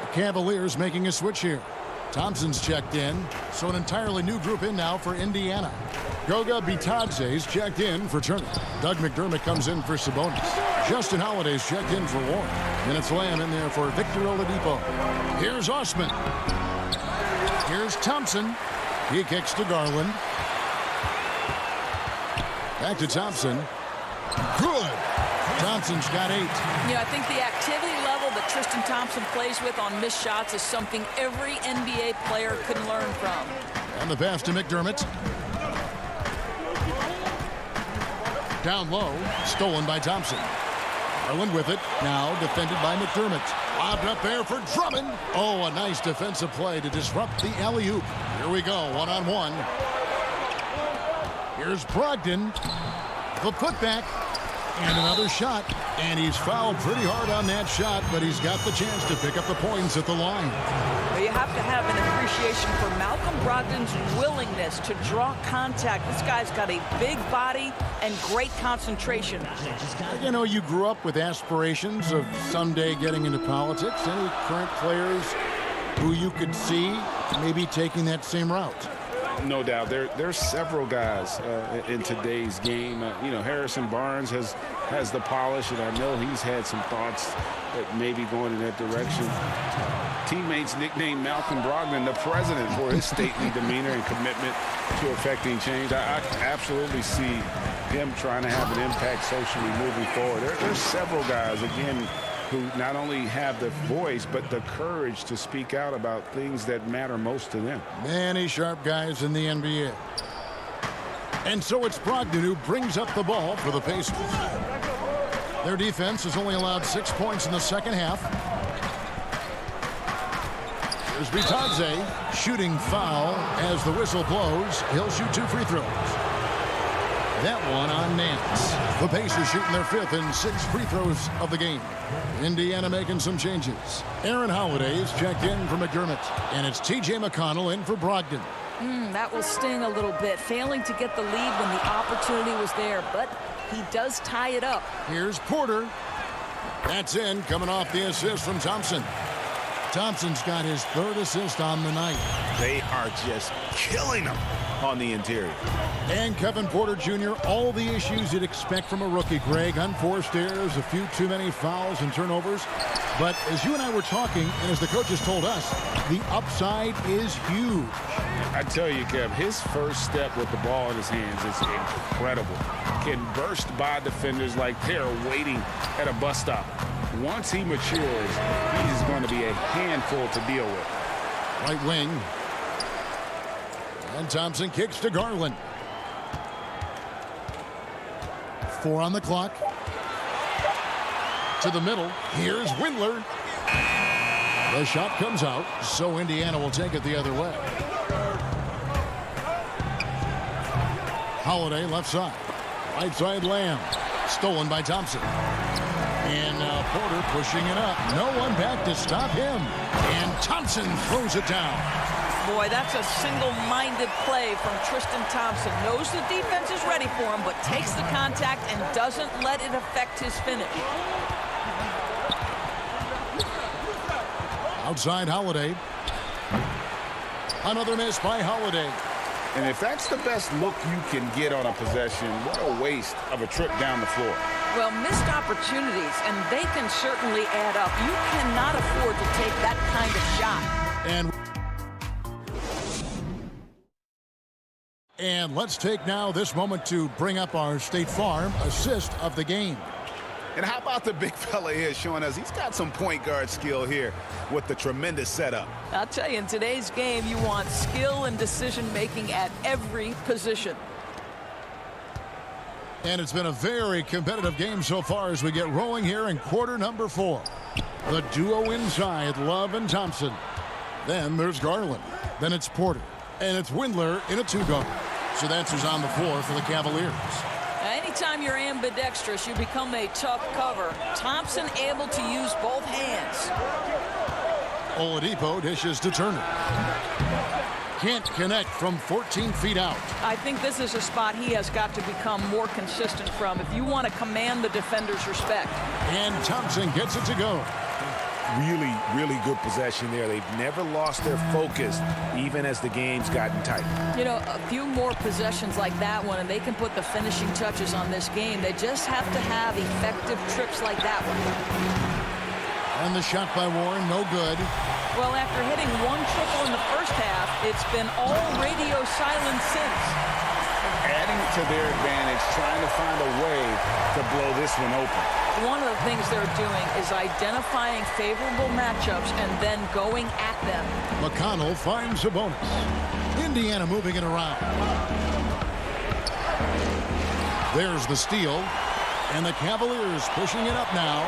The Cavaliers making a switch here. Thompson's checked in, so an entirely new group in now for Indiana. Goga Bitadze's checked in for Turner. Doug McDermott comes in for Sabonis. Justin Holiday's checked in for Warren. And it's Lamb in there for Victor Oladipo. Here's Osman. Here's Thompson. He kicks to Garland. Back to Thompson. Good. Thompson's got 8. You know, I think the activity level that Tristan Thompson plays with on missed shots is something every NBA player can learn from. And the pass to McDermott. Down low, stolen by Thompson. Garland with it, now defended by McDermott. Lobbed up there for Drummond. Oh, a nice defensive play to disrupt the alley-oop. Here we go, one-on-one. Here's Brogdon. The putback. And another shot. And he's fouled pretty hard on that shot, but he's got the chance to pick up the points at the line. But you have to have an appreciation for Malcolm Brogdon's willingness to draw contact. This guy's got a big body and great concentration. You know, you grew up with aspirations of someday getting into politics. Any current players who you could see maybe taking that same route? No doubt. There's several guys in today's game. You know, Harrison Barnes has the polish, and I know he's had some thoughts that maybe going in that direction. Teammates nicknamed Malcolm Brogdon the president for his stately demeanor and commitment to affecting change. I absolutely see him trying to have an impact socially moving forward. There's several guys, again, who not only have the voice, but the courage to speak out about things that matter most to them. Many sharp guys in the NBA. And so it's Brogdon who brings up the ball for the Pacers. Their defense has only allowed 6 points in the second half. Here's Bitadze, shooting foul as the whistle blows. He'll shoot 2 free throws. That one on Nance. The Pacers shooting their 5th and 6th free throws of the game. Indiana making some changes. Aaron Holiday is checked in for McDermott. And it's T.J. McConnell in for Brogdon. That will sting a little bit. Failing to get the lead when the opportunity was there. But he does tie it up. Here's Porter. That's in, coming off the assist from Thompson. Thompson's got his 3rd assist on the night. They are just killing them on the interior. And Kevin Porter Jr., all the issues you'd expect from a rookie, Greg. Unforced errors, a few too many fouls and turnovers. But as you and I were talking, and as the coaches told us, the upside is huge. I tell you, Kev, his first step with the ball in his hands is incredible. Can burst by defenders like they're waiting at a bus stop. Once he matures, he's going to be a handful to deal with. Right wing. And Thompson kicks to Garland. 4 on the clock. To the middle. Here's Windler. The shot comes out, so Indiana will take it the other way. Holiday left side. Right side Lamb. Stolen by Thompson. And now Porter pushing it up. No one back to stop him. And Thompson throws it down. Boy, that's a single-minded play from Tristan Thompson. Knows the defense is ready for him, but takes the contact and doesn't let it affect his finish. Outside Holiday. Another miss by Holiday. And if that's the best look you can get on a possession, what a waste of a trip down the floor. Well, missed opportunities, and they can certainly add up. You cannot afford to take that kind of shot. And let's take now this moment to bring up our State Farm assist of the game. And how about the big fella here showing us he's got some point guard skill here with the tremendous setup. I'll tell you, in today's game, you want skill and decision-making at every position. And it's been a very competitive game so far as we get rolling here in quarter number 4. The duo inside, Love and Thompson. Then there's Garland. Then it's Porter. And it's Windler in a 2-guard. So that's who's on the floor for the Cavaliers. Anytime you're ambidextrous, you become a tough cover. Thompson able to use both hands. Oladipo dishes to Turner. Can't connect from 14 feet out. I think this is a spot he has got to become more consistent from if you want to command the defender's respect. And Thompson gets it to go. Really, really good possession there. They've never lost their focus, even as the game's gotten tight. You know, a few more possessions like that one, and they can put the finishing touches on this game. They just have to have effective trips like that one. And the shot by Warren, no good. Well, after hitting one triple in the first half, it's been all radio silence since. Adding to their advantage, trying to find a way to blow this one open. One of the things they're doing is identifying favorable matchups and then going at them. McConnell finds a bonus. Indiana moving it around. There's the steal. And the Cavaliers pushing it up now.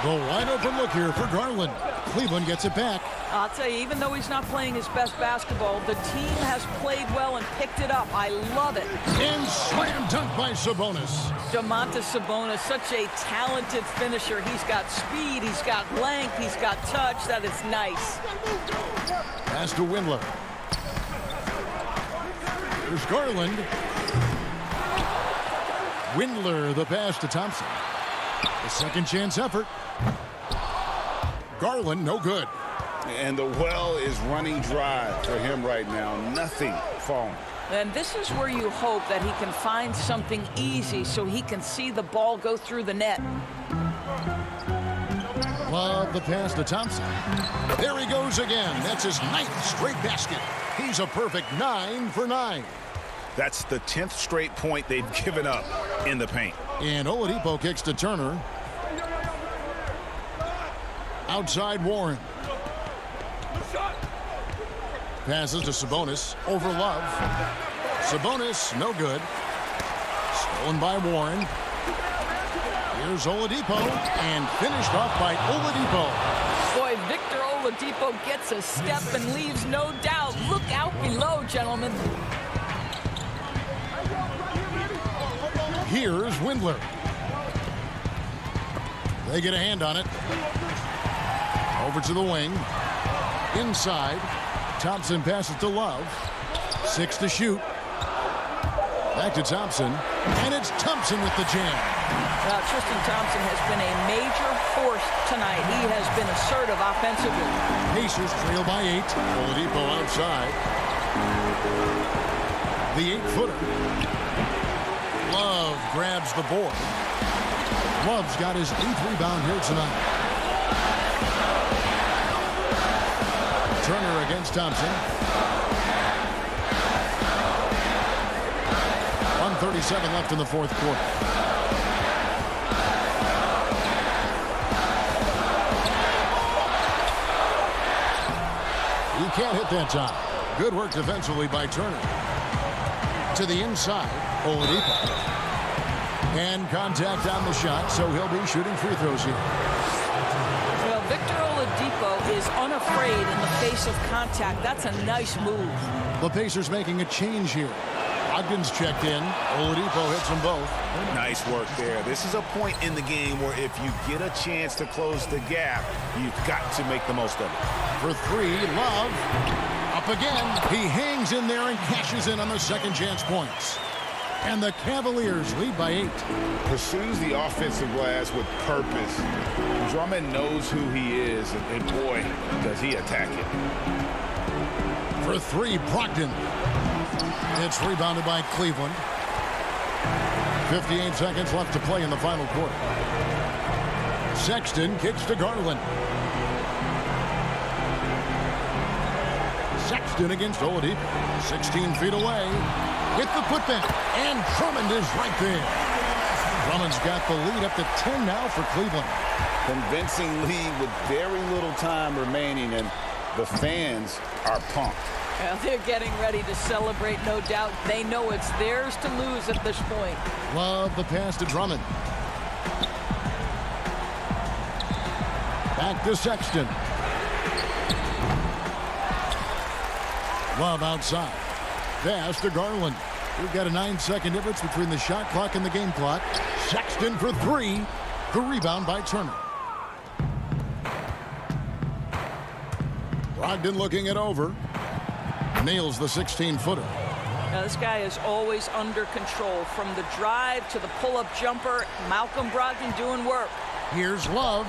The wide open look here for Garland. Cleveland gets it back. I'll tell you, even though he's not playing his best basketball, the team has played well and picked it up. I love it. And slam dunk by Sabonis. Domantas Sabonis, such a talented finisher. He's got speed, he's got length, he's got touch. That is nice. Pass to Windler. There's Garland. Windler, the pass to Thompson. A second chance effort. Garland, no good. And the well is running dry for him right now. Nothing falling. And this is where you hope that he can find something easy so he can see the ball go through the net. Love the pass to Thompson. There he goes again. That's his 9th straight basket. He's a perfect 9 for 9. That's the 10th straight point they've given up in the paint. And Oladipo kicks to Turner. Outside Warren. Passes to Sabonis over Love. Sabonis, no good. Stolen by Warren. Here's Oladipo, and finished off by Oladipo. Boy, Victor Oladipo gets a step and leaves no doubt. Look out below, gentlemen. Here's Windler. They get a hand on it. Over to the wing. Inside. Thompson passes to Love. 6 to shoot. Back to Thompson. And it's Thompson with the jam. Tristan Thompson has been a major force tonight. He has been assertive offensively. Pacers trail by 8. Oladipo outside. The 8-footer. Love grabs the board. Love's got his 8th rebound here tonight. Turner against Thompson. 1:37 left in the fourth quarter. He can't hit that time. Good work defensively by Turner. To the inside, Oladipo. And contact on the shot, so he'll be shooting free throws here. Well, Victor Oladipo is unafraid in the face of contact. That's a nice move. The Pacers making a change here. Brogdon's checked in. Oladipo hits them both. Nice work there. This is a point in the game where if you get a chance to close the gap, you've got to make the most of it. For three, Love. Up again. He hangs in there and cashes in on the second chance points. And the Cavaliers lead by 8. Pursues the offensive glass with purpose. Drummond knows who he is, and boy, does he attack it. For three, Brogdon. It's rebounded by Cleveland. 58 seconds left to play in the final quarter. Sexton kicks to Garland. Sexton against Oladipo. 16 feet away. With the putback. And Drummond is right there. Drummond's got the lead up to 10 now for Cleveland. Convincing lead with very little time remaining, and the fans are pumped. Well, they're getting ready to celebrate, no doubt. They know it's theirs to lose at this point. Love the pass to Drummond. Back to Sexton. Love outside. Pass to Garland. We've got a 9-second difference between the shot clock and the game clock. Sexton for three. The rebound by Turner. Brogdon looking it over. Nails the 16-footer. Now, this guy is always under control. From the drive to the pull-up jumper, Malcolm Brogdon doing work. Here's Love.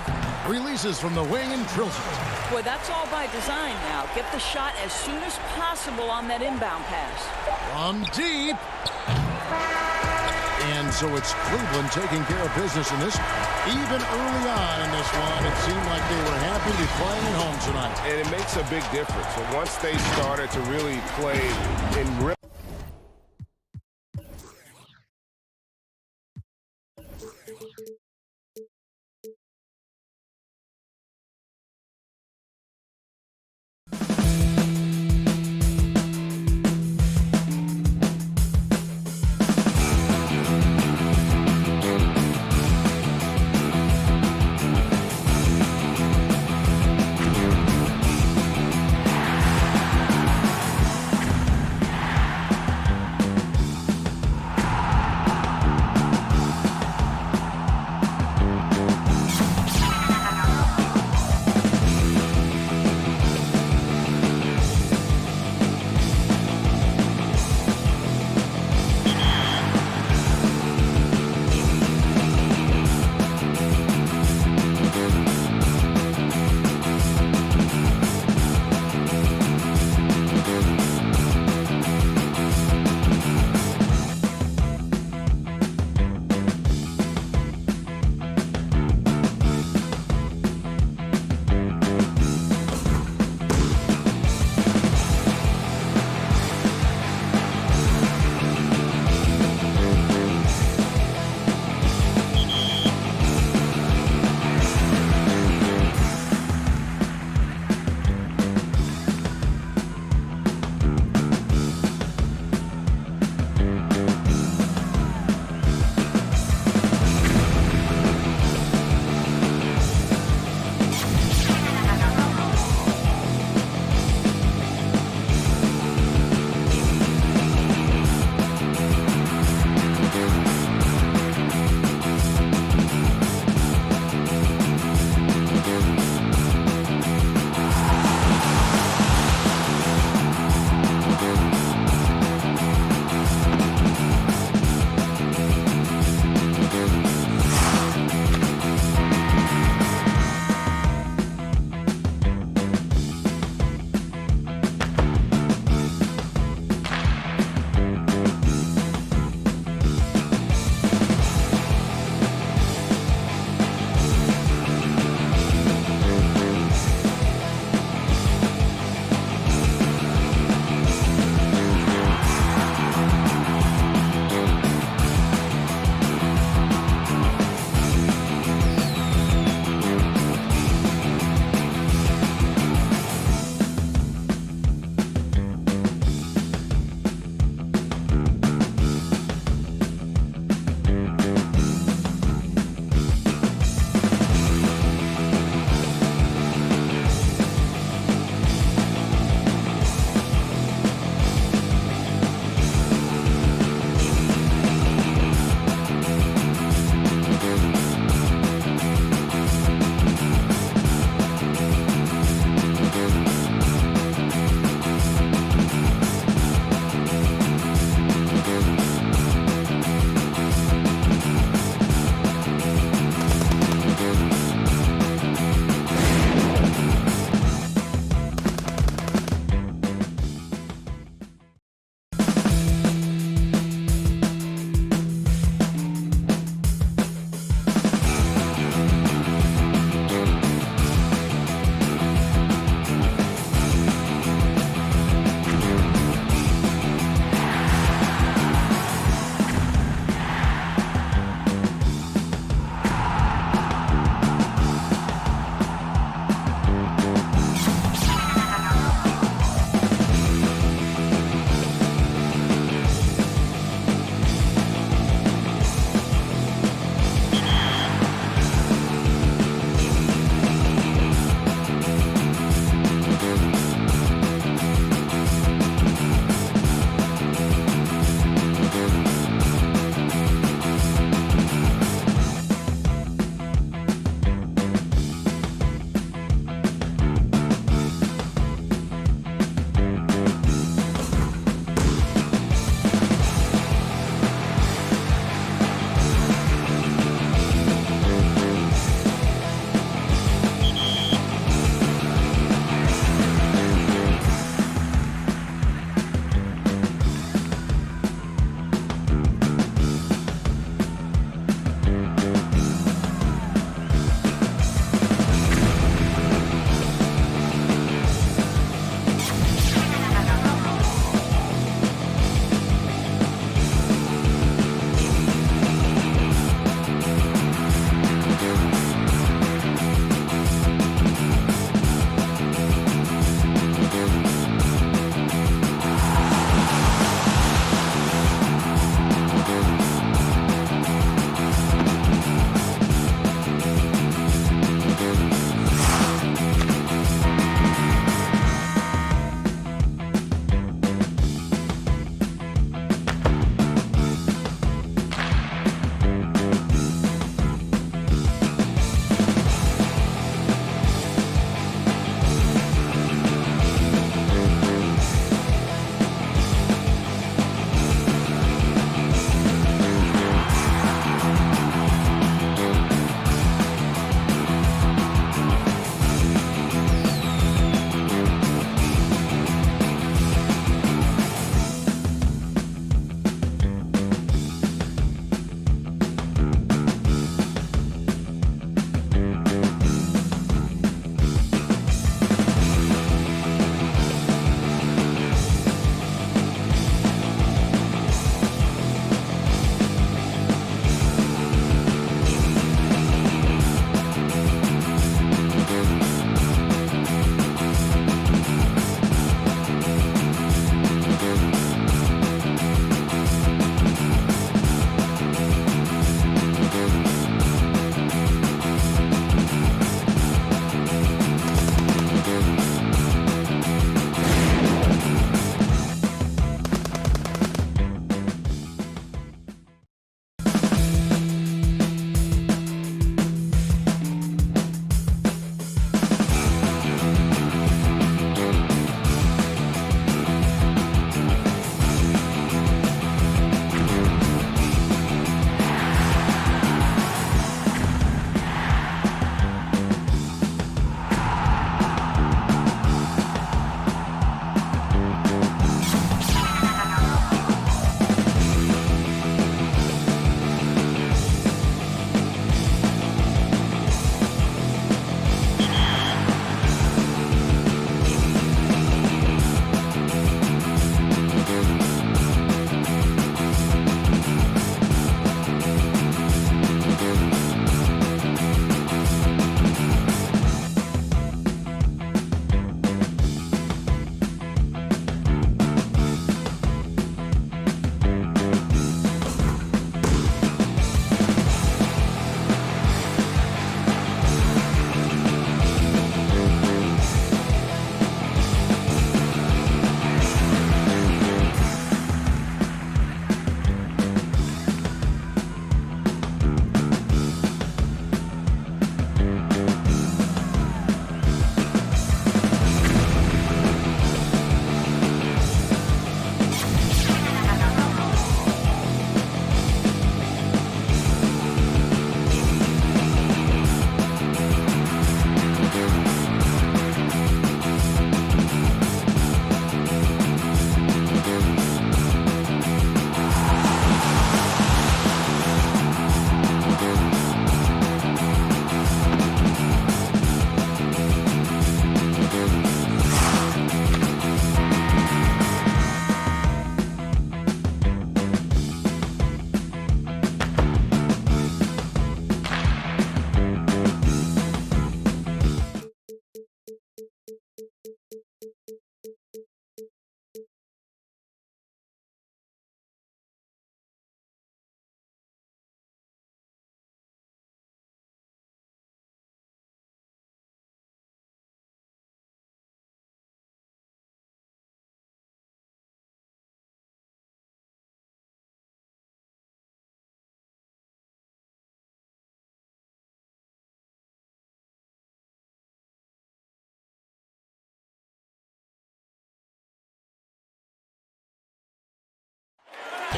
Releases from the wing and drills it. Boy, that's all by design now. Get the shot as soon as possible on that inbound pass. From deep. And so it's Cleveland taking care of business in this. Even early on in this one, it seemed like they were happy to be playing at home tonight. And it makes a big difference. And once they started to really play in real.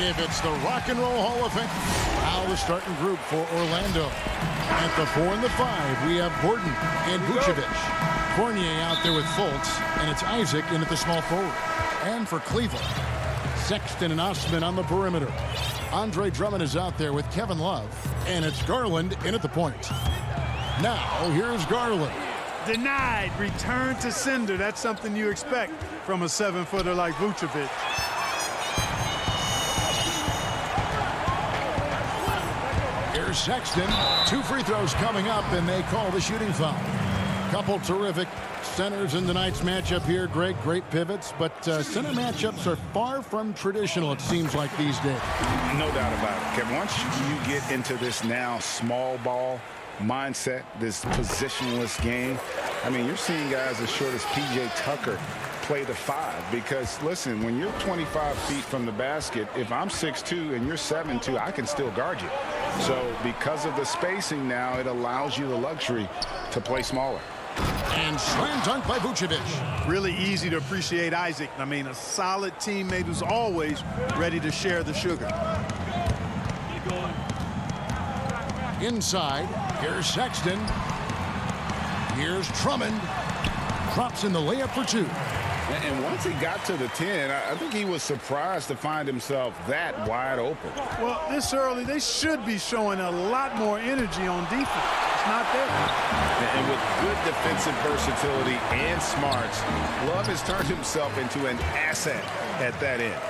if it's the Rock and Roll Hall of Fame. Now the starting group for Orlando. At the 4 and the 5, we have Gordon and Vucevic. Fournier out there with Fultz, and it's Isaac in at the small forward. And for Cleveland, Sexton and Osman on the perimeter. Andre Drummond is out there with Kevin Love, and it's Garland in at the point. Now, here's Garland. Denied. Return to sender. That's something you expect from a 7-footer like Vucevic. Here's Sexton. 2 free throws coming up, and they call the shooting foul. Couple terrific centers in tonight's matchup here, Greg. Great pivots, but center matchups are far from traditional, it seems like, these days. No doubt about it, Kevin. Once you get into this now small ball mindset, this positionless game, I mean, you're seeing guys as short as P.J. Tucker play the 5, because listen, when you're 25 feet from the basket, if I'm 6'2" and you're 7'2", I can still guard you. So because of the spacing now, it allows you the luxury to play smaller. And slam dunk by Vucevic. Really easy to appreciate Isaac. I mean, a solid teammate who's always ready to share the sugar. Inside, here's Sexton. Here's Drummond. Drops in the layup for 2. And once he got to the 10, I think he was surprised to find himself that wide open. Well, this early, they should be showing a lot more energy on defense. It's not there. And with good defensive versatility and smarts, Love has turned himself into an asset at that end.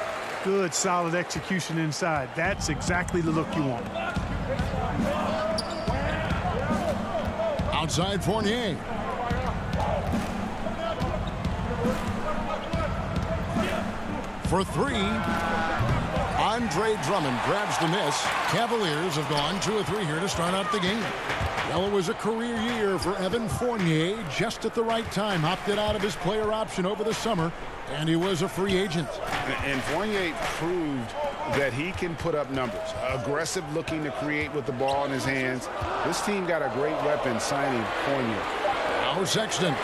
Good, solid execution inside. That's exactly the look you want. Outside Fournier. For 3, Andre Drummond grabs the miss. Cavaliers have gone 2 of 3 here to start out the game. Well, it was a career year for Evan Fournier, just at the right time. Opted out of his player option over the summer, and he was a free agent. And Fournier proved that he can put up numbers. Aggressive looking to create with the ball in his hands. This team got a great weapon signing Fournier. Now Sexton,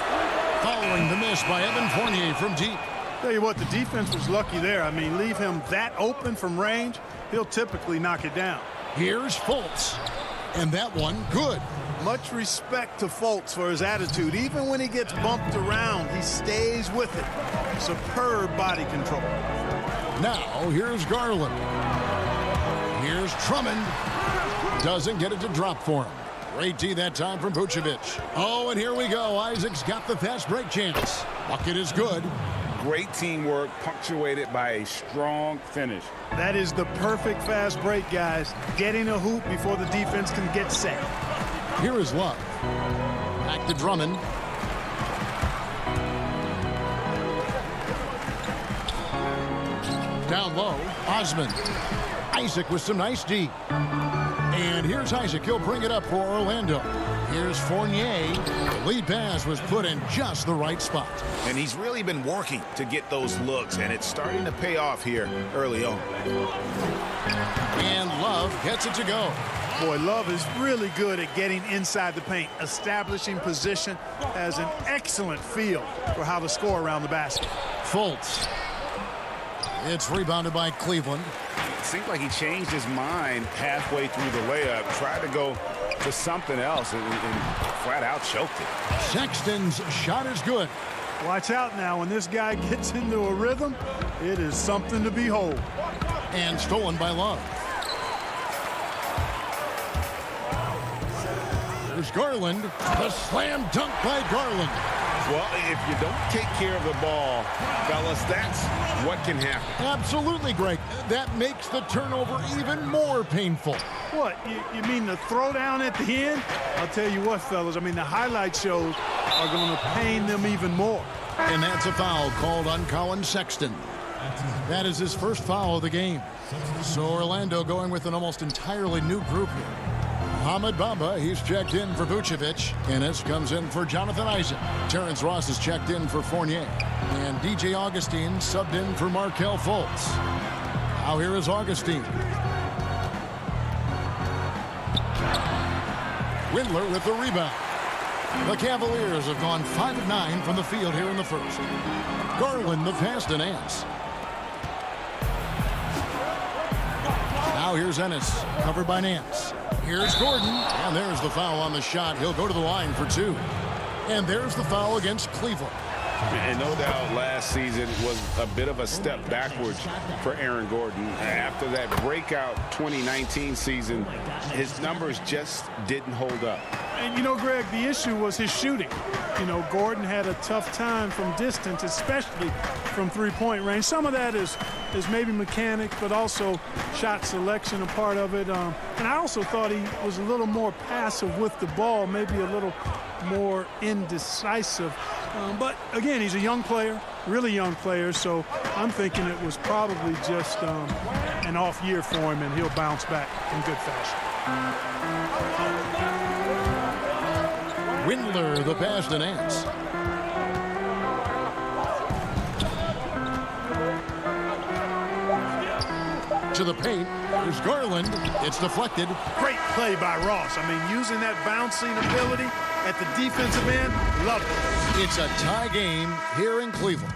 following the miss by Evan Fournier from deep. Tell you what, the defense was lucky there. I mean, leave him that open from range, he'll typically knock it down. Here's Fultz, and that one good. Much respect to Fultz for his attitude. Even when he gets bumped around, he stays with it. Superb body control. Now, here's Garland. Here's Drummond. Doesn't get it to drop for him. Great D that time from Vucevic. Oh, and here we go. Isaac's got the fast break chance. Bucket is good. Great teamwork, punctuated by a strong finish. That is the perfect fast break, guys. Getting a hoop before the defense can get set. Here is Love. Back to Drummond. Down low, Osman. Isaac with some nice D. And here's Isaac. He'll bring it up for Orlando. Here's Fournier. The lead pass was put in just the right spot. And he's really been working to get those looks, and it's starting to pay off here early on. And Love gets it to go. Boy, Love is really good at getting inside the paint, establishing position, has an excellent feel for how to score around the basket. Fultz. It's rebounded by Cleveland. It seemed like he changed his mind halfway through the layup, tried to go to something else, and flat out choked it. Sexton's shot is good. Watch out now. When this guy gets into a rhythm, it is something to behold. And stolen by Love. There's Garland. The slam dunk by Garland. Well, if you don't take care of the ball, fellas, that's what can happen. Absolutely, Greg. That makes the turnover even more painful. What, you mean the throwdown at the end? I'll tell you what, fellas, I mean, the highlight shows are going to pain them even more. And that's a foul called on Colin Sexton. That is his first foul of the game. So Orlando going with an almost entirely new group here. Ahmed Bamba, he's checked in for Vucevic. Ennis comes in for Jonathan Isaac. Terrence Ross is checked in for Fournier. And DJ Augustine subbed in for Markelle Fultz. Now here is Augustine. Windler with the rebound. The Cavaliers have gone 5 of 9 from the field here in the first. Garland the fast and Ants. Now here's Ennis, covered by Nance. Here's Gordon, and there's the foul on the shot. He'll go to the line for 2. And there's the foul against Cleveland. And no doubt last season was a bit of a step backwards for Aaron Gordon. After that breakout 2019 season, his numbers just didn't hold up. And, you know, Greg, the issue was his shooting. You know, Gordon had a tough time from distance, especially from three-point range. Some of that is maybe mechanics, but also shot selection a part of it. And I also thought he was a little more passive with the ball, maybe a little more indecisive. But, again, he's a young player, really young player, so I'm thinking it was probably just an off year for him, and he'll bounce back in good fashion. Windler, the pass to Nance. To the paint. Here's Garland. It's deflected. Great play by Ross. I mean, using that bouncing ability at the defensive end, love it. It's a tie game here in Cleveland.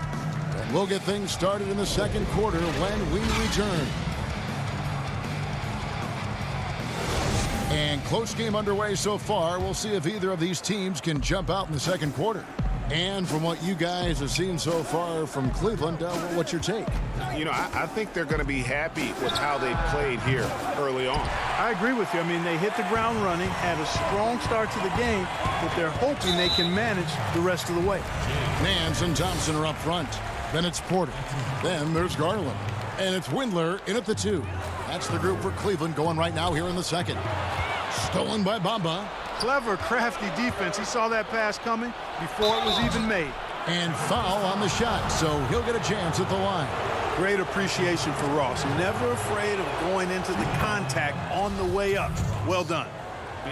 And we'll get things started in the second quarter when we return. And close game underway so far. We'll see if either of these teams can jump out in the second quarter. And from what you guys have seen so far from Cleveland, what's your take? You know, I think they're going to be happy with how they played here early on. I agree with you. I mean, they hit the ground running, had a strong start to the game, but they're hoping they can manage the rest of the way. Nance and Thompson are up front. Then it's Porter. Then there's Garland. And it's Windler in at the 2. That's the group for Cleveland going right now here in the second. Stolen by Bamba. Clever, crafty defense. He saw that pass coming before it was even made. And foul on the shot, so he'll get a chance at the line. Great appreciation for Ross. Never afraid of going into the contact on the way up. Well done.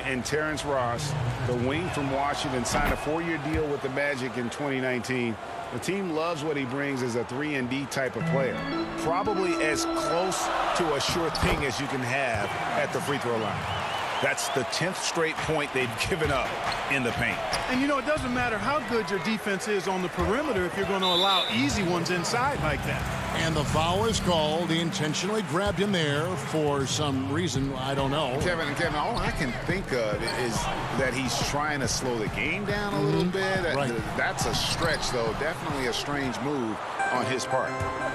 And Terrence Ross, the wing from Washington, signed a 4-year deal with the Magic in 2019. The team loves what he brings as a 3-and-D type of player. Probably as close to a sure thing as you can have at the free throw line. That's the 10th straight point they've given up in the paint. And, you know, it doesn't matter how good your defense is on the perimeter if you're going to allow easy ones inside like that. And the foul is called. He intentionally grabbed him there for some reason. I don't know. Kevin, all I can think of is that he's trying to slow the game down a little bit. Right. That's a stretch, though. Definitely a strange move on his part.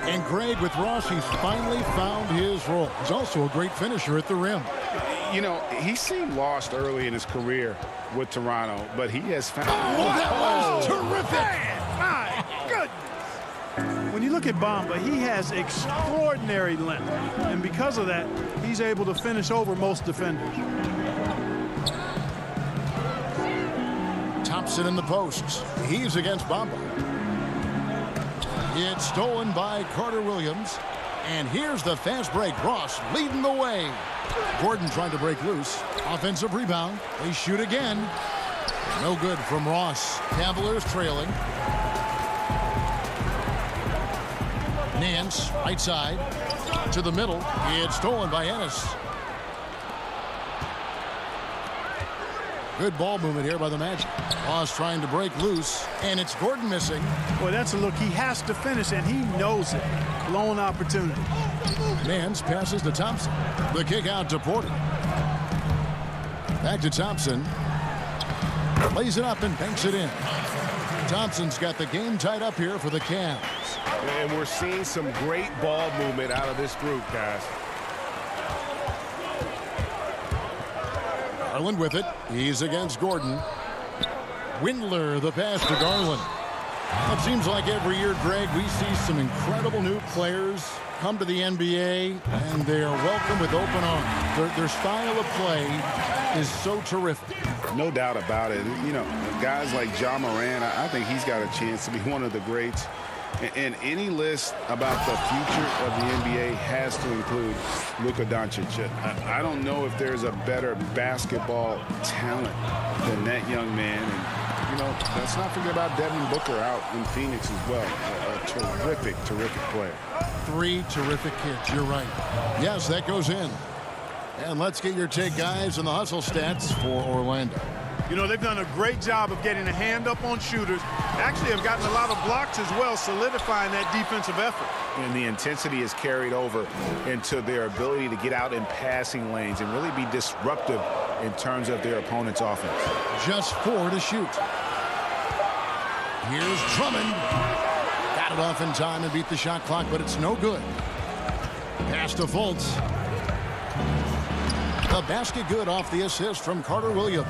And Greg, with Ross, he's finally found his role. He's also a great finisher at the rim. You know, he seemed lost early in his career with Toronto, but he has found... Oh, that was terrific! Man, my goodness! When you look at Bamba, he has extraordinary length, and because of that, he's able to finish over most defenders. Thompson in the posts. He's against Bamba. It's stolen by Carter Williams. And here's the fast break. Ross leading the way. Gordon trying to break loose. Offensive rebound. They shoot again. No good from Ross. Cavaliers trailing. Nance, right side. To the middle. It's stolen by Ennis. Good ball movement here by the Magic. Ross trying to break loose. And it's Gordon missing. Boy, that's a look he has to finish, and he knows it. Blown opportunity. Nance passes to Thompson. The kick out to Porter. Back to Thompson. Lays it up and banks it in. Thompson's got the game tied up here for the Cavs. And we're seeing some great ball movement out of this group, guys. Garland with it. He's against Gordon. Windler, the pass to Garland. It seems like every year, Greg, we see some incredible new players come to the NBA, and they are welcome with open arms. Their style of play is so terrific. No doubt about it. You know, guys like Ja Morant, I think he's got a chance to be one of the greats. And any list about the future of the NBA has to include Luka Doncic. I don't know if there's a better basketball talent than that young man. And, you know, let's not forget about Devin Booker out in Phoenix as well. A terrific, terrific player. 3 terrific kids. You're right. Yes, that goes in. And let's get your take, guys, on the hustle stats for Orlando. You know, they've done a great job of getting a hand up on shooters. Actually have gotten a lot of blocks as well, solidifying that defensive effort. And the intensity is carried over into their ability to get out in passing lanes and really be disruptive in terms of their opponent's offense. Just 4 to shoot. Here's Drummond. Got it off in time and beat the shot clock, but it's no good. Pass to Fultz. The basket good off the assist from Carter Williams.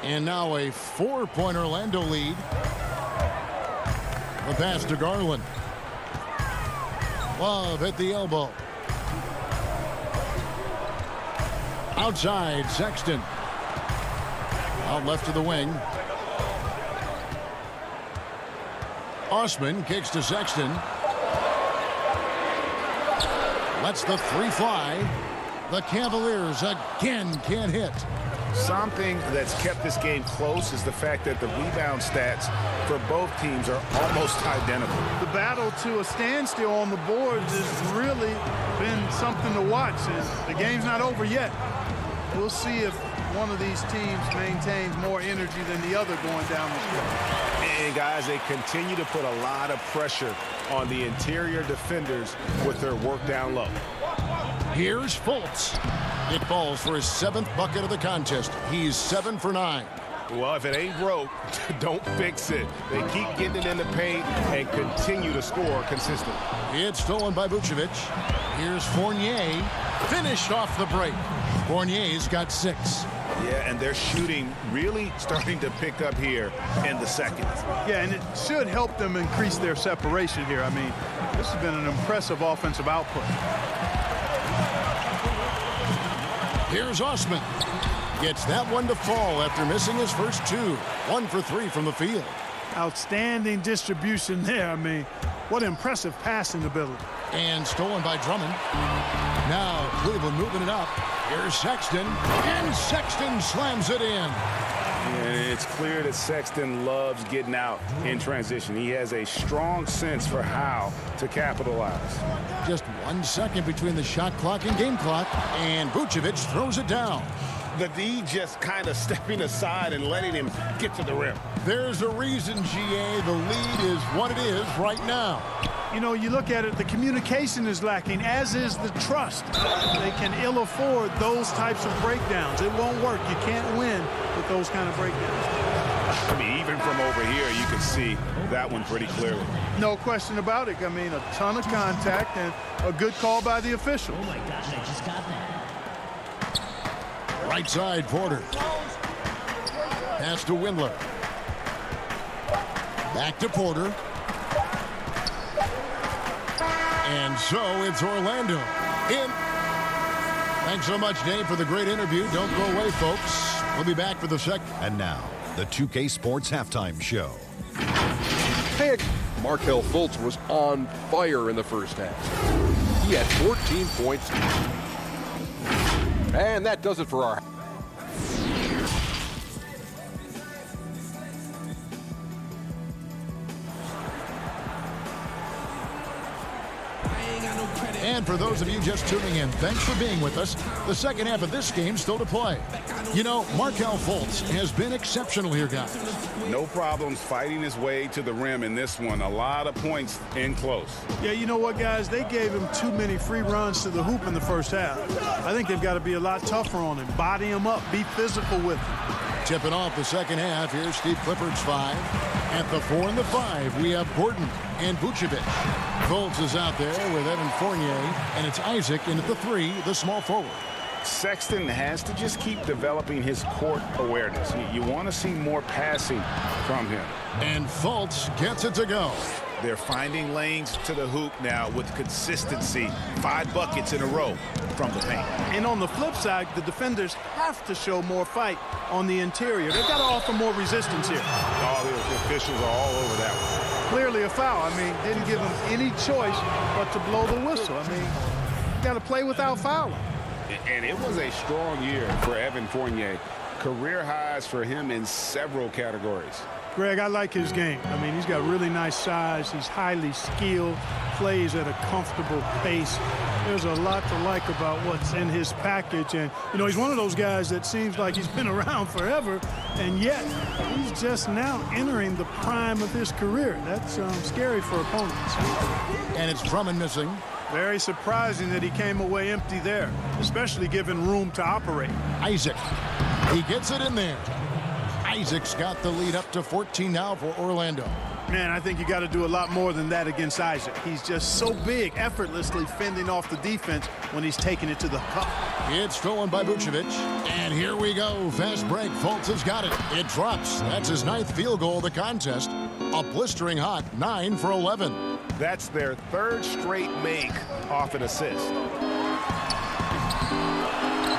And now a 4-point Orlando lead. The pass to Garland. Love at the elbow. Outside, Sexton. Out left to the wing. Osman kicks to Sexton. Lets the 3 fly. The Cavaliers again can't hit. Something that's kept this game close is the fact that the rebound stats for both teams are almost identical. The battle to a standstill on the boards has really been something to watch. The game's not over yet. We'll see if one of these teams maintains more energy than the other going down the stretch. And guys, they continue to put a lot of pressure on the interior defenders with their work down low. Here's Fultz. It falls for his 7th bucket of the contest. He's 7 for 9. Well, if it ain't broke, don't fix it. They keep getting it in the paint and continue to score consistently. It's stolen by Vucevic. Here's Fournier. Finished off the break. Fournier's got 6. Yeah, and their shooting really starting to pick up here in the second. Yeah, and it should help them increase their separation here. I mean, this has been an impressive offensive output. Here's Osman. Gets that one to fall after missing his first 2. 1 for 3 from the field. Outstanding distribution there. I mean, what impressive passing ability. And stolen by Drummond. Now Cleveland moving it up. Here's Sexton. And Sexton slams it in. And it's clear that Sexton loves getting out in transition. He has a strong sense for how to capitalize. Just 1 second between the shot clock and game clock. And Vucevic throws it down. The D just kind of stepping aside and letting him get to the rim. There's a reason, GA, the lead is what it is right now. You know, you look at it, the communication is lacking, as is the trust. They can ill afford those types of breakdowns. It won't work. You can't win with those kind of breakdowns. I mean, even from over here, you can see that one pretty clearly. No question about it. I mean, a ton of contact and a good call by the official. Oh, my gosh, I just got that. Right side, Porter. Pass to Windler. Back to Porter. And so it's Orlando in. Thanks so much, Dave, for the great interview. Don't go away, folks. We'll be back for the second. And now, the 2K Sports Halftime Show. Hey, Markelle Fultz was on fire in the first half. He had 14 points. And that does it for our... And for those of you just tuning in, thanks for being with us. The second half of this game still to play. You know, Markelle Fultz has been exceptional here, guys. No problems fighting his way to the rim in this one. A lot of points in close. Yeah, you know what, guys? They gave him too many free runs to the hoop in the first half. I think they've got to be a lot tougher on him. Body him up. Be physical with him. Tipping off the second half. Here's Steve Clifford's 5. At the 4 and the 5, we have Gordon and Vucevic. Fultz is out there with Evan Fournier, and it's Isaac in at the 3, the small forward. Sexton has to just keep developing his court awareness. You want to see more passing from him. And Fultz gets it to go. They're finding lanes to the hoop now with consistency. 5 buckets in a row from the paint. And on the flip side, the defenders have to show more fight on the interior. They've got to offer more resistance here. All the officials are all over that one. Clearly a foul. I mean, didn't give him any choice but to blow the whistle. I mean, you got to play without fouling. And it was a strong year for Evan Fournier. Career highs for him in several categories. Greg, I like his game. I mean, he's got really nice size. He's highly skilled, plays at a comfortable pace. There's a lot to like about what's in his package. And, you know, he's one of those guys that seems like he's been around forever, And yet, he's just now entering the prime of his career. That's scary for opponents. And it's Drummond missing. Very surprising that he came away empty there, especially given room to operate. Isaac. He gets it in there. Isaac's got the lead up to 14 now for Orlando. Man, I think you got to do a lot more than that against Isaac. He's just so big, effortlessly fending off the defense when he's taking it to the cup. It's stolen by Vucevic. And here we go. Fast break. Fultz has got it. It drops. That's his 9th field goal of the contest. A blistering hot 9 for 11. That's their 3rd straight make off an assist.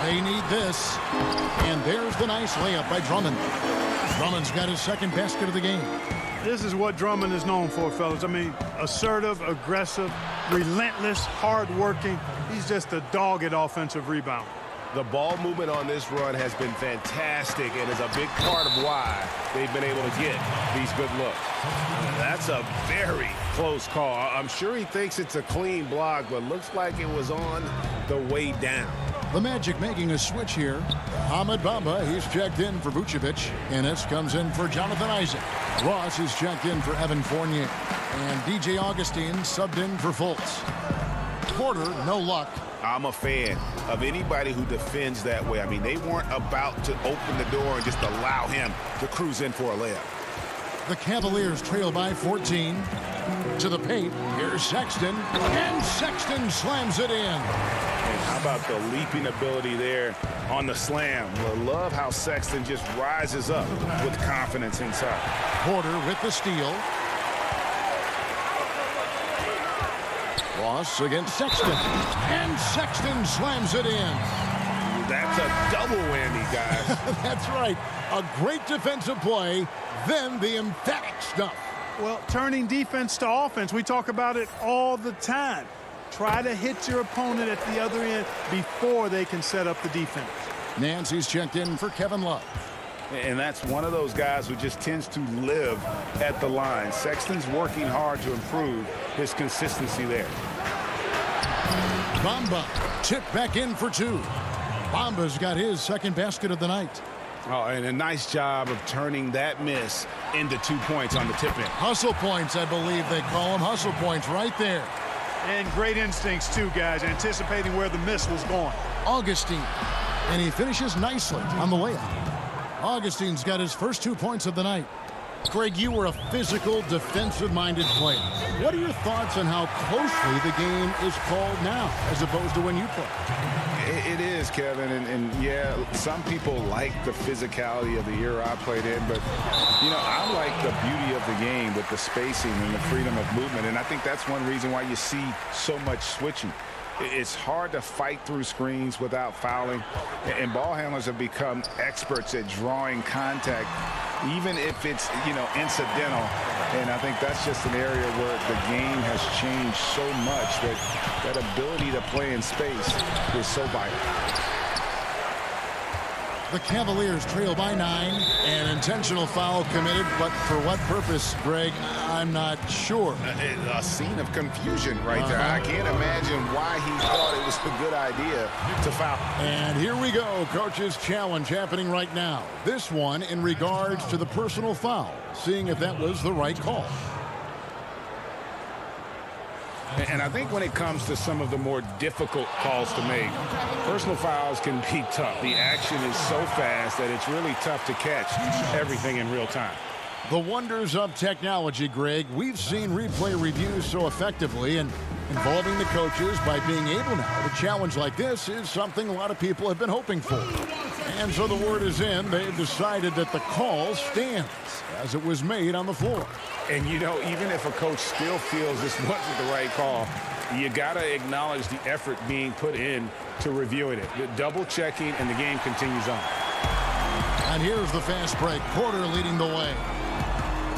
They need this. And there's the nice layup by Drummond. Drummond's got his 2nd basket of the game. This is what Drummond is known for, fellas. I mean, assertive, aggressive, relentless, hard-working. He's just a dogged offensive rebound. The ball movement on this run has been fantastic and is a big part of why they've been able to get these good looks. That's a very close call. I'm sure he thinks it's a clean block, but looks like it was on the way down. The Magic making a switch here. Ahmed Bamba, he's checked in for Vucevic. Ennis comes in for Jonathan Isaac. Ross is checked in for Evan Fournier. And DJ Augustine subbed in for Fultz. Porter, no luck. I'm a fan of anybody who defends that way. I mean, they weren't about to open the door and just allow him to cruise in for a layup. The Cavaliers trail by 14. To the paint. Here's Sexton. And Sexton slams it in. And how about the leaping ability there on the slam? I love how Sexton just rises up with confidence inside. Porter with the steal. Ross against Sexton. And Sexton slams it in. That's a double whammy, guys. That's right. A great defensive play, then the emphatic stuff. Well, turning defense to offense, we talk about it all the time. Try to hit your opponent at the other end before they can set up the defense. Nancy's checked in for Kevin Love. And that's one of those guys who just tends to live at the line. Sexton's working hard to improve his consistency there. Bamba tipped back in for 2. Bamba's got his 2nd basket of the night. Oh, and a nice job of turning that miss into 2 points on the tip-in. Hustle points, I believe they call them. Hustle points right there. And great instincts, too, guys, anticipating where the miss was going. Augustine, and he finishes nicely on the layup. Augustine's got his first 2 points of the night. Greg, you were a physical, defensive-minded player. What are your thoughts on how closely the game is called now as opposed to when you played? It is, Kevin, and yeah, some people like the physicality of the era I played in, but, you know, I like the beauty of the game with the spacing and the freedom of movement, and I think that's one reason why you see so much switching. It's hard to fight through screens without fouling, and ball handlers have become experts at drawing contact, even if it's, you know, incidental. And I think that's just an area where the game has changed so much that ability to play in space is so vital. The Cavaliers trail by 9. An intentional foul committed, but for what purpose, Greg? I'm not sure. A scene of confusion right there. I can't imagine why he thought it was a good idea to foul. And here we go. Coach's challenge happening right now. This one in regards to the personal foul, seeing if that was the right call. And I think when it comes to some of the more difficult calls to make, personal fouls can be tough. The action is so fast that it's really tough to catch everything in real time. The wonders of technology, Greg. We've seen replay reviews so effectively, and involving the coaches by being able now to challenge like this is something a lot of people have been hoping for. And so the word is in. They've decided that the call stands as it was made on the floor. And, you know, even if a coach still feels this wasn't the right call, you got to acknowledge the effort being put in to reviewing it. Double checking, and the game continues on. And here's the fast break. Porter leading the way.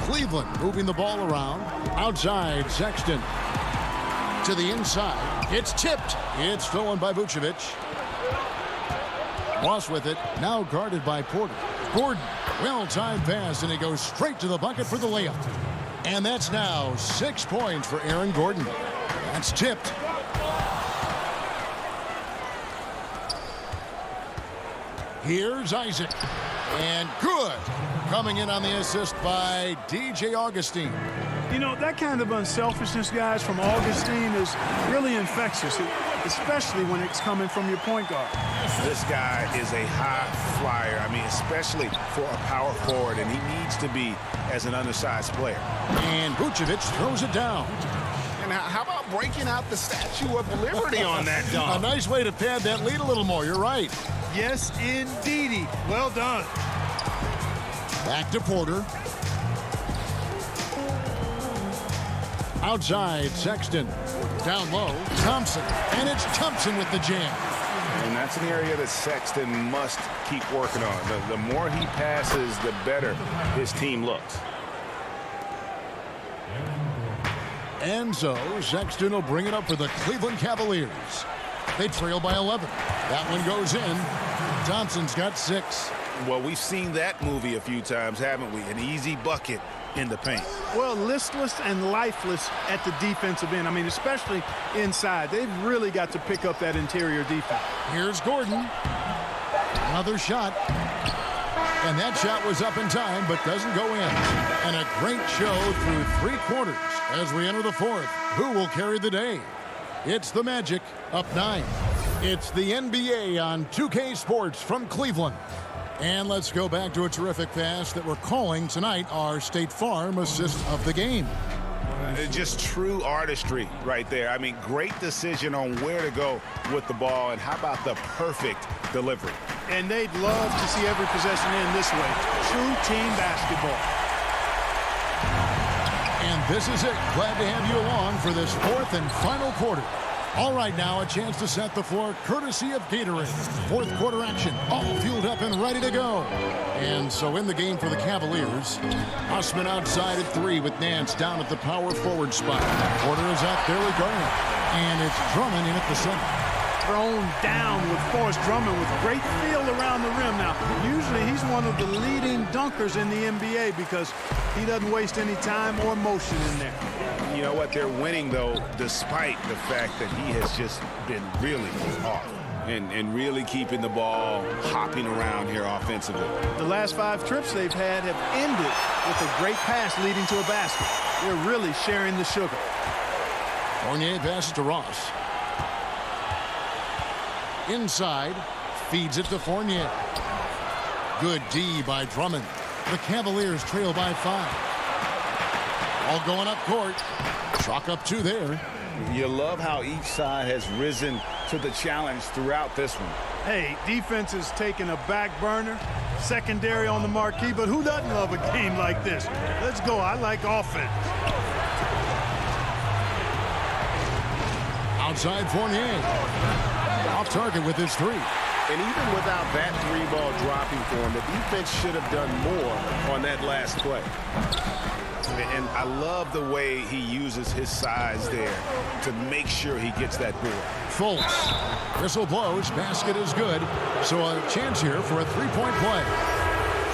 Cleveland moving the ball around. Outside, Sexton. To the inside. It's tipped. It's stolen by Vucevic. Ross with it. Now guarded by Porter. Gordon. Well-timed pass, and he goes straight to the bucket for the layup. And that's now 6 points for Aaron Gordon. That's tipped. Here's Isaac. And good. Coming in on the assist by DJ Augustine. You know, that kind of unselfishness, guys, from Augustine is really infectious, especially when it's coming from your point guard. This guy is a high flyer. I mean, especially for a power forward, and he needs to be as an undersized player. And Vucevic throws it down. And how about breaking out the Statue of Liberty on that dunk? A nice way to pad that lead a little more. You're right. Yes, indeedy. Well done. Back to Porter. Outside, Sexton. Down low, Thompson. And it's Thompson with the jam. And that's an area that Sexton must keep working on. The more he passes, the better his team looks. And so Sexton will bring it up for the Cleveland Cavaliers. They trail by 11. That one goes in. Thompson's got 6. Well, we've seen that movie a few times, haven't we? An easy bucket in the paint. Well, listless and lifeless at the defensive end. I mean, especially inside. They've really got to pick up that interior defense. Here's Gordon. Another shot. And that shot was up in time, but doesn't go in. And a great show through 3 quarters as we enter the 4th. Who will carry the day? It's the Magic, up 9. It's the NBA on 2K Sports from Cleveland. And let's go back to a terrific pass that we're calling tonight our State Farm assist of the game. Just true artistry right there. I mean, great decision on where to go with the ball, and how about the perfect delivery? And they'd love to see every possession end this way. True team basketball. And this is it. Glad to have you along for this 4th and final quarter. All right, now a chance to set the floor courtesy of Gatorade. 4th quarter action, all fueled up and ready to go. And so in the game for the Cavaliers, Osman outside at 3 with Nance down at the power forward spot. Porter is out there with Garland. And it's Drummond in at the center. Thrown down with Forrest Drummond with great feel around the rim. Now, usually he's one of the leading dunkers in the NBA because he doesn't waste any time or motion in there. You know what? They're winning, though, despite the fact that he has just been really off and really keeping the ball hopping around here offensively. The last 5 trips they've had have ended with a great pass leading to a basket. They're really sharing the sugar. Fournier passes to Ross. Inside, feeds it to Fournier. Good D by Drummond. The Cavaliers trail by 5. All going up court. Chalk up 2 there. You love how each side has risen to the challenge throughout this one. Hey, defense is taking a back burner, secondary on the marquee, but who doesn't love a game like this? Let's go. I like offense. Outside Fournier. Off target with his 3. And even without that 3-ball dropping for him, the defense should have done more on that last play. And I love the way he uses his size there to make sure he gets that board. Fultz. Whistle blows. Basket is good. So a chance here for a 3-point play.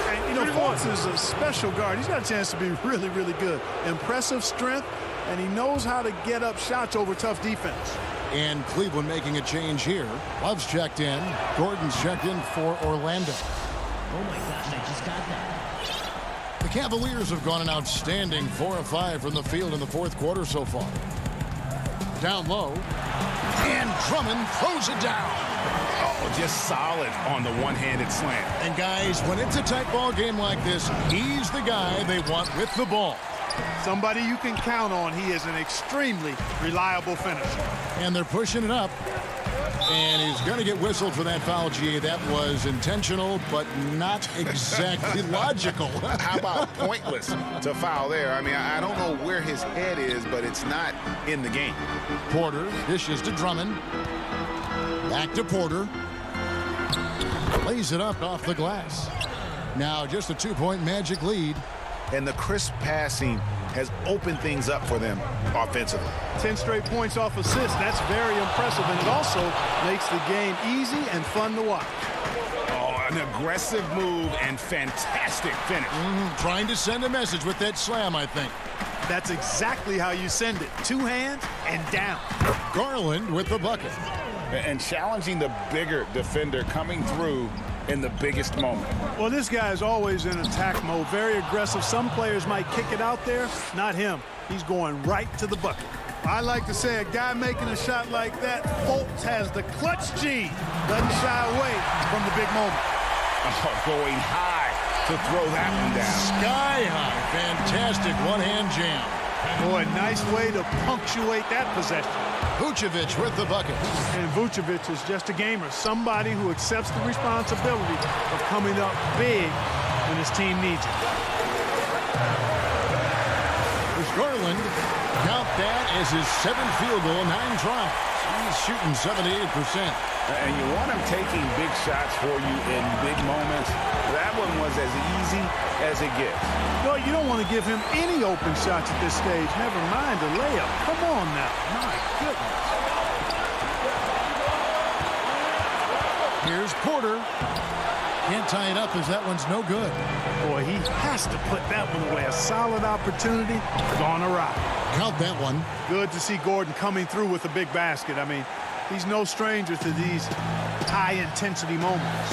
And, you know, Fultz is a special guard. He's got a chance to be really, really good. Impressive strength, and he knows how to get up shots over tough defense. And Cleveland making a change here. Love's checked in. Gordon's checked in for Orlando. Oh my gosh, I just got that. The Cavaliers have gone an outstanding 4 of 5 from the field in the 4th quarter so far. Down low. And Drummond throws it down. Oh, just solid on the one-handed slant. And guys, when it's a tight ball game like this, he's the guy they want with the ball. Somebody you can count on. He is an extremely reliable finisher. And they're pushing it up. And he's going to get whistled for that foul, G. That was intentional, but not exactly logical. How about pointless to foul there? I mean, I don't know where his head is, but it's not in the game. Porter dishes to Drummond. Back to Porter. Lays it up off the glass. Now just a 2-point Magic lead. And the crisp passing has opened things up for them offensively. 10 straight points off assists. That's very impressive, and it also makes the game easy and fun to watch. Oh, an aggressive move and fantastic finish. Trying to send a message with that slam, I think. That's exactly how you send it. 2 hands and down. Garland with the bucket. And challenging the bigger defender coming through in the biggest moment. Well, this guy is always in attack mode, very aggressive. Some players might kick it out there, not him. He's going right to the bucket. I like to say a guy making a shot like that, Fultz has the clutch G. Doesn't shy away from the big moment. Oh, going high to throw that one down. Sky high. Fantastic one-hand jam. Boy, nice way to punctuate that possession. Vucevic with the bucket. And Vucevic is just a gamer, somebody who accepts the responsibility of coming up big when his team needs it. There's Garland. Count that as his 7th field goal, 9 tries. He's shooting 78%. And you want him taking big shots for you in big moments. That one was as easy as it gets. No, you don't want to give him any open shots at this stage. Never mind a layup. Come on now. My goodness. Here's Porter. Can't tie it up as that one's no good. Boy, he has to put that one away. A solid opportunity gone awry. Count that one. Good to see Gordon coming through with a big basket. I mean, he's no stranger to these high-intensity moments.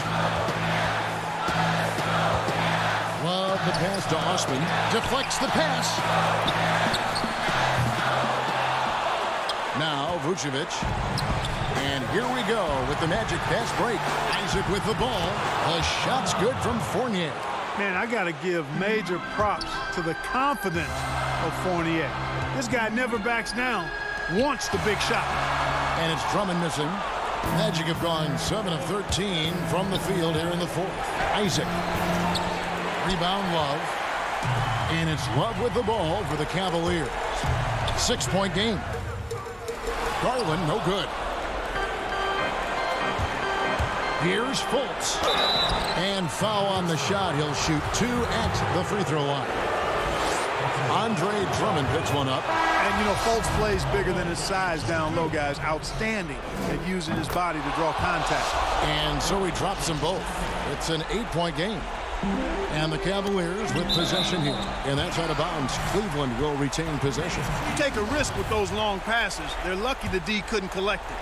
Love the pass to Osman. Deflects the pass. Now Vucevic. And here we go with the Magic fast break. Isaac with the ball. The shot's good from Fournier. Man, I got to give major props to the confidence of Fournier. This guy never backs down. Wants the big shot. And it's Drummond missing. Magic have gone 7 of 13 from the field here in the 4th. Isaac. Rebound Love. And it's Love with the ball for the Cavaliers. 6-point game. Garland, no good. Here's Fultz. And foul on the shot. He'll shoot 2 at the free throw line. Andre Drummond picks one up. And, you know, Fultz plays bigger than his size down low, guys. Outstanding at using his body to draw contact. And so he drops them both. It's an 8-point game. And the Cavaliers with possession here. And that's out of bounds. Cleveland will retain possession. You take a risk with those long passes. They're lucky the D couldn't collect it.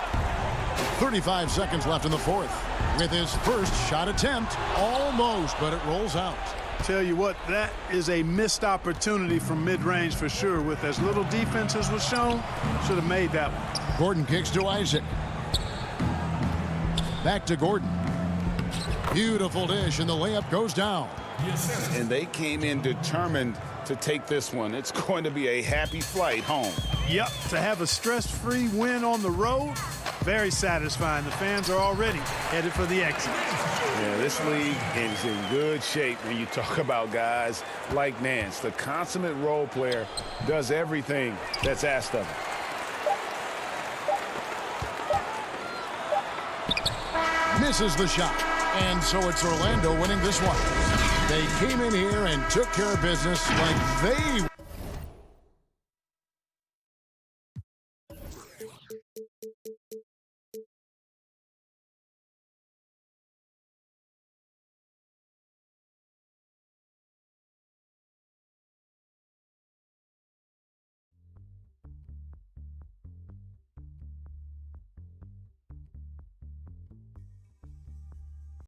35 seconds left in the 4th. With his first shot attempt. Almost, but it rolls out. Tell you what, that is a missed opportunity from mid-range for sure. With as little defense as was shown, should have made that one. Gordon kicks to Isaac. Back to Gordon. Beautiful dish, and the layup goes down. And they came in determined to take this one. It's going to be a happy flight home. Yep, to have a stress-free win on the road, very satisfying. The fans are already headed for the exit. Yeah, this league is in good shape when you talk about guys like Nance. The consummate role player does everything that's asked of him. Misses the shot. And so it's Orlando winning this one. They came in here and took care of business like they